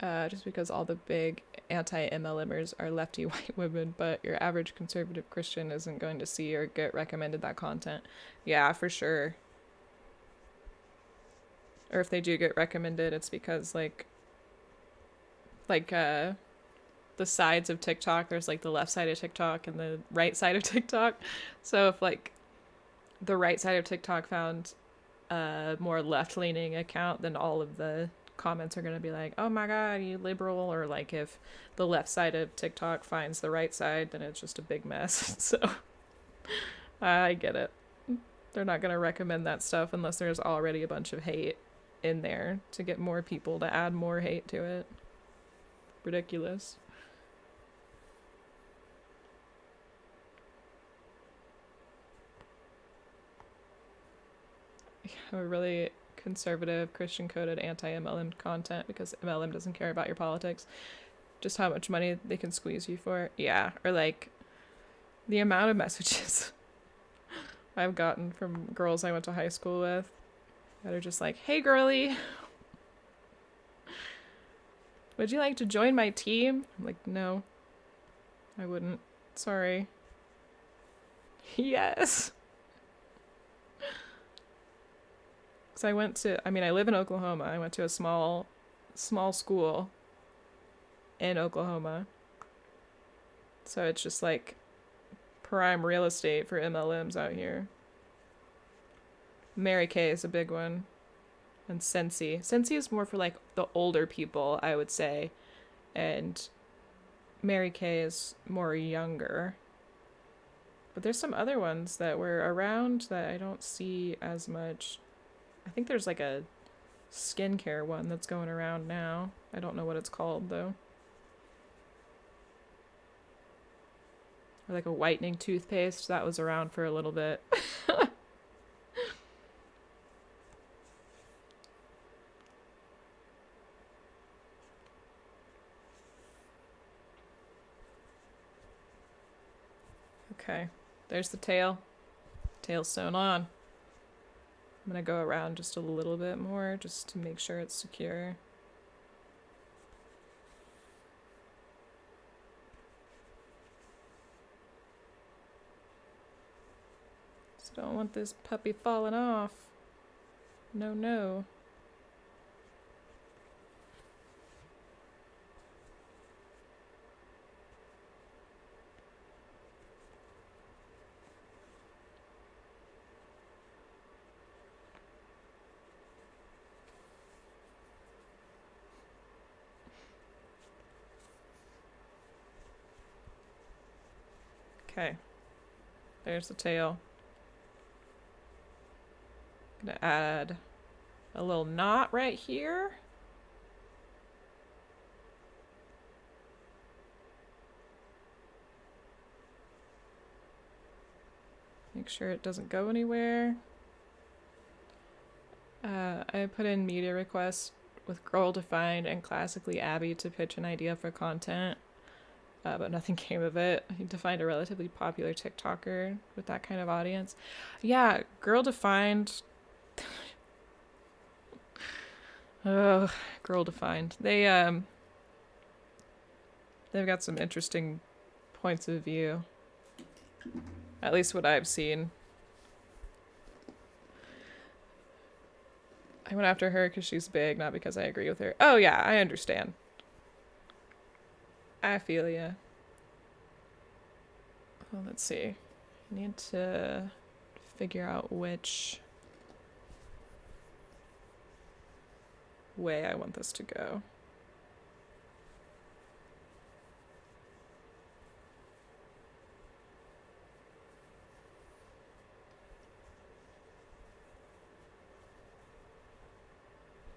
[SPEAKER 1] Just because all the big anti-MLMers are lefty white women, but your average conservative Christian isn't going to see or get recommended that content. Yeah, for sure. Or if they do get recommended, it's because like the sides of TikTok, there's like the left side of TikTok and the right side of TikTok. So if like the right side of TikTok found a more left-leaning account, then all of the comments are going to be like, oh my god, you liberal. Or like if the left side of TikTok finds the right side, then it's just a big mess. So I get it. They're not going to recommend that stuff unless there's already a bunch of hate in there to get more people to add more hate to it. Ridiculous. A really conservative, Christian coded anti-MLM content because MLM doesn't care about your politics. Just how much money they can squeeze you for. Yeah. Or like the amount of messages I've gotten from girls I went to high school with that are just like, hey girly, would you like to join my team? I'm like, no, I wouldn't. Sorry. Yes. So I live in Oklahoma. I went to a small school in Oklahoma. So it's just like prime real estate for MLMs out here. Mary Kay is a big one. And Scentsy. Scentsy is more for like the older people, I would say. And Mary Kay is more younger. But there's some other ones that were around that I don't see as much. I think there's like a skincare one that's going around now. I don't know what it's called though. Or like a whitening toothpaste that was around for a little bit. Okay, there's the tail. Tail sewn on. I'm gonna go around just a little bit more just to make sure it's secure. Just don't want this puppy falling off. No, no. Okay, there's the tail. Gonna add a little knot right here. Make sure it doesn't go anywhere. I put in media requests with Girl Defined and Classically Abby to pitch an idea for content, but nothing came of it. He defined a relatively popular TikToker with that kind of audience. Yeah, Girl Defined. Oh, Girl Defined. They've got some interesting points of view. At least what I've seen. I went after her because she's big, not because I agree with her. Oh yeah, I understand. I feel ya. Well, let's see. I need to figure out which way I want this to go.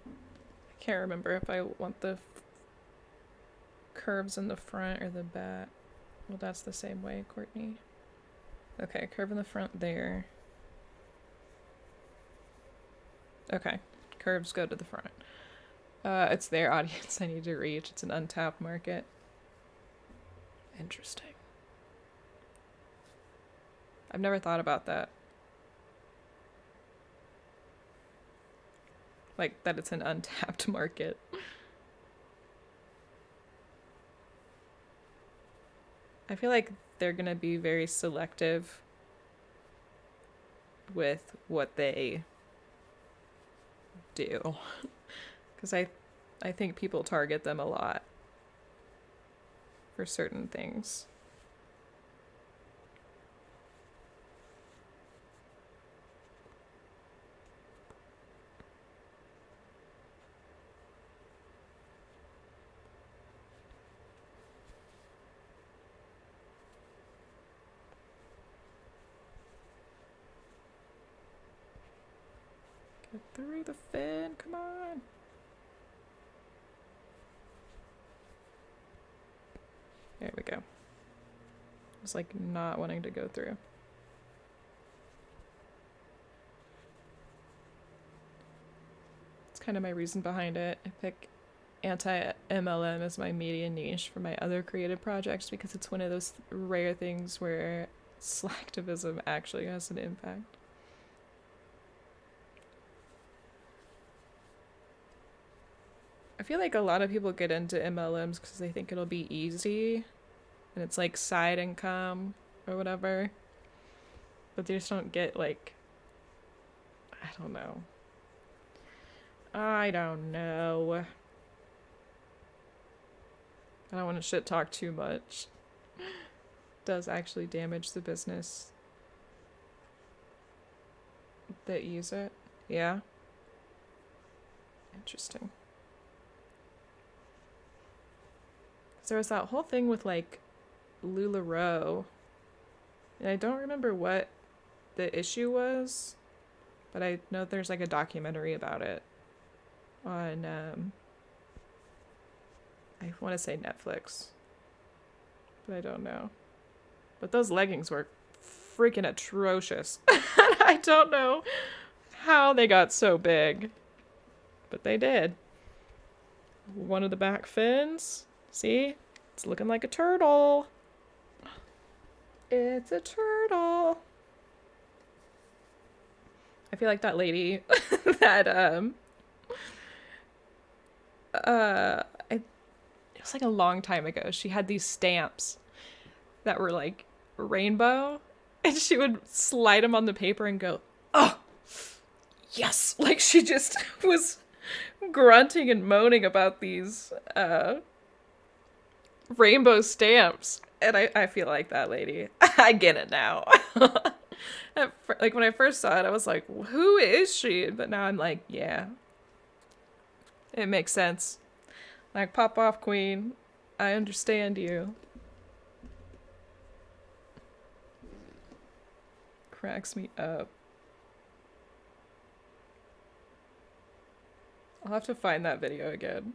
[SPEAKER 1] I can't remember if I want the curves in the front or the back. Well, that's the same way, Courtney. Okay, curve in the front there. Okay, curves go to the front. It's their audience I need to reach. It's an untapped market. Interesting. I've never thought about that. Like, that it's an untapped market. I feel like they're gonna be very selective with what they do. Because I think people target them a lot for certain things. Get through the fin, come on. There we go. It's like not wanting to go through. It's kind of my reason behind it. I pick anti-MLM as my media niche for my other creative projects because it's one of those rare things where slacktivism actually has an impact. I feel like a lot of people get into MLMs because they think it'll be easy and it's like side income or whatever, but they just don't get like, I don't know. I don't want to shit talk too much. It does actually damage the business that use it. Yeah. Interesting. There was that whole thing with like LuLaRoe, and I don't remember what the issue was, but I know there's like a documentary about it on I want to say Netflix, but I don't know. But those leggings were freaking atrocious. I don't know how they got so big, but they did. One of the back fins, see? It's looking like a turtle. It's a turtle. I feel like that lady that it was like a long time ago. She had these stamps that were like rainbow, and she would slide them on the paper and go, "Oh, yes!" Like she just was grunting and moaning about these rainbow stamps, and I feel like that lady. I get it now. Like when I first saw it, I was like, "Who is she?" But now I'm like, yeah, it makes sense. Like, pop off, queen. I understand you. Cracks me up. I'll have to find that video again.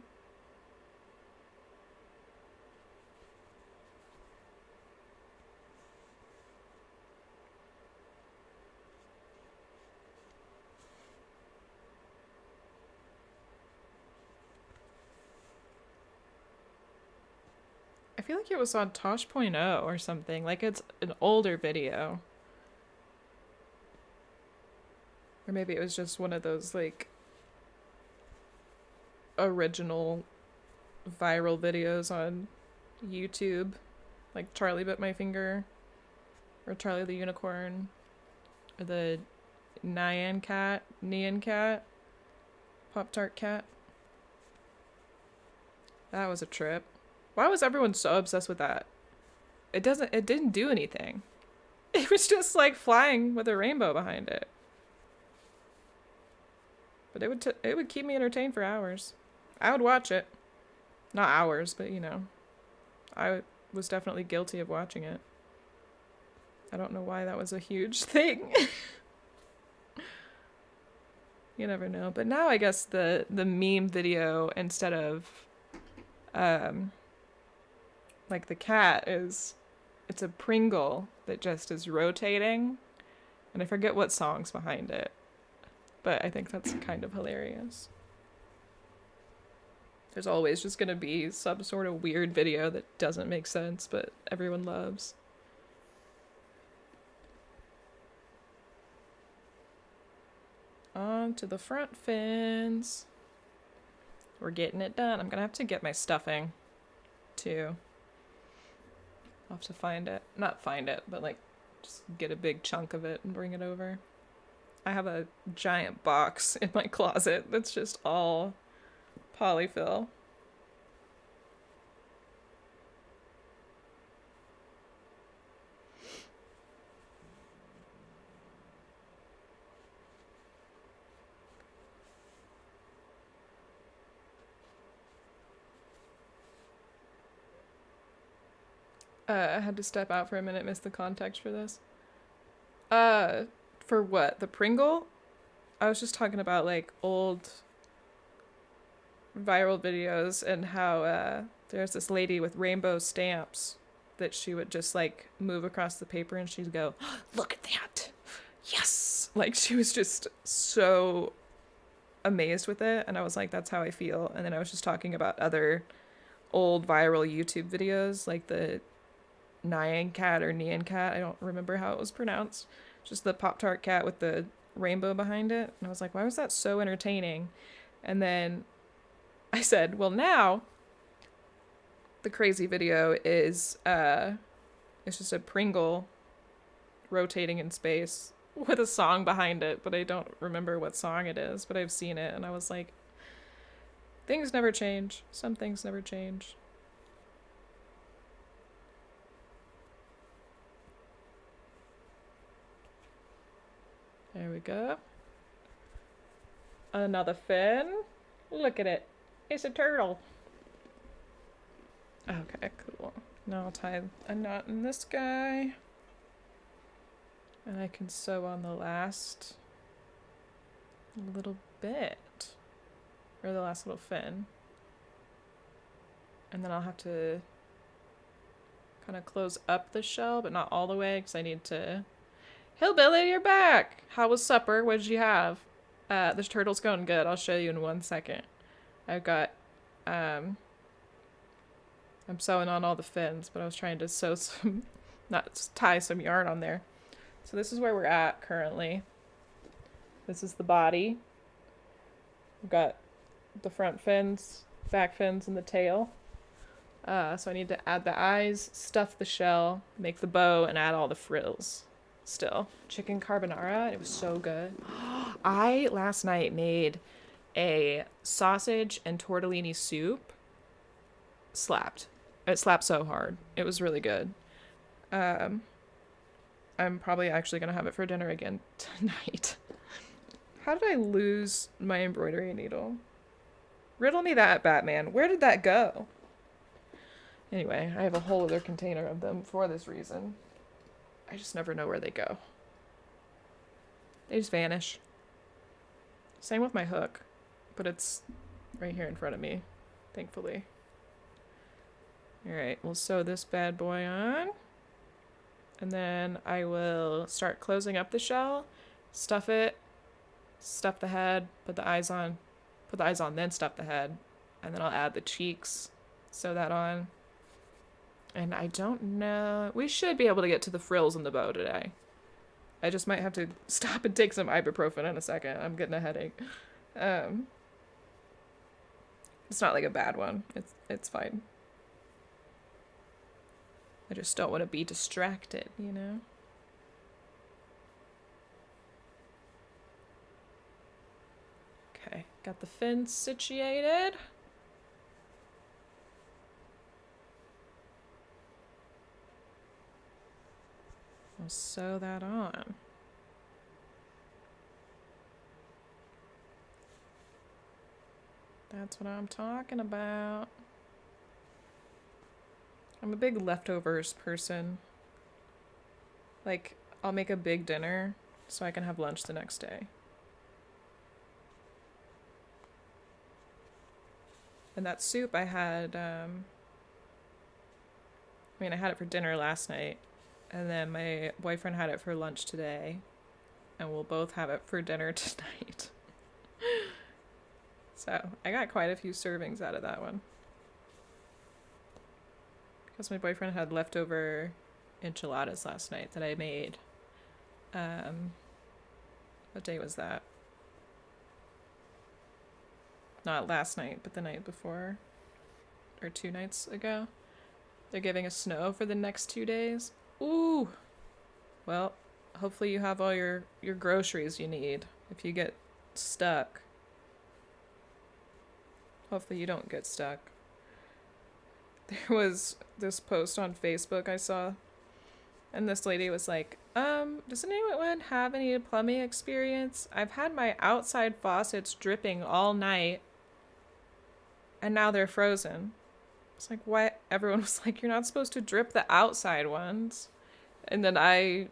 [SPEAKER 1] I feel like it was on Tosh.0 or something. Like it's an older video. Or maybe it was just one of those like original viral videos on YouTube. Like Charlie Bit My Finger. Or Charlie the Unicorn. Or the Nyan Cat. Pop-Tart Cat. That was a trip. Why was everyone so obsessed with that? It didn't do anything. It was just like flying with a rainbow behind it. But it would keep me entertained for hours. I would watch it. Not hours, but you know. I was definitely guilty of watching it. I don't know why that was a huge thing. You never know. But now I guess the meme video instead of like the cat it's a Pringle that just is rotating, and I forget what song's behind it, but I think that's kind of hilarious. There's always just gonna be some sort of weird video that doesn't make sense but everyone loves. On to the front fins. We're getting it done. I'm gonna have to get my stuffing too. I'll have to find it. Not find it, but like just get a big chunk of it and bring it over. I have a giant box in my closet that's just all polyfill. I had to step out for a minute, missed the context for this. For what? The Pringle? I was just talking about like old viral videos and how there's this lady with rainbow stamps that she would just like move across the paper and she'd go, "Look at that. Yes." Like she was just so amazed with it, and I was like, that's how I feel. And then I was just talking about other old viral YouTube videos like the Nyan Cat or Nyan Cat. I don't remember how it was pronounced. Just the Pop-Tart cat with the rainbow behind it. And I was like, why was that so entertaining? And then I said, well, now the crazy video is it's just a Pringle rotating in space with a song behind it, but I don't remember what song it is, but I've seen it and I was like, things never change. Some things never change. There we go. Another fin. Look at it. It's a turtle. Okay, cool. Now I'll tie a knot in this guy. And I can sew on the last little bit. Or the last little fin. And then I'll have to kind of close up the shell, but not all the way, because I need to... Hillbilly, you're back! How was supper? What did you have? This turtle's going good. I'll show you in 1 second. I've got, I'm sewing on all the fins, but I was trying to sew some, not tie some yarn on there. So this is where we're at currently. This is the body. We've got the front fins, back fins, and the tail. So I need to add the eyes, stuff the shell, make the bow, and add all the frills. Still. Chicken carbonara. It was so good. I last night made a sausage and tortellini soup. Slapped. It slapped so hard. It was really good. I'm probably actually going to have it for dinner again tonight. How did I lose my embroidery needle? Riddle me that, Batman. Where did that go? Anyway, I have a whole other container of them for this reason. I just never know where they go. They just vanish. Same with my hook. but it's right here in front of me, thankfully. Alright, we'll sew this bad boy on. And then I will start closing up the shell, stuff it, stuff the head, put the eyes on, then stuff the head. And then I'll add the cheeks, sew that on. And I don't know, we should be able to get to the frills in the bow today. I just might have to stop and take some ibuprofen in a second. I'm getting a headache. It's not like a bad one. It's fine. I just don't want to be distracted, you know? Okay, got the fin situated. I'll sew that on. That's what I'm talking about. I'm a big leftovers person. Like, I'll make a big dinner so I can have lunch the next day. And that soup I had, I had it for dinner last night, and then my boyfriend had it for lunch today, and we'll both have it for dinner tonight. So, I got quite a few servings out of that one. Because my boyfriend had leftover enchiladas last night that I made. What day was that? Not last night, but the night before. Or 2 nights ago. They're giving us snow for the next 2 days. Ooh! Well, hopefully you have all your groceries you need if you get stuck. Hopefully you don't get stuck. There was this post on Facebook I saw, and this lady was like, does anyone have any plumbing experience? I've had my outside faucets dripping all night, and now they're frozen. It's like, what? Everyone was like, you're not supposed to drip the outside ones. And then I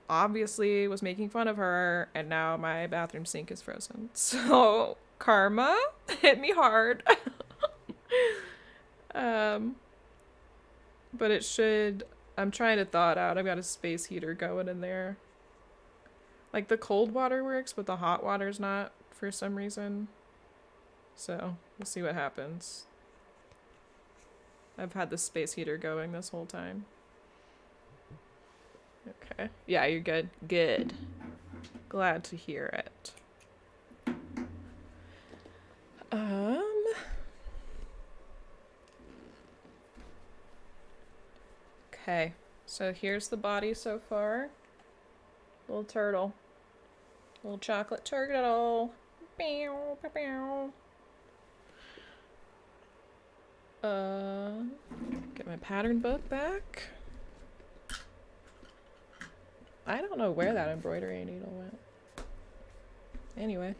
[SPEAKER 1] obviously was making fun of her, and now my bathroom sink is frozen. So, karma hit me hard. But it should, I'm trying to thaw it out. I've got a space heater going in there. Like, the cold water works, but the hot water's not for some reason. So, we'll see what happens. I've had the space heater going this whole time. Okay. Yeah, you're good. Good. Glad to hear it. Okay, so here's the body so far. Little turtle. Little chocolate turtle. Bow, bow, bow. Get my pattern book back. I don't know where that embroidery needle went. Anyway.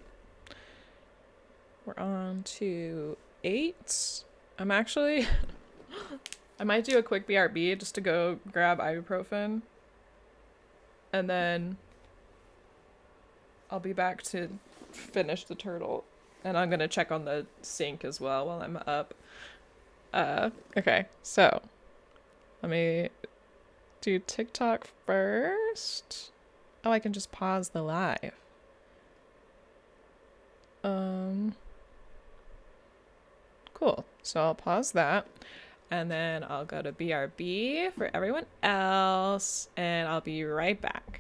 [SPEAKER 1] We're on to 8. I'm actually... I might do a quick BRB just to go grab ibuprofen. And then I'll be back to finish the turtle. And I'm gonna check on the sink as well while I'm up. Okay, so let me do TikTok first. Oh, I can just pause the live. Cool. So I'll pause that. And then I'll go to BRB for everyone else. And I'll be right back.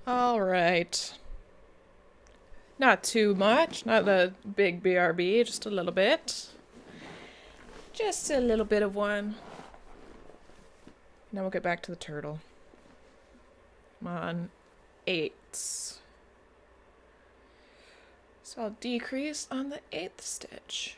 [SPEAKER 1] All right. Not too much, not a big BRB, just a little bit. Just a little bit of one. Now we'll get back to the turtle. I'm on 8s. So I'll decrease on the 8th stitch.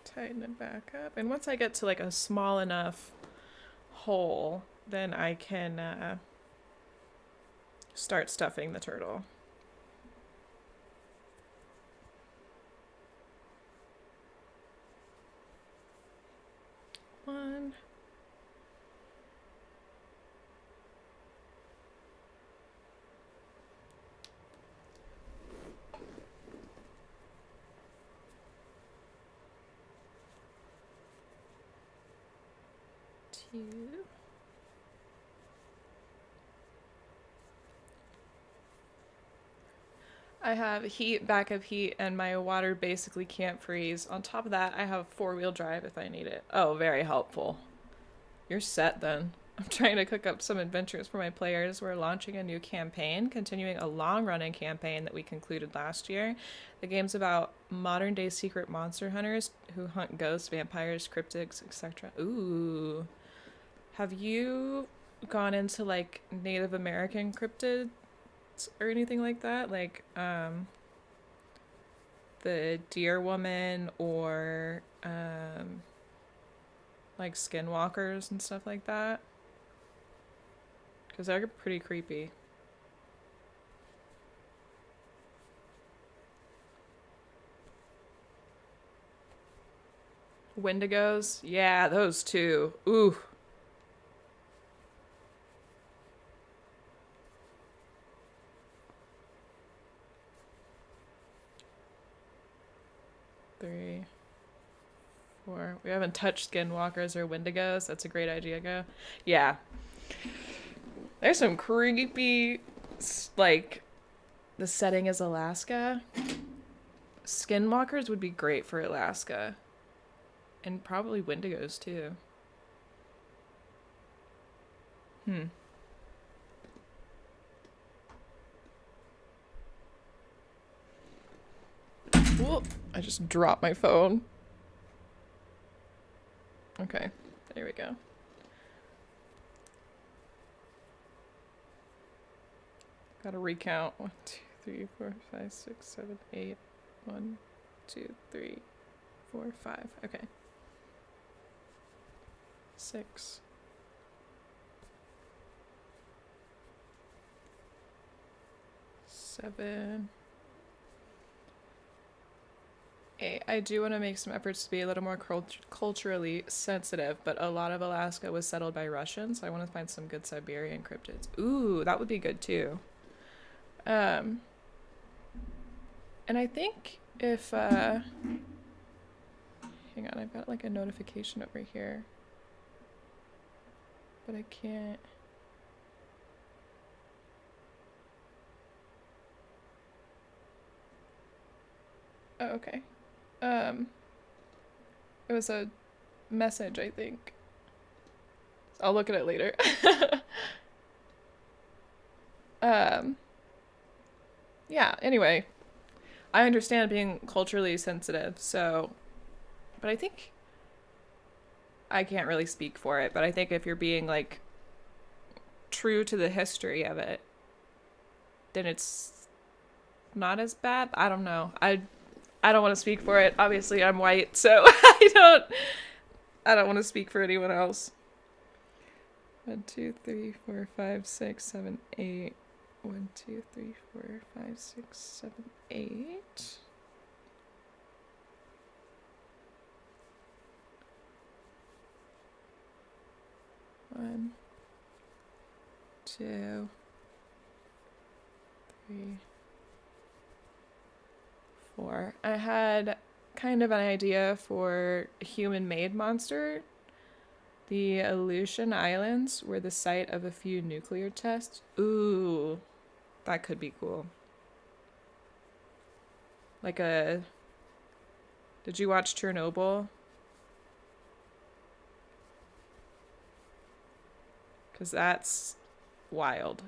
[SPEAKER 1] Tighten it back up. And once I get to like a small enough hole, then I can start stuffing the turtle. One. Two. I have heat, backup heat, and my water basically can't freeze. On top of that, I have 4-wheel drive if I need it. Oh, very helpful. You're set then. I'm trying to cook up some adventures for my players. We're launching a new campaign, continuing a long-running campaign that we concluded last year. The game's about modern-day secret monster hunters who hunt ghosts, vampires, cryptids, etc. Ooh. Have you gone into, like, Native American cryptids or anything like that? Like, the Deer Woman or, like, skinwalkers and stuff like that? Because they're pretty creepy. Wendigos? Yeah, those too. Ooh. Three, four. We haven't touched skinwalkers or wendigos. That's a great idea, go. Yeah. There's some creepy, like, the setting is Alaska. Skinwalkers would be great for Alaska. And probably wendigos, too. Whoop. I just dropped my phone. Okay, there we go. Gotta recount. 1, 2, 3, 4, 5, 6, 7, 8. 1, 2, 3, 4, 5. Okay. 6. 7. 8. I do want to make some efforts to be a little more culturally sensitive, but a lot of Alaska was settled by Russians, so I want to find some good Siberian cryptids. Ooh, that would be good too. And I think if, hang on, I've got like a notification over here, but I can't. Oh, okay. It was a message, I think. I'll look at it later. Yeah, anyway. I understand being culturally sensitive, so... But I think... I can't really speak for it, but I think if you're being, like, true to the history of it, then it's not as bad. I don't know. I don't want to speak for it. Obviously, I'm white, so I don't want to speak for anyone else. 1, 2, 3, 4, 5, 6, 7, 8. 1, 2, 3, 4, 5, 6, 7, 8. One, 2, 3, 4. I had kind of an idea for a human-made monster. The Aleutian Islands were the site of a few nuclear tests. Ooh, that could be cool. Like a... Did you watch Chernobyl? because that's wild.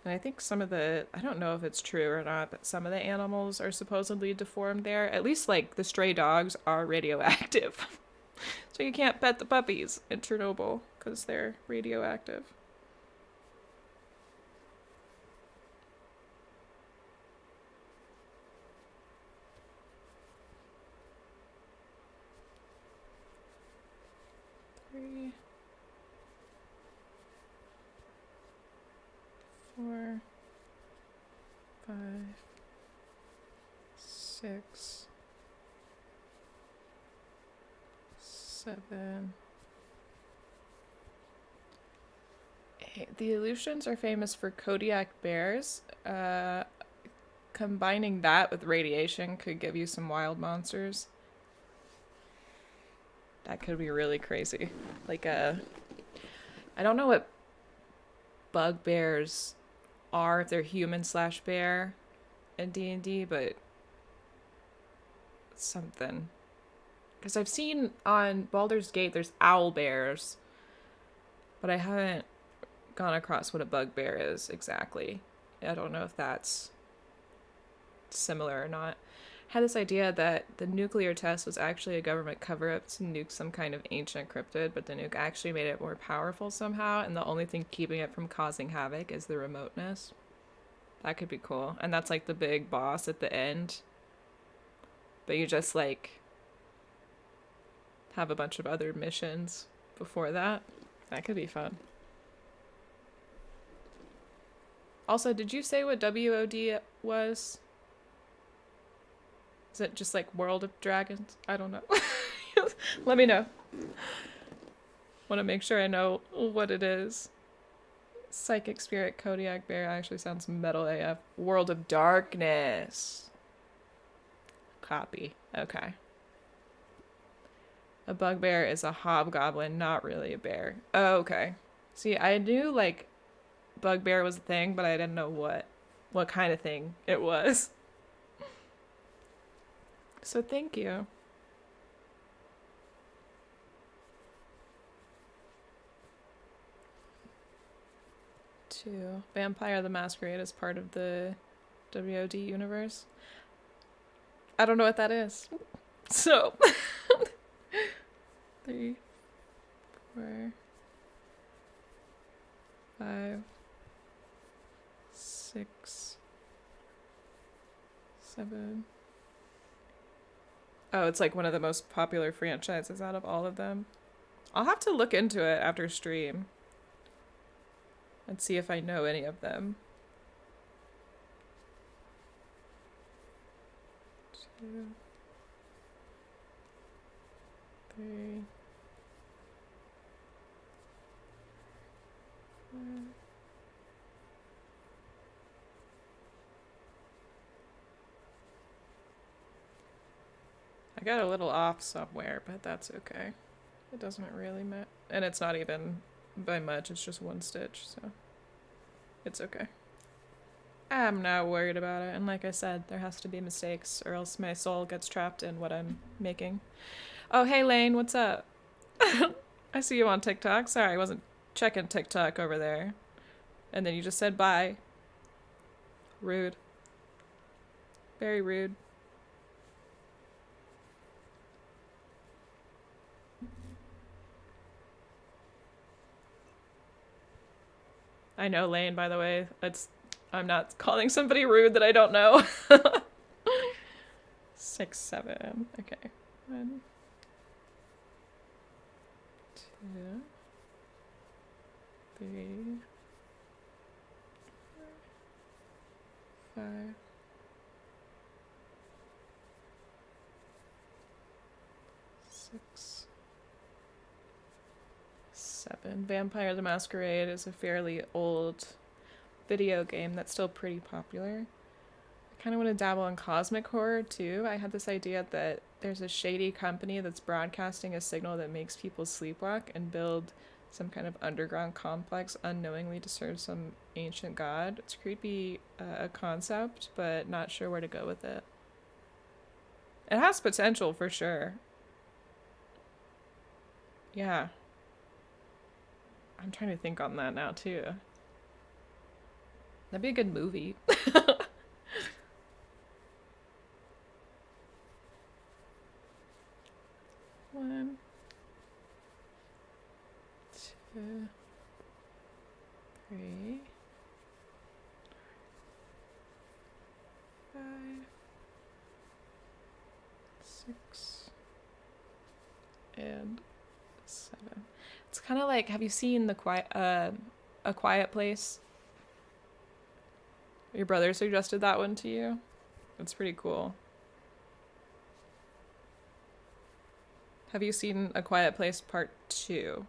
[SPEAKER 1] And I think some of the, I don't know if it's true or not, but some of the animals are supposedly deformed there. At least, like, the stray dogs are radioactive. So you can't pet the puppies in Chernobyl because they're radioactive. Three, four, five, six, seven, eight. The Aleutians are famous for Kodiak bears. Combining that with radiation could give you some wild monsters. That could be really crazy. Like I don't know what bugbears are, if they're human slash bear in D&D, but something. Because I've seen on Baldur's Gate there's owl bears, but I haven't gone across what a bugbear is exactly. I don't know if that's similar or not. I had this idea that the nuclear test was actually a government cover-up to nuke some kind of ancient cryptid, but the nuke actually made it more powerful somehow, and the only thing keeping it from causing havoc is the remoteness. That could be cool. And that's like the big boss at the end. But you just like have a bunch of other missions before that. That could be fun. Also, did you say what WOD was? Is it just like World of Dragons? I don't know. Let me know. Want to make sure I know what it is. Psychic Spirit Kodiak Bear actually sounds metal AF. World of Darkness. Copy. Okay. A bugbear is a hobgoblin, not really a bear. Oh, okay. See, I knew like bugbear was a thing, but I didn't know what kind of thing it was. So thank you. Two. Vampire the Masquerade is part of the WOD universe. I don't know what that is. So 3, 4, 5, 6, 7. Oh, it's like one of the most popular franchises out of all of them. I'll have to look into it after stream and see if I know any of them. 2, 3, 4. I got a little off somewhere, but that's okay. It doesn't really matter. And it's not even by much, it's just one stitch, so it's okay. I'm not worried about it, and like I said, there has to be mistakes, or else my soul gets trapped in what I'm making. Oh, hey Lane, what's up? I see you on TikTok. Sorry, I wasn't checking TikTok over there. And then you just said bye. Rude. Very rude. I know Lane, by the way. I'm not calling somebody rude that I don't know. 6, 7. Okay. 1, 2, 3, 4, 5, 6, 7. Vampire the Masquerade is a fairly old video game that's still pretty popular. I kind of want to dabble in cosmic horror too. I had this idea that there's a shady company that's broadcasting a signal that makes people sleepwalk and build some kind of underground complex unknowingly to serve some ancient god. It's creepy a concept, but not sure where to go with it. It has potential for sure. Yeah. I'm trying to think on that now too. That'd be a good movie. One, two, three, five, six, and seven. It's kind of like, have you seen A Quiet Place? Your brother suggested that one to you. It's pretty cool. Have you seen A Quiet Place Part 2?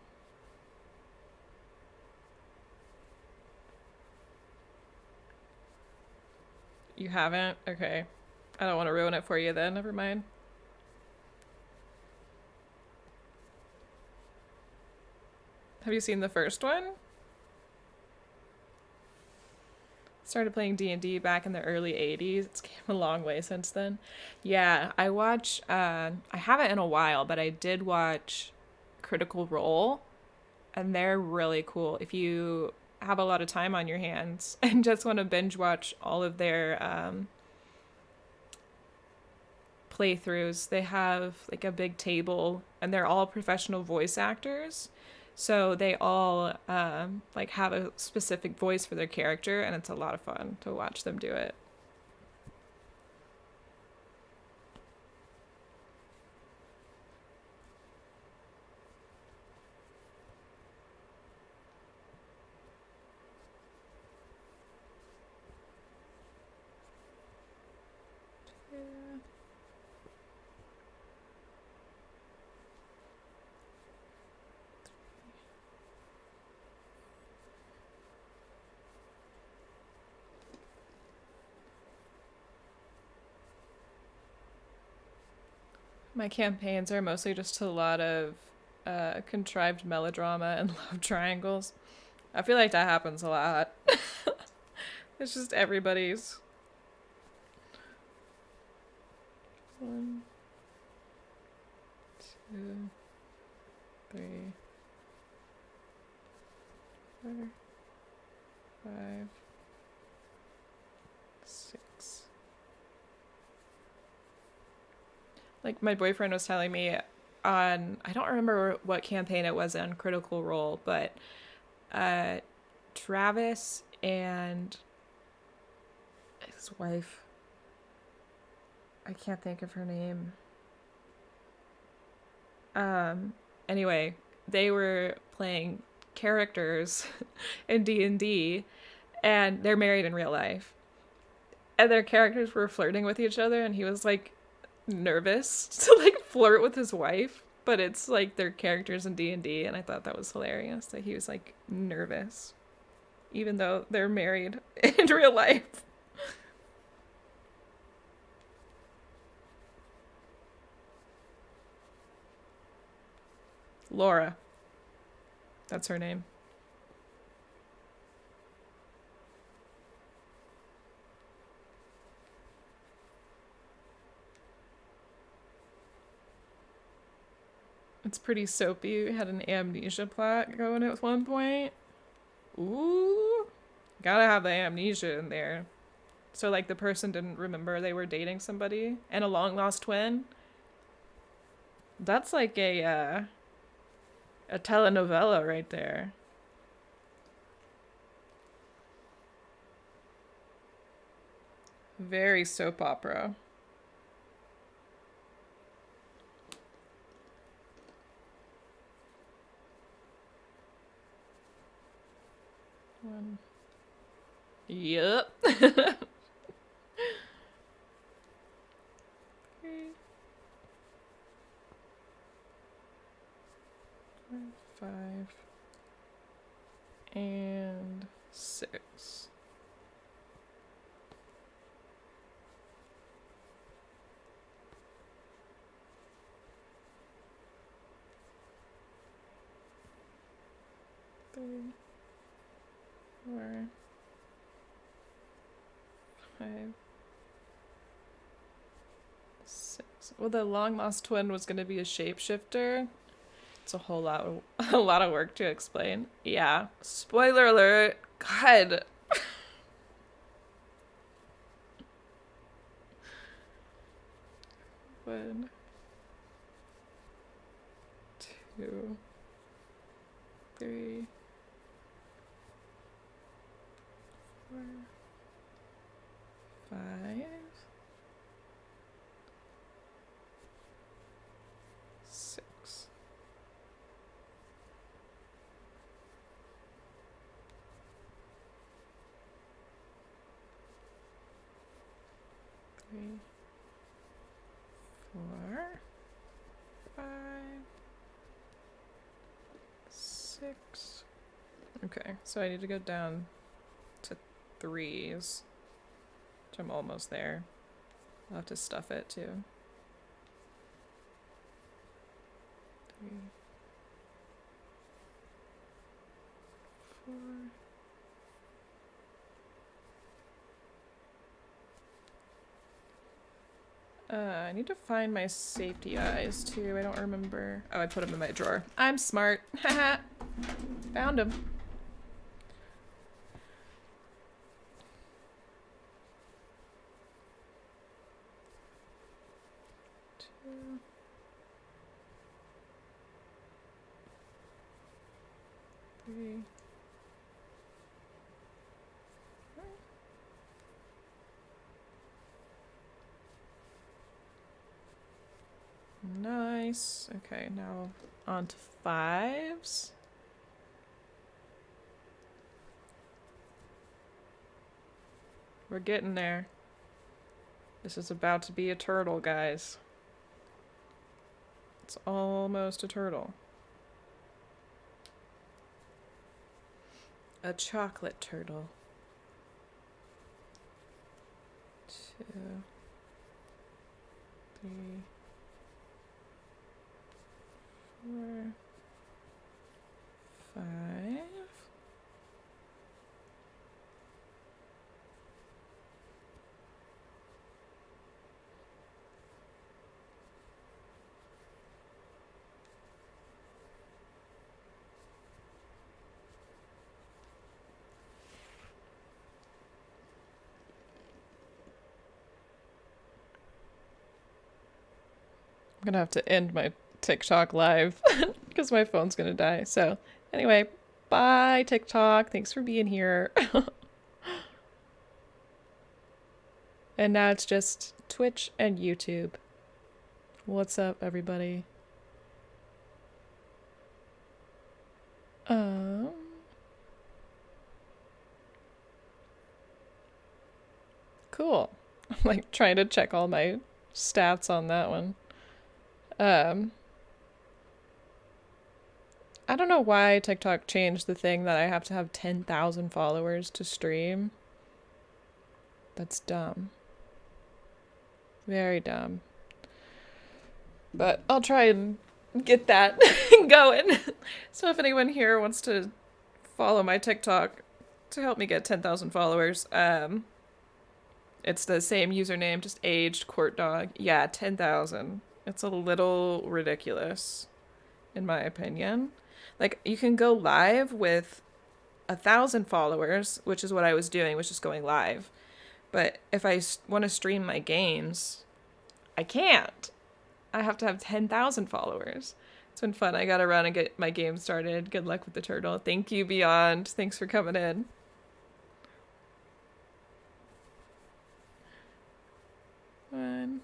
[SPEAKER 1] You haven't? Okay. I don't want to ruin it for you then. Never mind. Have you seen the first one? Started playing D&D back in the early 80s. It's came a long way since then. Yeah, I haven't in a while, but I did watch Critical Role, and they're really cool. If you have a lot of time on your hands and just want to binge watch all of their playthroughs, they have like a big table, and they're all professional voice actors. So they all like have a specific voice for their character, and it's a lot of fun to watch them do it. My campaigns are mostly just a lot of contrived melodrama and love triangles. I feel like that happens a lot. It's just everybody's. One, two, three, four, five, six. Like my boyfriend was telling me on, I don't remember what campaign it was on Critical Role, but uh, Travis and his wife, I can't think of her name. Anyway, they were playing characters in D&D, and they're married in real life. And their characters were flirting with each other, and he was like nervous to like flirt with his wife, but it's like their characters in D&D, and I thought that was hilarious that he was like nervous even though they're married in real life. Laura, that's her name. It's pretty soapy. We had an amnesia plot going at one point. Ooh, gotta have the amnesia in there. So like the person didn't remember they were dating somebody and a long lost twin. That's like a telenovela right there. Very soap opera. One. Yep. Three, four, five, and six. Three, four, five, six. Well, the long lost twin was going to be a shapeshifter, It's a whole lot of, a lot of work to explain. Yeah. Spoiler alert. God. One, two, three, four, five, six. Three, four, five, six. Okay, so I need to go down to threes, which I'm almost there. I'll have to stuff it too. Three, four. I need to find my safety eyes too. I don't remember. Oh, I put them in my drawer. I'm smart. Haha. Found them. Two. Three. Nice. Okay, now on to fives. We're getting there. This is about to be a turtle, guys. It's almost a turtle. A chocolate turtle. Two, three, four, five. I'm gonna have to end my TikTok live because my phone's gonna die. So anyway, bye TikTok. Thanks for being here. And now it's just Twitch and YouTube. What's up, everybody? Cool. I'm like trying to check all my stats on that one. I don't know why TikTok changed the thing that I have to have 10,000 followers to stream. That's dumb. Very dumb. But I'll try and get that going. So if anyone here wants to follow my TikTok to help me get 10,000 followers, it's the same username, just aged court dog. Yeah, 10,000. It's a little ridiculous, in my opinion. Like, you can go live with 1,000 followers, which is what I was doing, was just going live. But if I want to stream my games, I can't. I have to have 10,000 followers. It's been fun. I gotta run and get my game started. Good luck with the turtle. Thank you, Beyond. Thanks for coming in. One,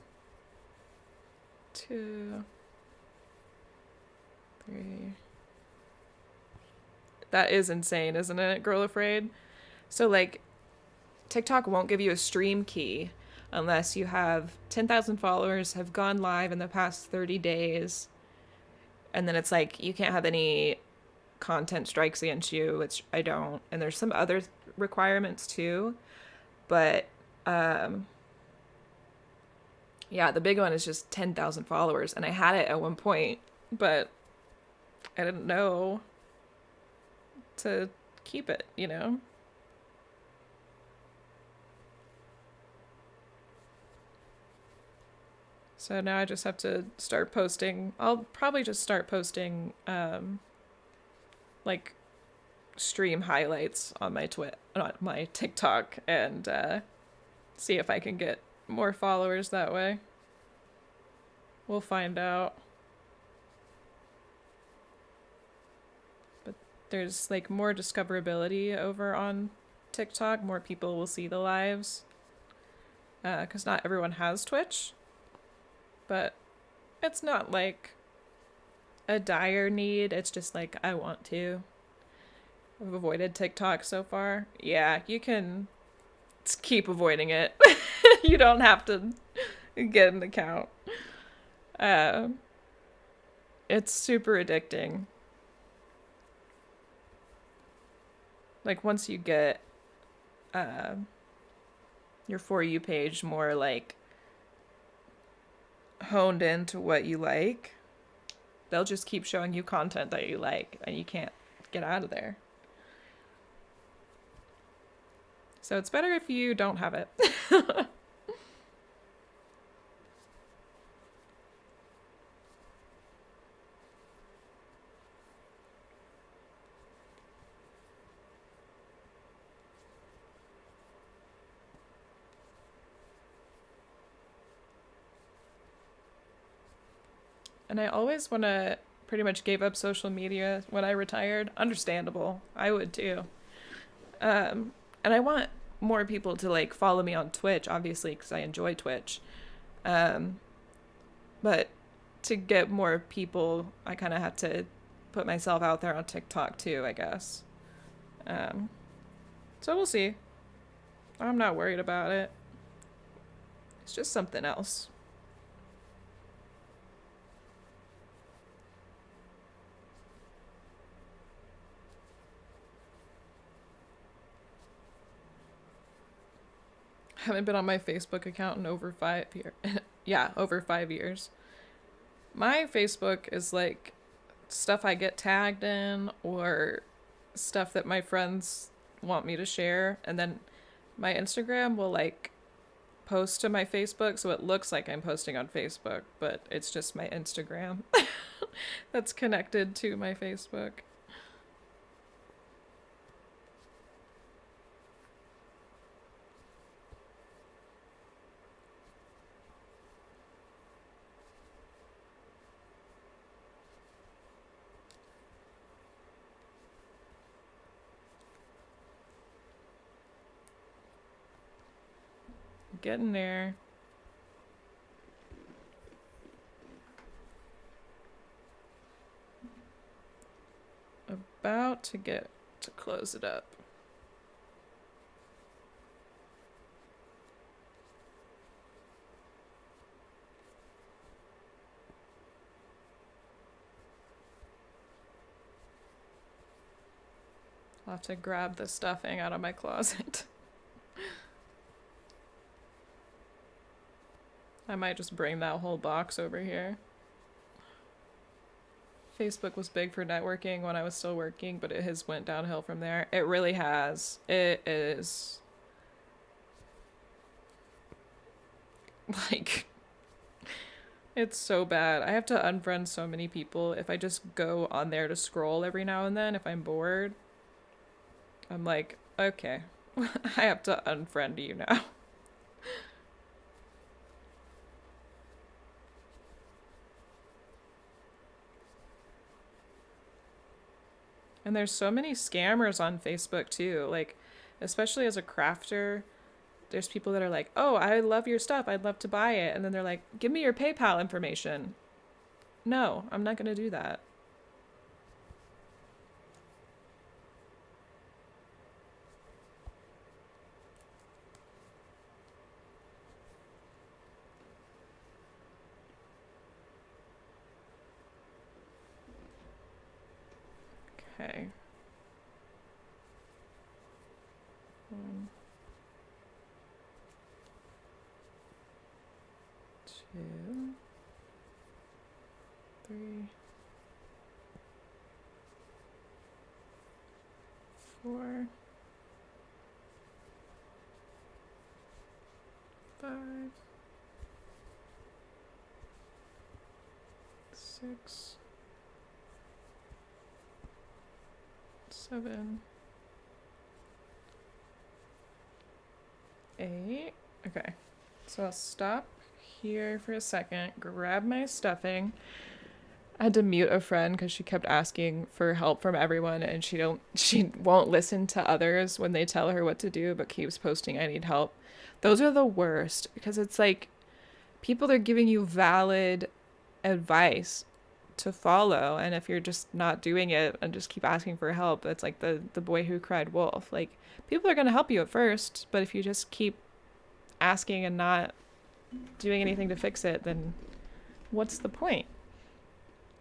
[SPEAKER 1] two, three. That is insane, isn't it, Girl Afraid? So, like, TikTok won't give you a stream key unless you have 10,000 followers, have gone live in the past 30 days. And then it's like, you can't have any content strikes against you, which I don't. And there's some other requirements too. But, yeah, the big one is just 10,000 followers. And I had it at one point, but I didn't know to keep it, you know? So now I just have to start posting. I'll probably just start posting like stream highlights on my not my TikTok, and see if I can get more followers that way. We'll find out. But there's like more discoverability over on TikTok. More people will see the lives. Because not everyone has Twitch. But it's not like a dire need. It's just like, I want to. I've avoided TikTok so far. Yeah, you can keep avoiding it. You don't have to get an account. It's super addicting. Like once you get your For You page more like honed into what you like, they'll just keep showing you content that you like, and you can't get out of there. So it's better if you don't have it. And I always want to pretty much gave up social media when I retired. Understandable. I would too. And I want more people to like follow me on Twitch, obviously, because I enjoy Twitch. But to get more people, I kind of had to put myself out there on TikTok too, I guess. So we'll see. I'm not worried about it. It's just something else. I haven't been on my Facebook account in over 5 years. Yeah, over 5 years. My Facebook is like stuff I get tagged in or stuff that my friends want me to share, and then my Instagram will like post to my Facebook, so it looks like I'm posting on Facebook, but it's just my Instagram that's connected to my Facebook. Getting there. About to get to close it up. I'll have to grab the stuffing out of my closet. I might just bring that whole box over here. Facebook was big for networking when I was still working, but it has went downhill from there. It really has. It is like it's so bad. I have to unfriend so many people if I just go on there to scroll every now and then if I'm bored. I'm like, okay, I have to unfriend you now. And there's so many scammers on Facebook too. Like, especially as a crafter, there's people that are like, oh, I love your stuff. I'd love to buy it. And then they're like, give me your PayPal information. No, I'm not going to do that. Okay. 1, 2, 3, 4, 5, 6, 7, 8. Okay, so I'll stop here for a second, grab my stuffing. I had to mute a friend because she kept asking for help from everyone, and she won't listen to others when they tell her what to do, but keeps posting I need help. Those are the worst because it's like people are giving you valid advice to follow, and if you're just not doing it and just keep asking for help, it's like the boy who cried wolf. Like, people are going to help you at first, but if you just keep asking and not doing anything to fix it, then what's the point?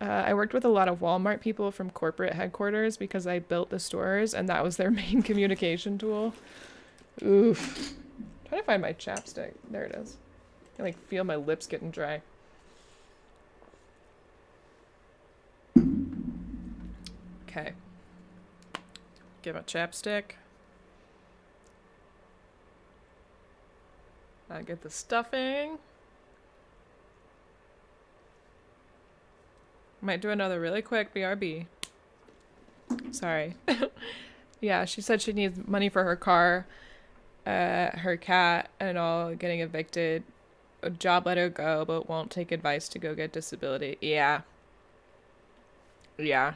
[SPEAKER 1] I worked with a lot of Walmart people from corporate headquarters because I built the stores and that was their main communication tool. Oof. I'm trying to find my chapstick. There it is. I can like feel my lips getting dry. Okay. Get my chapstick. I get the stuffing. Might do another really quick BRB. Sorry. Yeah, she said she needs money for her car, her cat, and all getting evicted. A job let her go, but won't take advice to go get disability. Yeah. Yeah.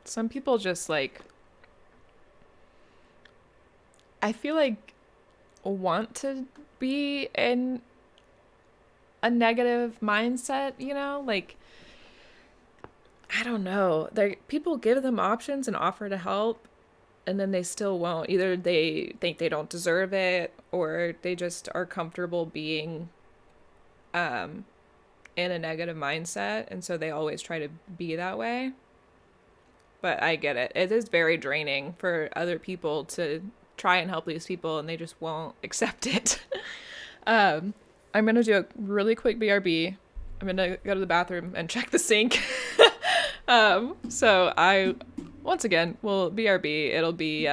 [SPEAKER 1] Some people just like, I feel like, want to be in a negative mindset, you know? Like, I don't know. People give them options and offer to help, and then they still won't. Either they think they don't deserve it, or they just are comfortable being in a negative mindset, and so they always try to be that way. But I get it. It is very draining for other people to try and help these people, and they just won't accept it. I'm going to do a really quick BRB. I'm going to go to the bathroom and check the sink. So I, once again, will BRB. It'll be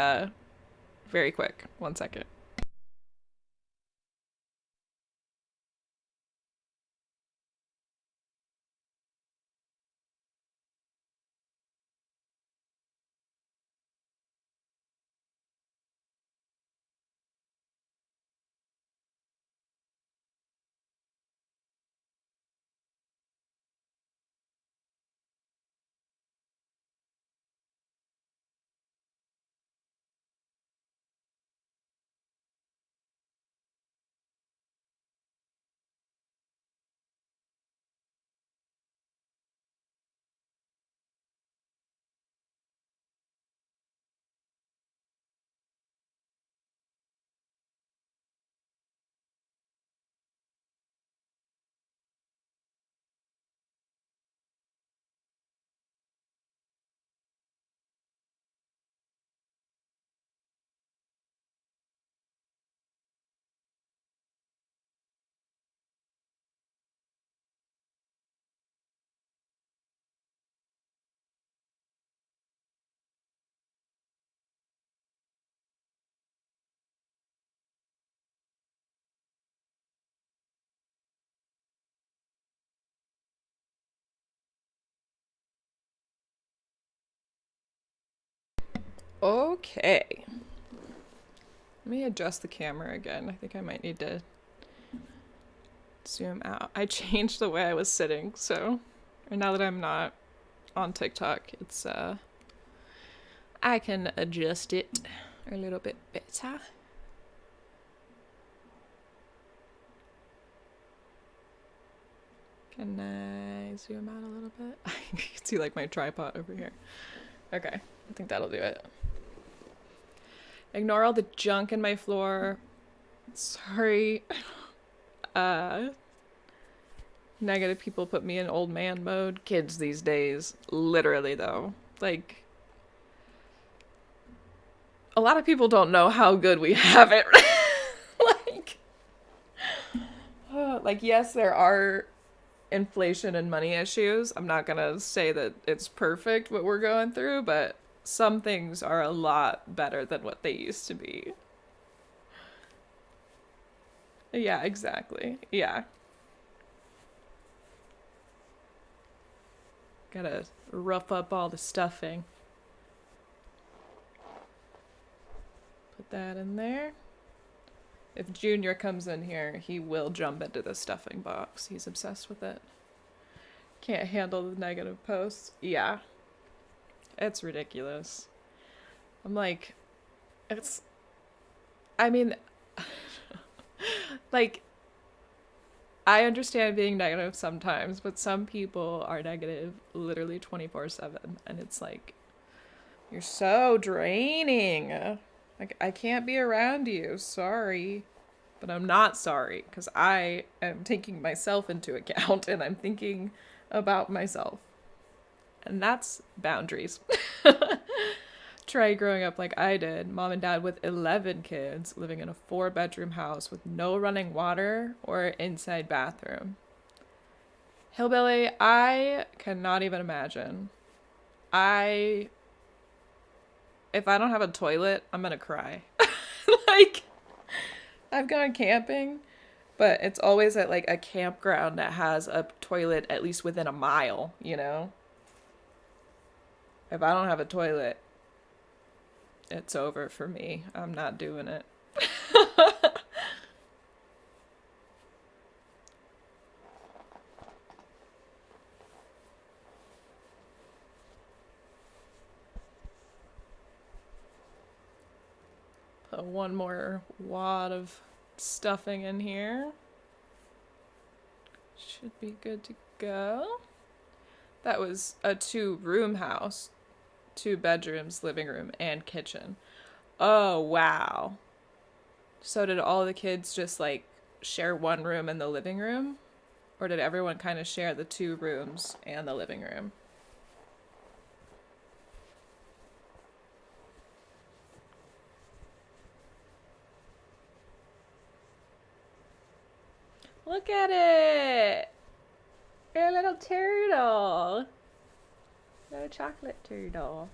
[SPEAKER 1] very quick. 1 second. Okay. Let me adjust the camera again. I think I might need to zoom out. I changed the way I was sitting, so and now that I'm not on TikTok, it's I can adjust it a little bit better. Can I zoom out a little bit? You can see like my tripod over here. Okay, I think that'll do it. Ignore all the junk in my floor. Sorry. Negative people put me in old man mode. Kids these days. Literally, though. Like, a lot of people don't know how good we have it. Like, yes, there are inflation and money issues. I'm not gonna say that it's perfect what we're going through, but some things are a lot better than what they used to be. Yeah, exactly. Yeah. Gotta rough up all the stuffing. Put that in there. If Junior comes in here, he will jump into the stuffing box. He's obsessed with it. Can't handle the negative posts. Yeah. It's ridiculous. I'm like, it's, I mean, like, I understand being negative sometimes, but some people are negative literally 24/7. And it's like, you're so draining. Like, I can't be around you. Sorry. But I'm not sorry because I am taking myself into account and I'm thinking about myself. And that's boundaries. Try growing up like I did. Mom and dad with 11 kids living in a 4-bedroom house with no running water or inside bathroom. Hillbilly, I cannot even imagine. If I don't have a toilet, I'm gonna cry. Like, I've gone camping, but it's always at like a campground that has a toilet at least within a mile, you know? If I don't have a toilet, it's over for me. I'm not doing it. Put one more wad of stuffing in here. Should be good to go. That was a 2-room house. 2 bedrooms, living room, and kitchen. Oh, wow. So did all the kids just like share one room in the living room? Or did everyone kind of share the 2 rooms and the living room? Look at it! You're a little turtle. Little chocolate turtle.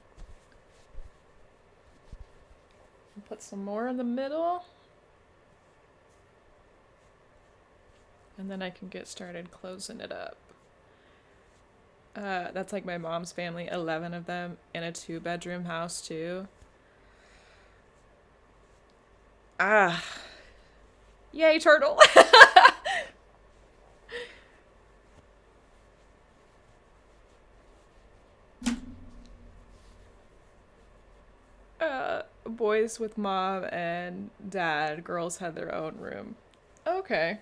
[SPEAKER 1] Put some more in the middle. And then I can get started closing it up. That's like my mom's family, 11 of them in a 2-bedroom house too. Ah, yay, turtle. Boys with mom and dad, girls had their own room. Okay.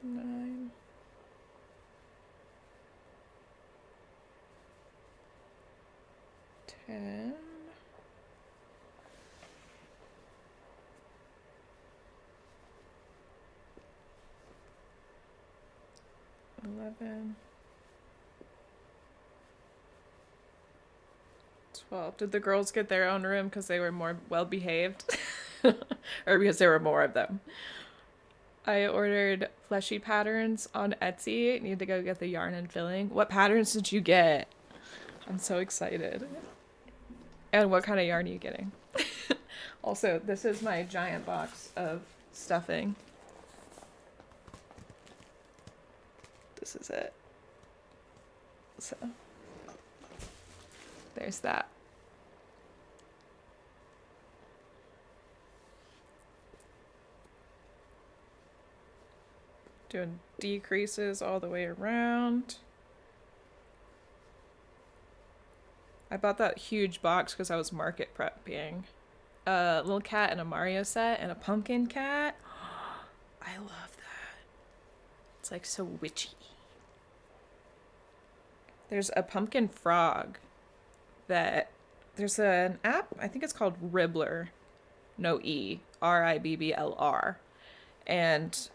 [SPEAKER 1] Nine. 10. 11. 12. Did the girls get their own room because they were more well behaved? Or because there were more of them? I ordered fleshy patterns on Etsy. Need to go get the yarn and filling. What patterns did you get? I'm so excited. And what kind of yarn are you getting? Also, this is my giant box of stuffing. This is it. So, there's that. Doing decreases all the way around. I bought that huge box because I was market prepping. A little cat and a Mario set and a pumpkin cat. I love that. It's like so witchy. There's a pumpkin frog that there's an app, I think it's called Ribbler. No E. Ribbler. And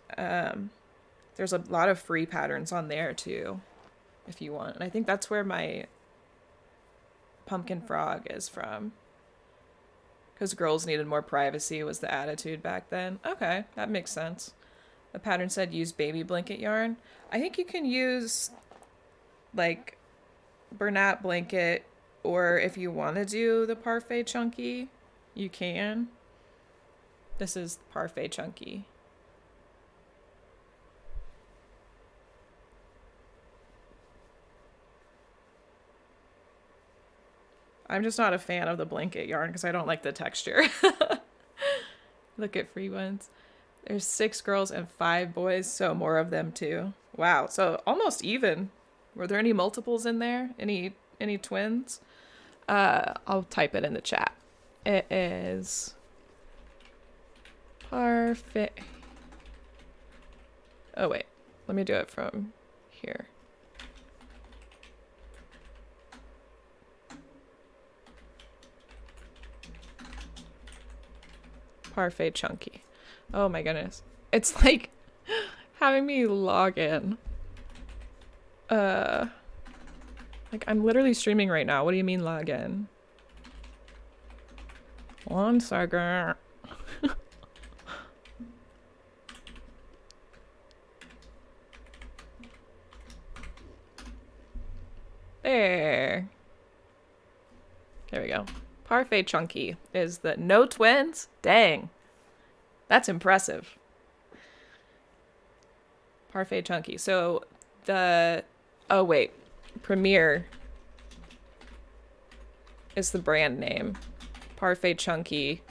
[SPEAKER 1] there's a lot of free patterns on there too, if you want. And I think that's where my pumpkin frog is from. Because girls needed more privacy was the attitude back then. Okay, that makes sense. The pattern said use baby blanket yarn. I think you can use like Bernat blanket, or if you want to do the parfait chunky, You can. This is Parfait Chunky. I'm just not a fan of the blanket yarn because I don't like the texture. Look at free ones. There's 6 girls and 5 boys, so more of them too. Wow, so almost even. Were there any multiples in there? Any twins? I'll type it in the chat. It is Parfait. Oh wait, let me do it from here. Parfait Chunky. Oh my goodness. It's like having me log in. Like I'm literally streaming right now. What do you mean log in? 1 second. There. There we go. Parfait Chunky is the no twins? Dang. That's impressive. Parfait Chunky. So the... Oh, wait. Premier is the brand name. Parfait Chunky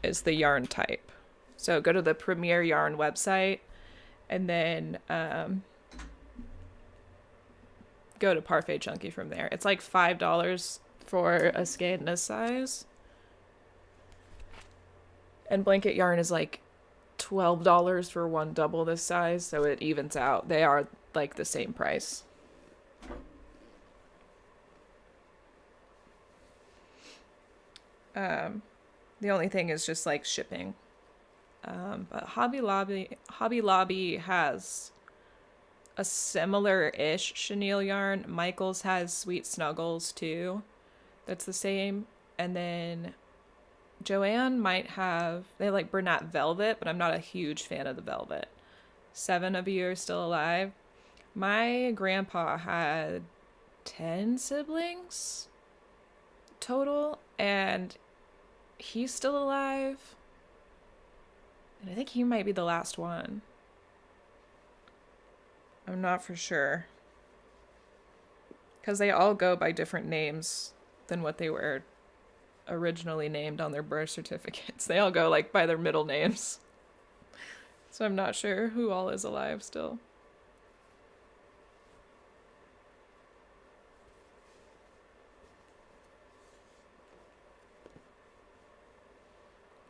[SPEAKER 1] is the yarn type. So go to the Premier Yarn website and then go to Parfait Chunky from there. It's like $5 for a skein this size. And blanket yarn is like $12 for one double this size, so it evens out. They are like the same price. The only thing is just like shipping. But Hobby Lobby has a similar-ish chenille yarn. Michaels has Sweet Snuggles too. That's the same. And then Joanne might have, they like Bernat Velvet, but I'm not a huge fan of the velvet. 7 of you are still alive. My grandpa had 10 siblings total, and he's still alive. And I think he might be the last one. I'm not for sure. Because they all go by different names than what they were originally named on their birth certificates. They all go like by their middle names. So I'm not sure who all is alive still.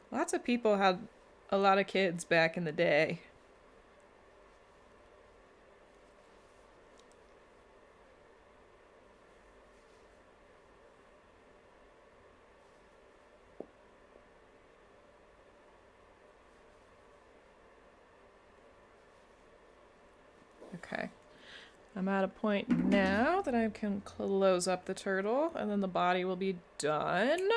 [SPEAKER 1] Lots of people had a lot of kids back in the day. Okay. I'm at a point now that I can close up the turtle, and then the body will be done.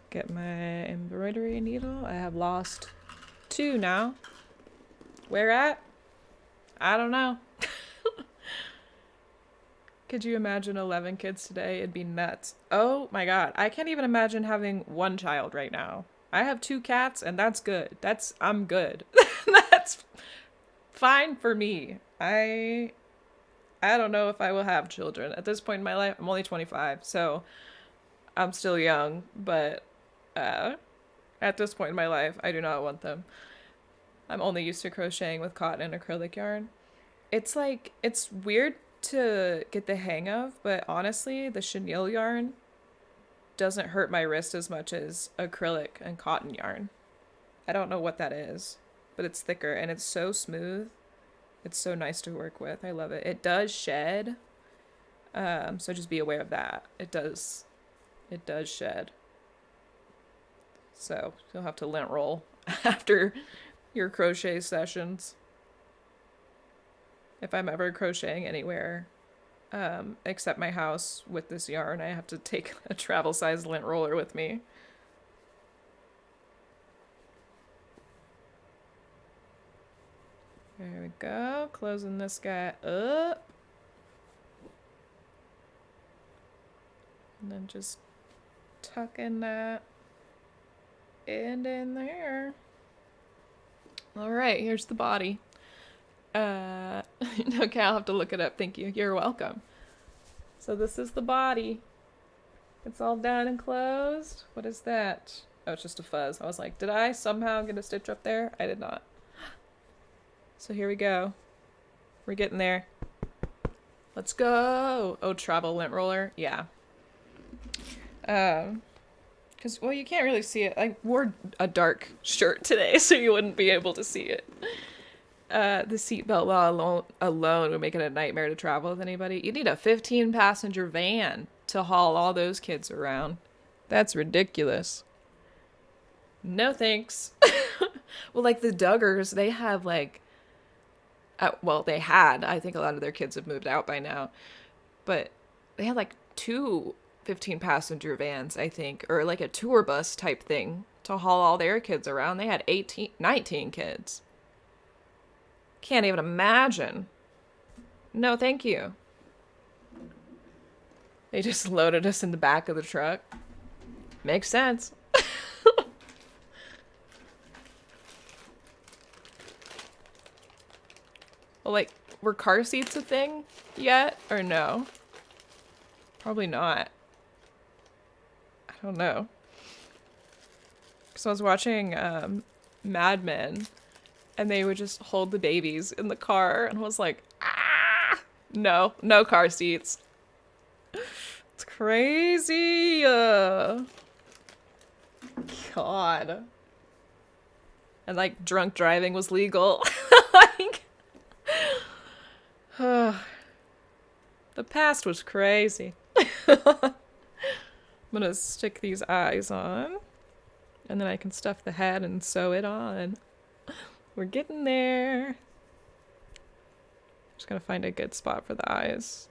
[SPEAKER 1] Get my embroidery needle. I have lost 2 now. Where at? I don't know. Could you imagine 11 kids today? It'd be nuts. Oh my god. I can't even imagine having 1 child right now. I have 2 cats, and that's good. I'm good. That's fine for me. I don't know if I will have children. At this point in my life, I'm only 25, so I'm still young, but at this point in my life, I do not want them. I'm only used to crocheting with cotton and acrylic yarn. It's like, it's weird to get the hang of, but honestly, the chenille yarn doesn't hurt my wrist as much as acrylic and cotton yarn. I don't know what that is, but it's thicker and it's so smooth. It's so nice to work with. I love it. It does shed, so just be aware of that. It does shed. So you'll have to lint roll after your crochet sessions. If I'm ever crocheting anywhere except my house with this yarn, I have to take a travel size lint roller with me. There we go. Closing this guy up. And then just tucking that end in there. All right, here's the body. Okay, I'll have to look it up. Thank you. You're welcome. So this is the body. It's all done and closed. What is that? Oh, it's just a fuzz. I was like, did I somehow get a stitch up there? I did not. So here we go. We're getting there. Let's go. Oh, travel lint roller. Yeah. Because, well, you can't really see it. I wore a dark shirt today, so you wouldn't be able to see it. The seatbelt law alone would make it a nightmare to travel with anybody. You need a 15-passenger van to haul all those kids around. That's ridiculous. No thanks. Well, like the Duggars, they have like, well, they had. I think a lot of their kids have moved out by now. But they had like two 15-passenger vans, I think, or like a tour bus type thing to haul all their kids around. They had 19 kids. Can't even imagine. No, thank you. They just loaded us in the back of the truck. Makes sense. Well, like, were car seats a thing yet, or no? Probably not. I don't know. Because I was watching Mad Men, and they would just hold the babies in the car, and I was like, ah! No car seats. It's crazy. God. And, like, drunk driving was legal. Like... the past was crazy. I'm gonna stick these eyes on, and then I can stuff the head and sew it on. We're getting there. Just gotta find a good spot for the eyes.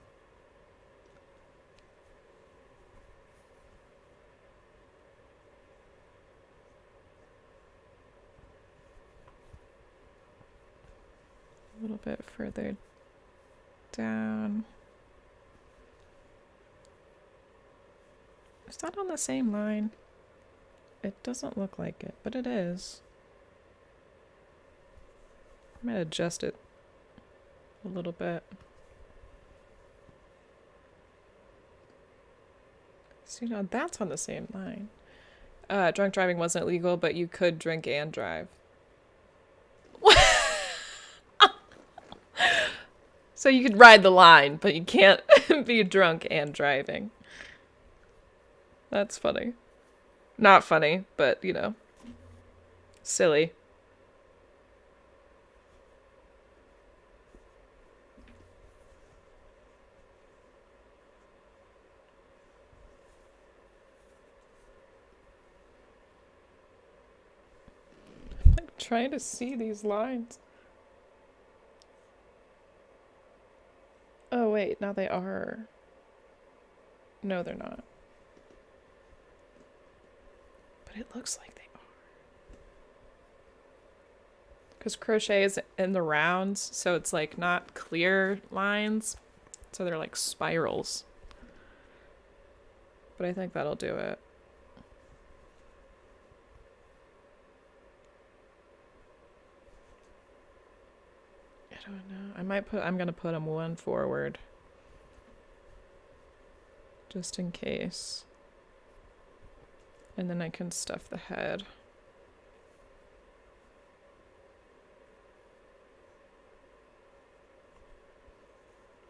[SPEAKER 1] A little bit further down. Is that on the same line? It doesn't look like it, but it is. I might adjust it a little bit. So, you know, that's on the same line. Drunk driving wasn't legal, but you could drink and drive. So you could ride the line, but you can't be drunk and driving. That's funny. Not funny, but, you know, silly. I'm like trying to see these lines. Oh, wait, now they are. No, they're not. But it looks like they are. Because crochet is in the rounds, so it's like not clear lines. So they're like spirals. But I think that'll do it. I don't know. I'm gonna put them one forward. Just in case. And then I can stuff the head.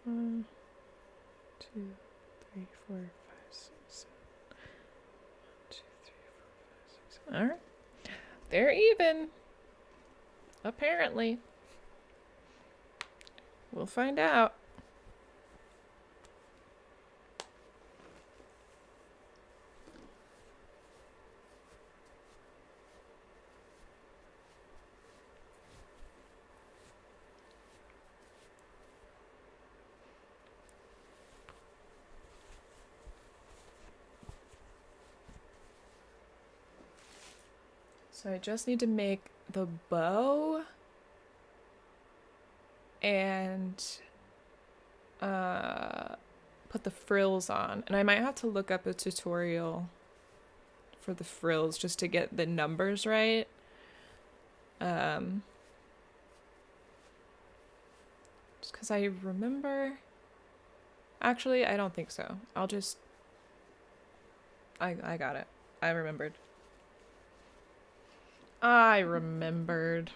[SPEAKER 1] One, 2, 3, 4, 5, 6, 7. 1, 2, 3, 4, 5, 6. All right. They're even. Apparently. We'll find out. So I just need to make the bow and put the frills on. And I might have to look up a tutorial for the frills just to get the numbers right. Just because I remember. Actually, I don't think so. I'll just. I got it. I remembered. I remembered.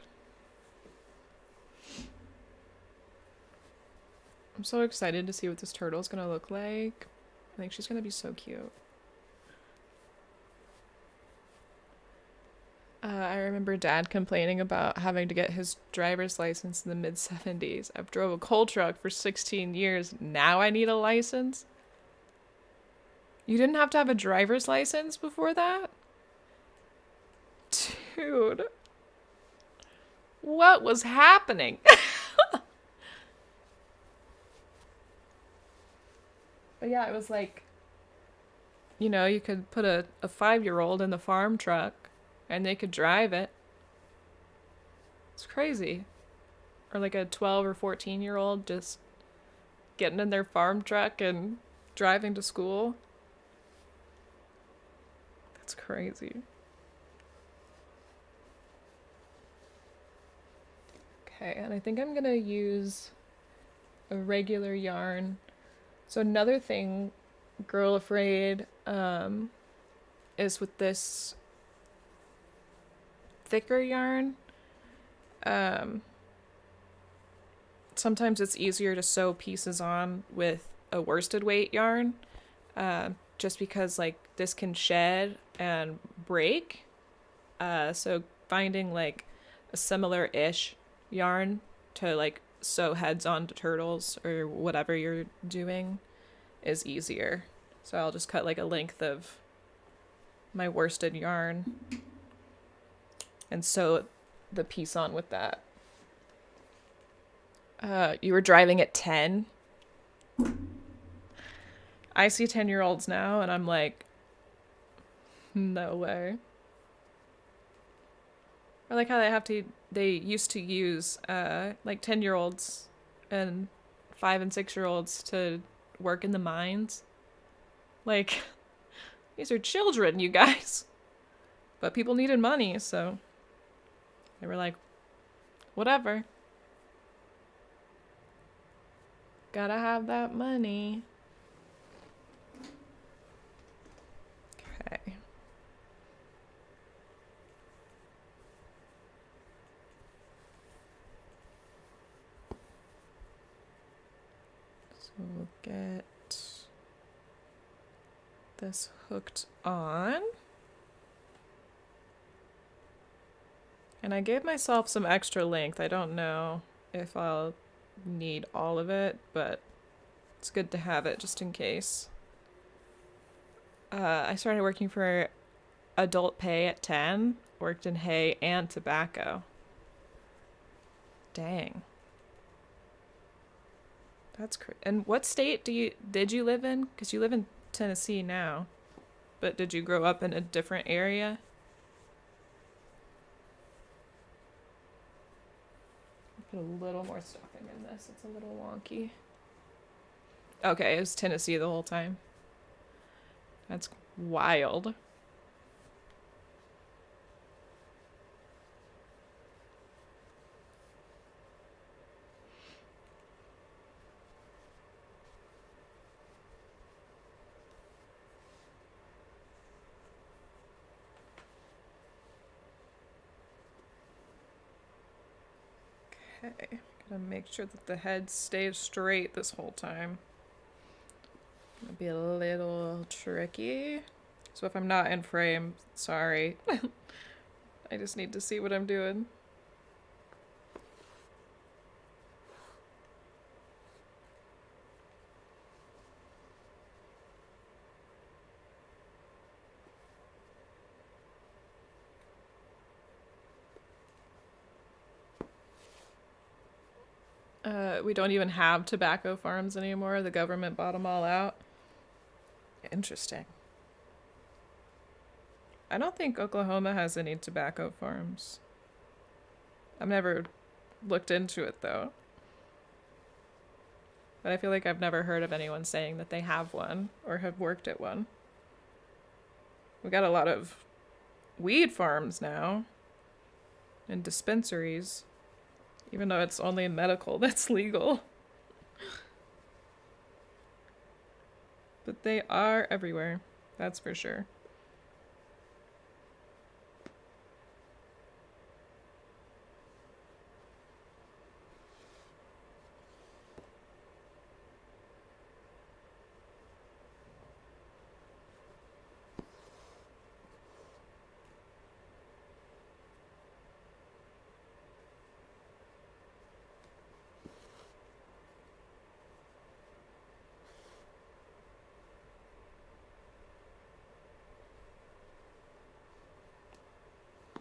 [SPEAKER 1] I'm so excited to see what this turtle's gonna look like. I think she's gonna be so cute. I remember Dad complaining about having to get his driver's license in the mid-70s. I've drove a coal truck for 16 years. Now I need a license? You didn't have to have a driver's license before that? Dude. What was happening? But yeah, it was like, you could put a 5-year-old in the farm truck and they could drive it. It's crazy. Or like a 12 or 14-year-old just getting in their farm truck and driving to school. That's crazy. Okay, and I think I'm gonna use a regular yarn. So another thing, Girl Afraid, is with this thicker yarn. Sometimes it's easier to sew pieces on with a worsted weight yarn, just because like this can shed and break. So finding like a similar-ish yarn to like sew heads onto turtles or whatever you're doing is easier. So I'll just cut like a length of my worsted yarn and sew the piece on with that. You were driving at 10. I see 10-year-olds now and I'm like, no way. I like how they used to use like 10-year-olds and 5 and 6-year-olds to work in the mines. Like, these are children, you guys. But people needed money, so they were like, whatever. Gotta have that money. Okay. So we'll get this hooked on. And I gave myself some extra length. I don't know if I'll need all of it, but it's good to have it just in case. I started working for adult pay at 10, worked in hay and tobacco. Dang. That's crazy. And what state did you live in? Because you live in Tennessee now, but did you grow up in a different area? Put a little more stuffing in this. It's a little wonky. Okay, it was Tennessee the whole time. That's wild. Okay, gotta make sure that the head stays straight this whole time. It'll be a little tricky. So if I'm not in frame, sorry. I just need to see what I'm doing. We don't even have tobacco farms anymore. The government bought them all out. Interesting. I don't think Oklahoma has any tobacco farms. I've never looked into it though. But I feel like I've never heard of anyone saying that they have one or have worked at one. We got a lot of weed farms now and dispensaries, even though it's only medical that's legal. But they are everywhere, that's for sure.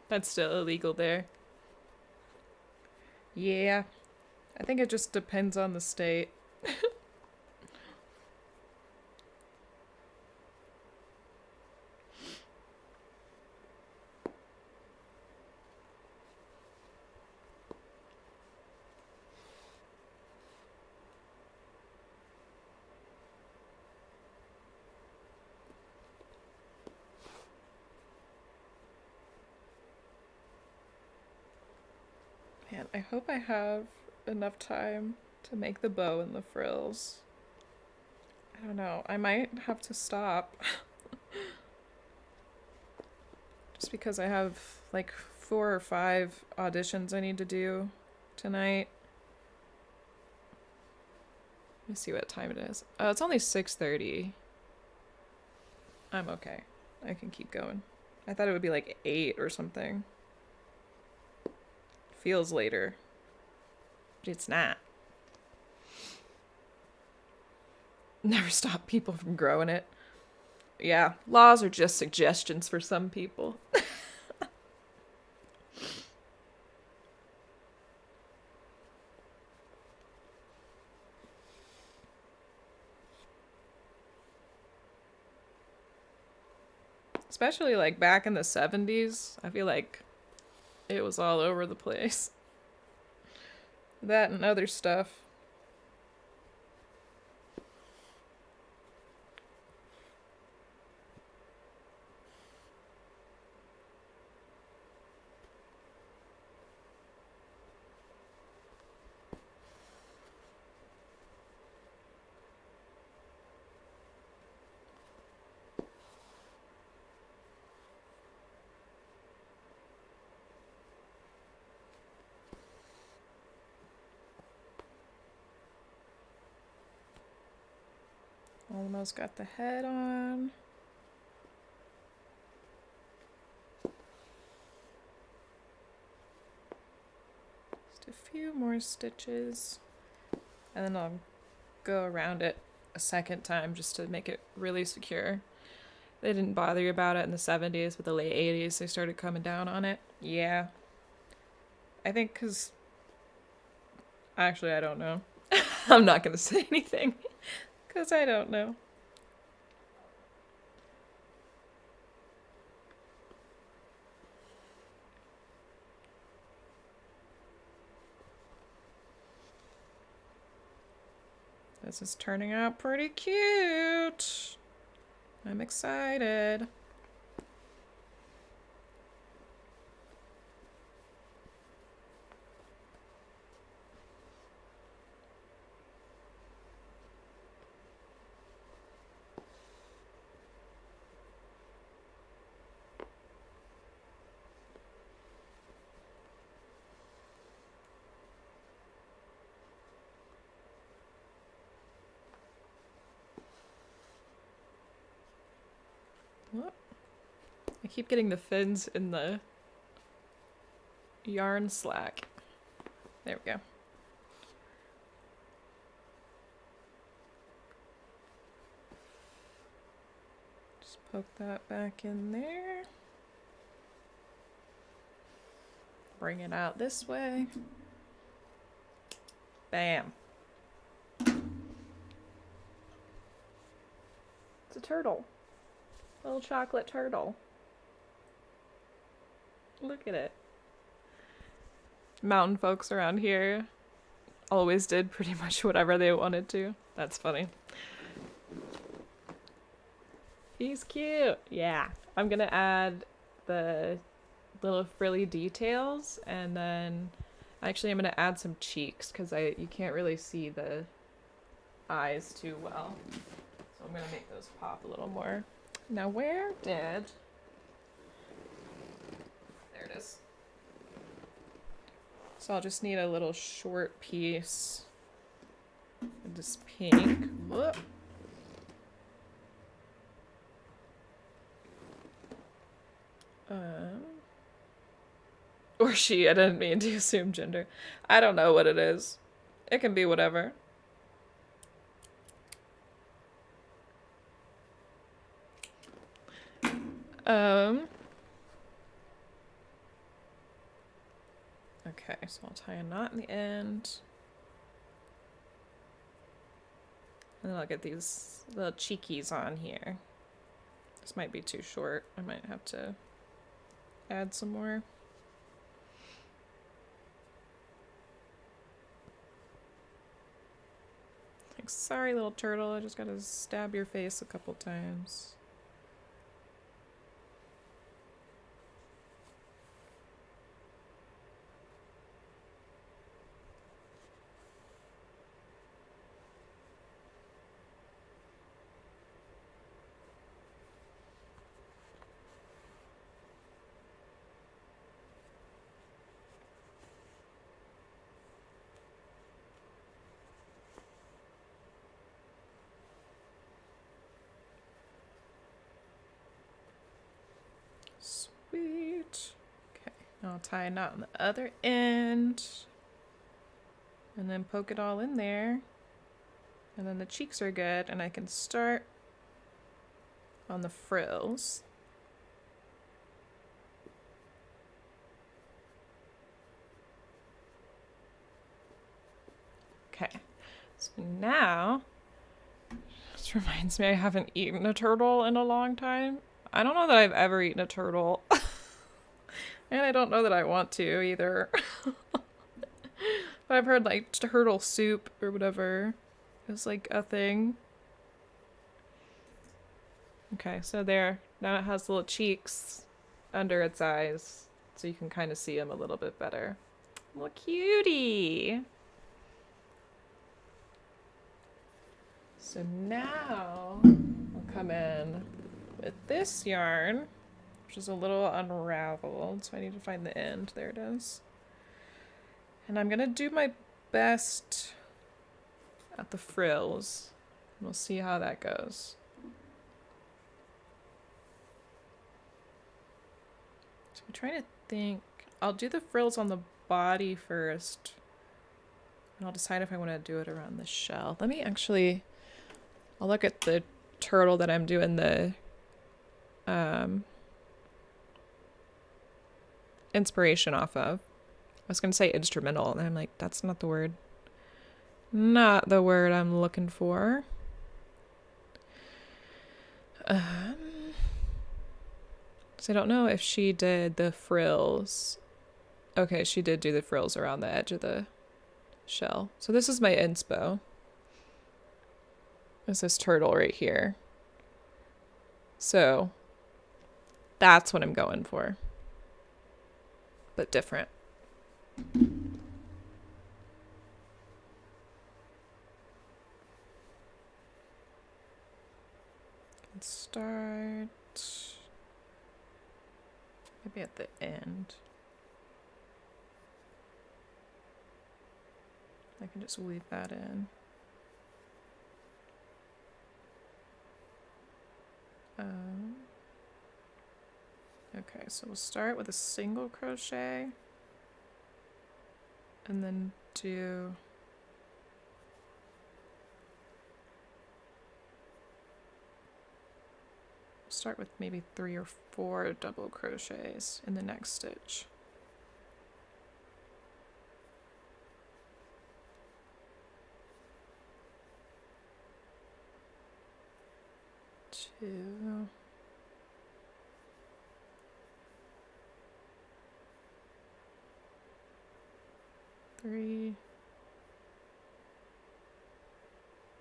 [SPEAKER 1] That's still illegal there. Yeah, I think it just depends on the state. Man, I hope I have enough time to make the bow and the frills. I don't know. I might have to stop. Just because I have like 4 or 5 auditions I need to do tonight. Let me see what time it is. Oh, it's only 6:30. I'm okay. I can keep going. I thought it would be like 8 or something. Feels later. But it's not. Never stop people from growing it. Yeah, laws are just suggestions for some people. Especially like back in the 70s, I feel like it was all over the place. That and other stuff. Almost got the head on. Just a few more stitches. And then I'll go around it a second time just to make it really secure. They didn't bother you about it in the 70s, but the late 80s they started coming down on it. Yeah. I think because... Actually, I don't know. I'm not going to say anything. Because I don't know. This is turning out pretty cute. I'm excited. What? I keep getting the fins in the yarn slack. There we go. Just poke that back in there. Bring it out this way. Bam. It's a turtle. Little chocolate turtle. Look at it. Mountain folks around here always did pretty much whatever they wanted to. That's funny. He's cute. Yeah. I'm gonna add the little frilly details, and then actually I'm gonna add some cheeks because you can't really see the eyes too well. So I'm gonna make those pop a little more. Now where did... There it is. So I'll just need a little short piece of this pink. Whoop. Or she, I didn't mean to assume gender. I don't know what it is. It can be whatever. Okay, so I'll tie a knot in the end. And then I'll get these little cheekies on here. This might be too short. I might have to add some more. Like, sorry, little turtle, I just gotta stab your face a couple times. Sweet. Okay, now I'll tie a knot on the other end. And then poke it all in there. And then the cheeks are good, and I can start on the frills. Okay, so now, this reminds me I haven't eaten a turtle in a long time. I don't know that I've ever eaten a turtle. And I don't know that I want to either. But I've heard like turtle soup or whatever is like a thing. Okay, so there. Now it has little cheeks under its eyes. So you can kind of see them a little bit better. Little cutie. So now I'll come in with this yarn, which is a little unraveled. So I need to find the end. There it is. And I'm gonna do my best at the frills. We'll see how that goes. So I'm trying to think. I'll do the frills on the body first. And I'll decide if I want to do it around the shell. Let me actually... I'll look at the turtle that I'm doing the inspiration off of. I was going to say instrumental, and I'm like, that's not the word. Not the word I'm looking for. So I don't know if she did the frills. Okay, she did do the frills around the edge of the shell. So this is my inspo. Is this turtle right here. So that's what I'm going for. But different. Let's start maybe at the end. I can just weave that in. Okay, so we'll start with a single crochet and then do start with maybe 3 or 4 double crochets in the next stitch. Two. Three.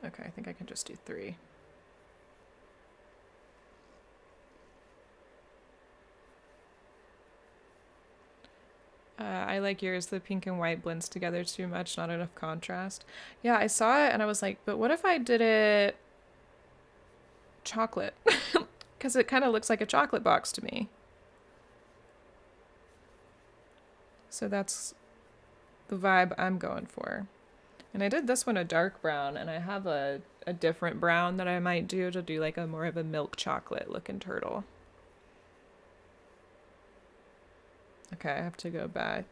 [SPEAKER 1] Okay, I think I can just do 3. I like yours. The pink and white blends together too much, not enough contrast. Yeah, I saw it and I was like, but what if I did it chocolate? Because it kind of looks like a chocolate box to me. So that's the vibe I'm going for. And I did this one a dark brown, and I have a different brown that I might do to do like a more of a milk chocolate looking turtle. Okay, I have to go back.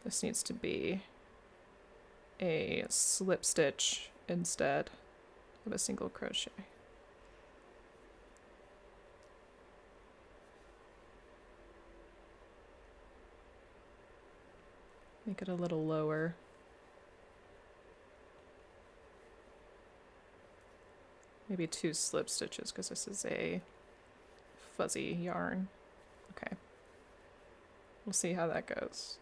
[SPEAKER 1] This needs to be a slip stitch instead of a single crochet. Make it a little lower. Maybe 2 slip stitches because this is a fuzzy yarn. Okay. We'll see how that goes.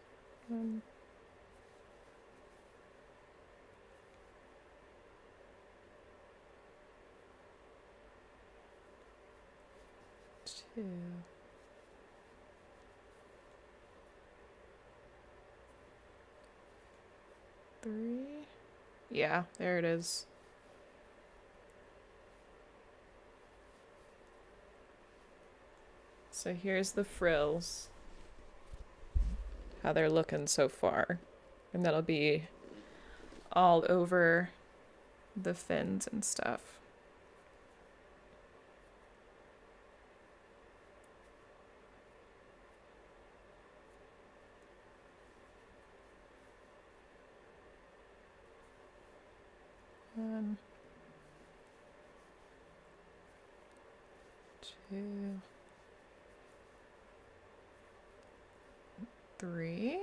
[SPEAKER 1] 2. 3. Yeah, there it is. So here's the frills. How they're looking so far. And that'll be all over the fins and stuff. One, 2, 3.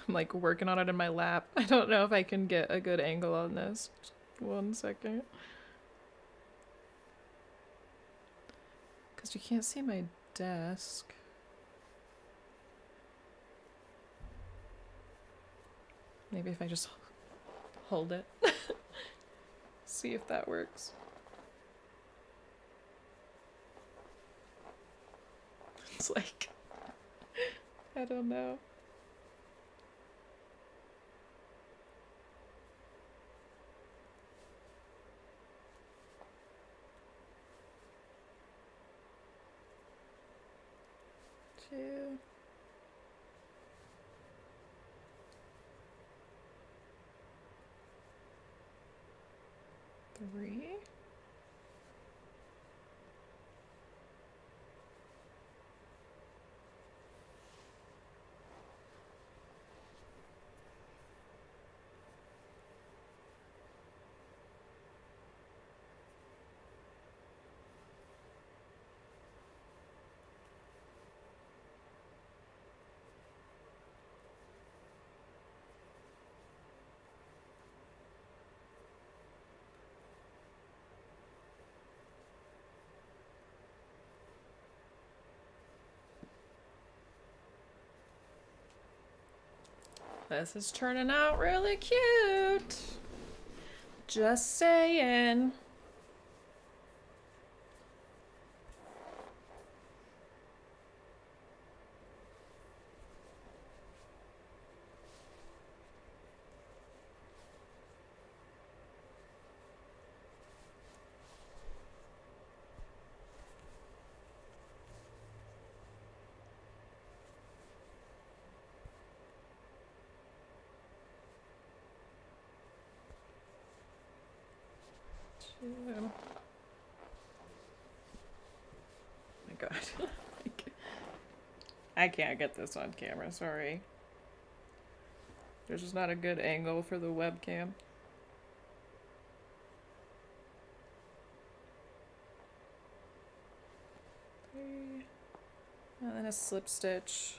[SPEAKER 1] I'm like working on it in my lap. I don't know if I can get a good angle on this. Just 1 second. Because you can't see my desk. Maybe if I just hold it. See if that works. It's like, I don't know. Two. 3. This is turning out really cute. Just saying. Oh my god. I can't get this on camera, sorry. There's just not a good angle for the webcam. And then a slip stitch.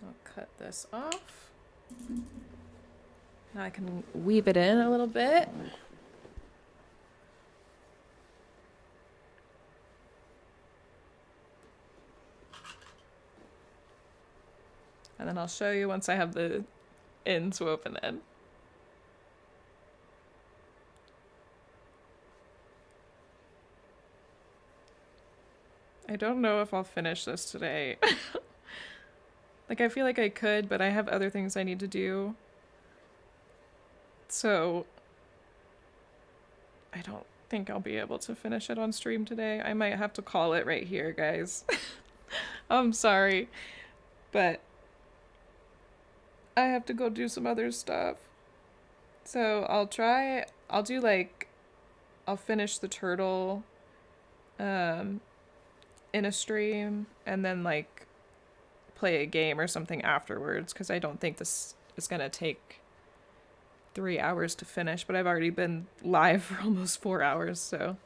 [SPEAKER 1] I'll cut this off. Now I can weave it in a little bit. And then I'll show you once I have the ends woven in. I don't know if I'll finish this today. Like, I feel like I could, but I have other things I need to do. So, I don't think I'll be able to finish it on stream today. I might have to call it right here, guys. I'm sorry, but I have to go do some other stuff. So, I'll do like, I'll finish the turtle in a stream and then like play a game or something afterwards, because I don't think this is gonna take 3 hours to finish, but I've already been live for almost 4 hours, so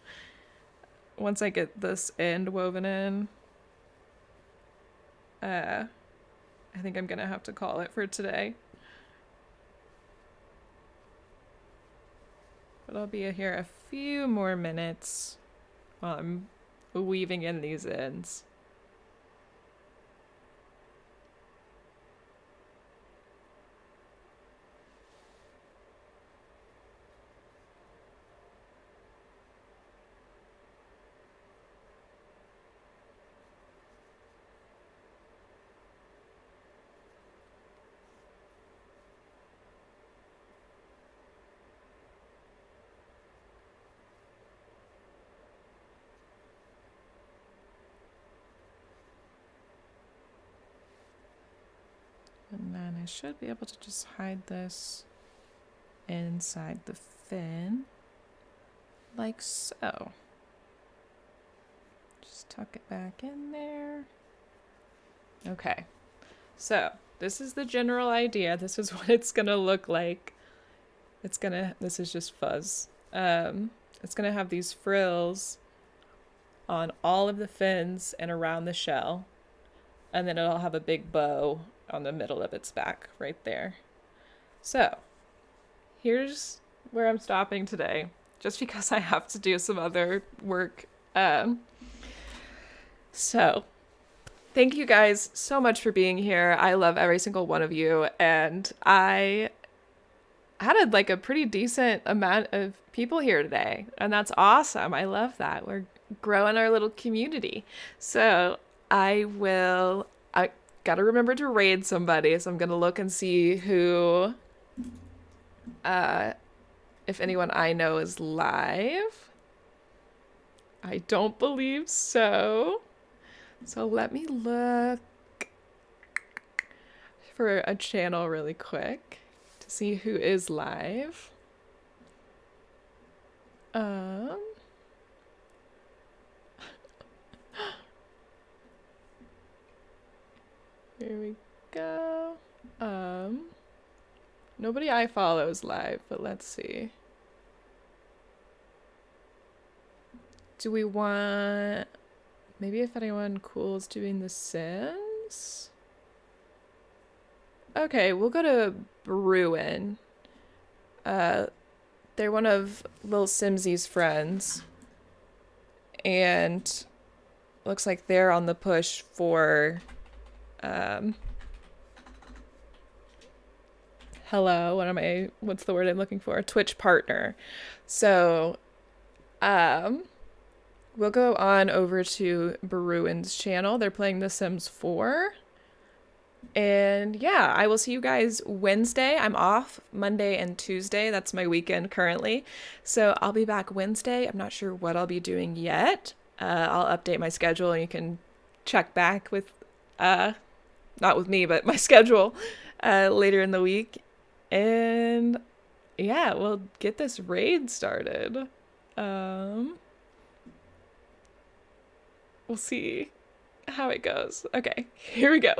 [SPEAKER 1] once I get this end woven in, I think I'm gonna have to call it for today. But I'll be here a few more minutes while I'm weaving in these ends. And then I should be able to just hide this inside the fin, like so. Just tuck it back in there. Okay, so this is the general idea. This is what it's gonna look like. This is just fuzz. It's gonna have these frills on all of the fins and around the shell, and then it'll have a big bow on the middle of its back right there. So here's where I'm stopping today, just because I have to do some other work. So thank you guys so much for being here. I love every single one of you, and I had like a pretty decent amount of people here today, and that's awesome. I love that. We're growing our little community. So I gotta remember to raid somebody, so I'm gonna look and see who, if anyone I know is live. I don't believe so. So let me look for a channel really quick to see who is live. Here we go. Nobody I follow is live, but let's see. Do we want, maybe if anyone cool is doing the Sims? Okay, we'll go to Bruin. They're one of Lil Simsy's friends, and looks like they're on the push for what's the word I'm looking for? Twitch partner. So we'll go on over to Bruin's channel. They're playing The Sims 4. And yeah, I will see you guys Wednesday. I'm off Monday and Tuesday. That's my weekend currently. So I'll be back Wednesday. I'm not sure what I'll be doing yet. I'll update my schedule, and you can check back with, not with me, but my schedule later in the week. And yeah, we'll get this raid started. We'll see how it goes. Okay, here we go.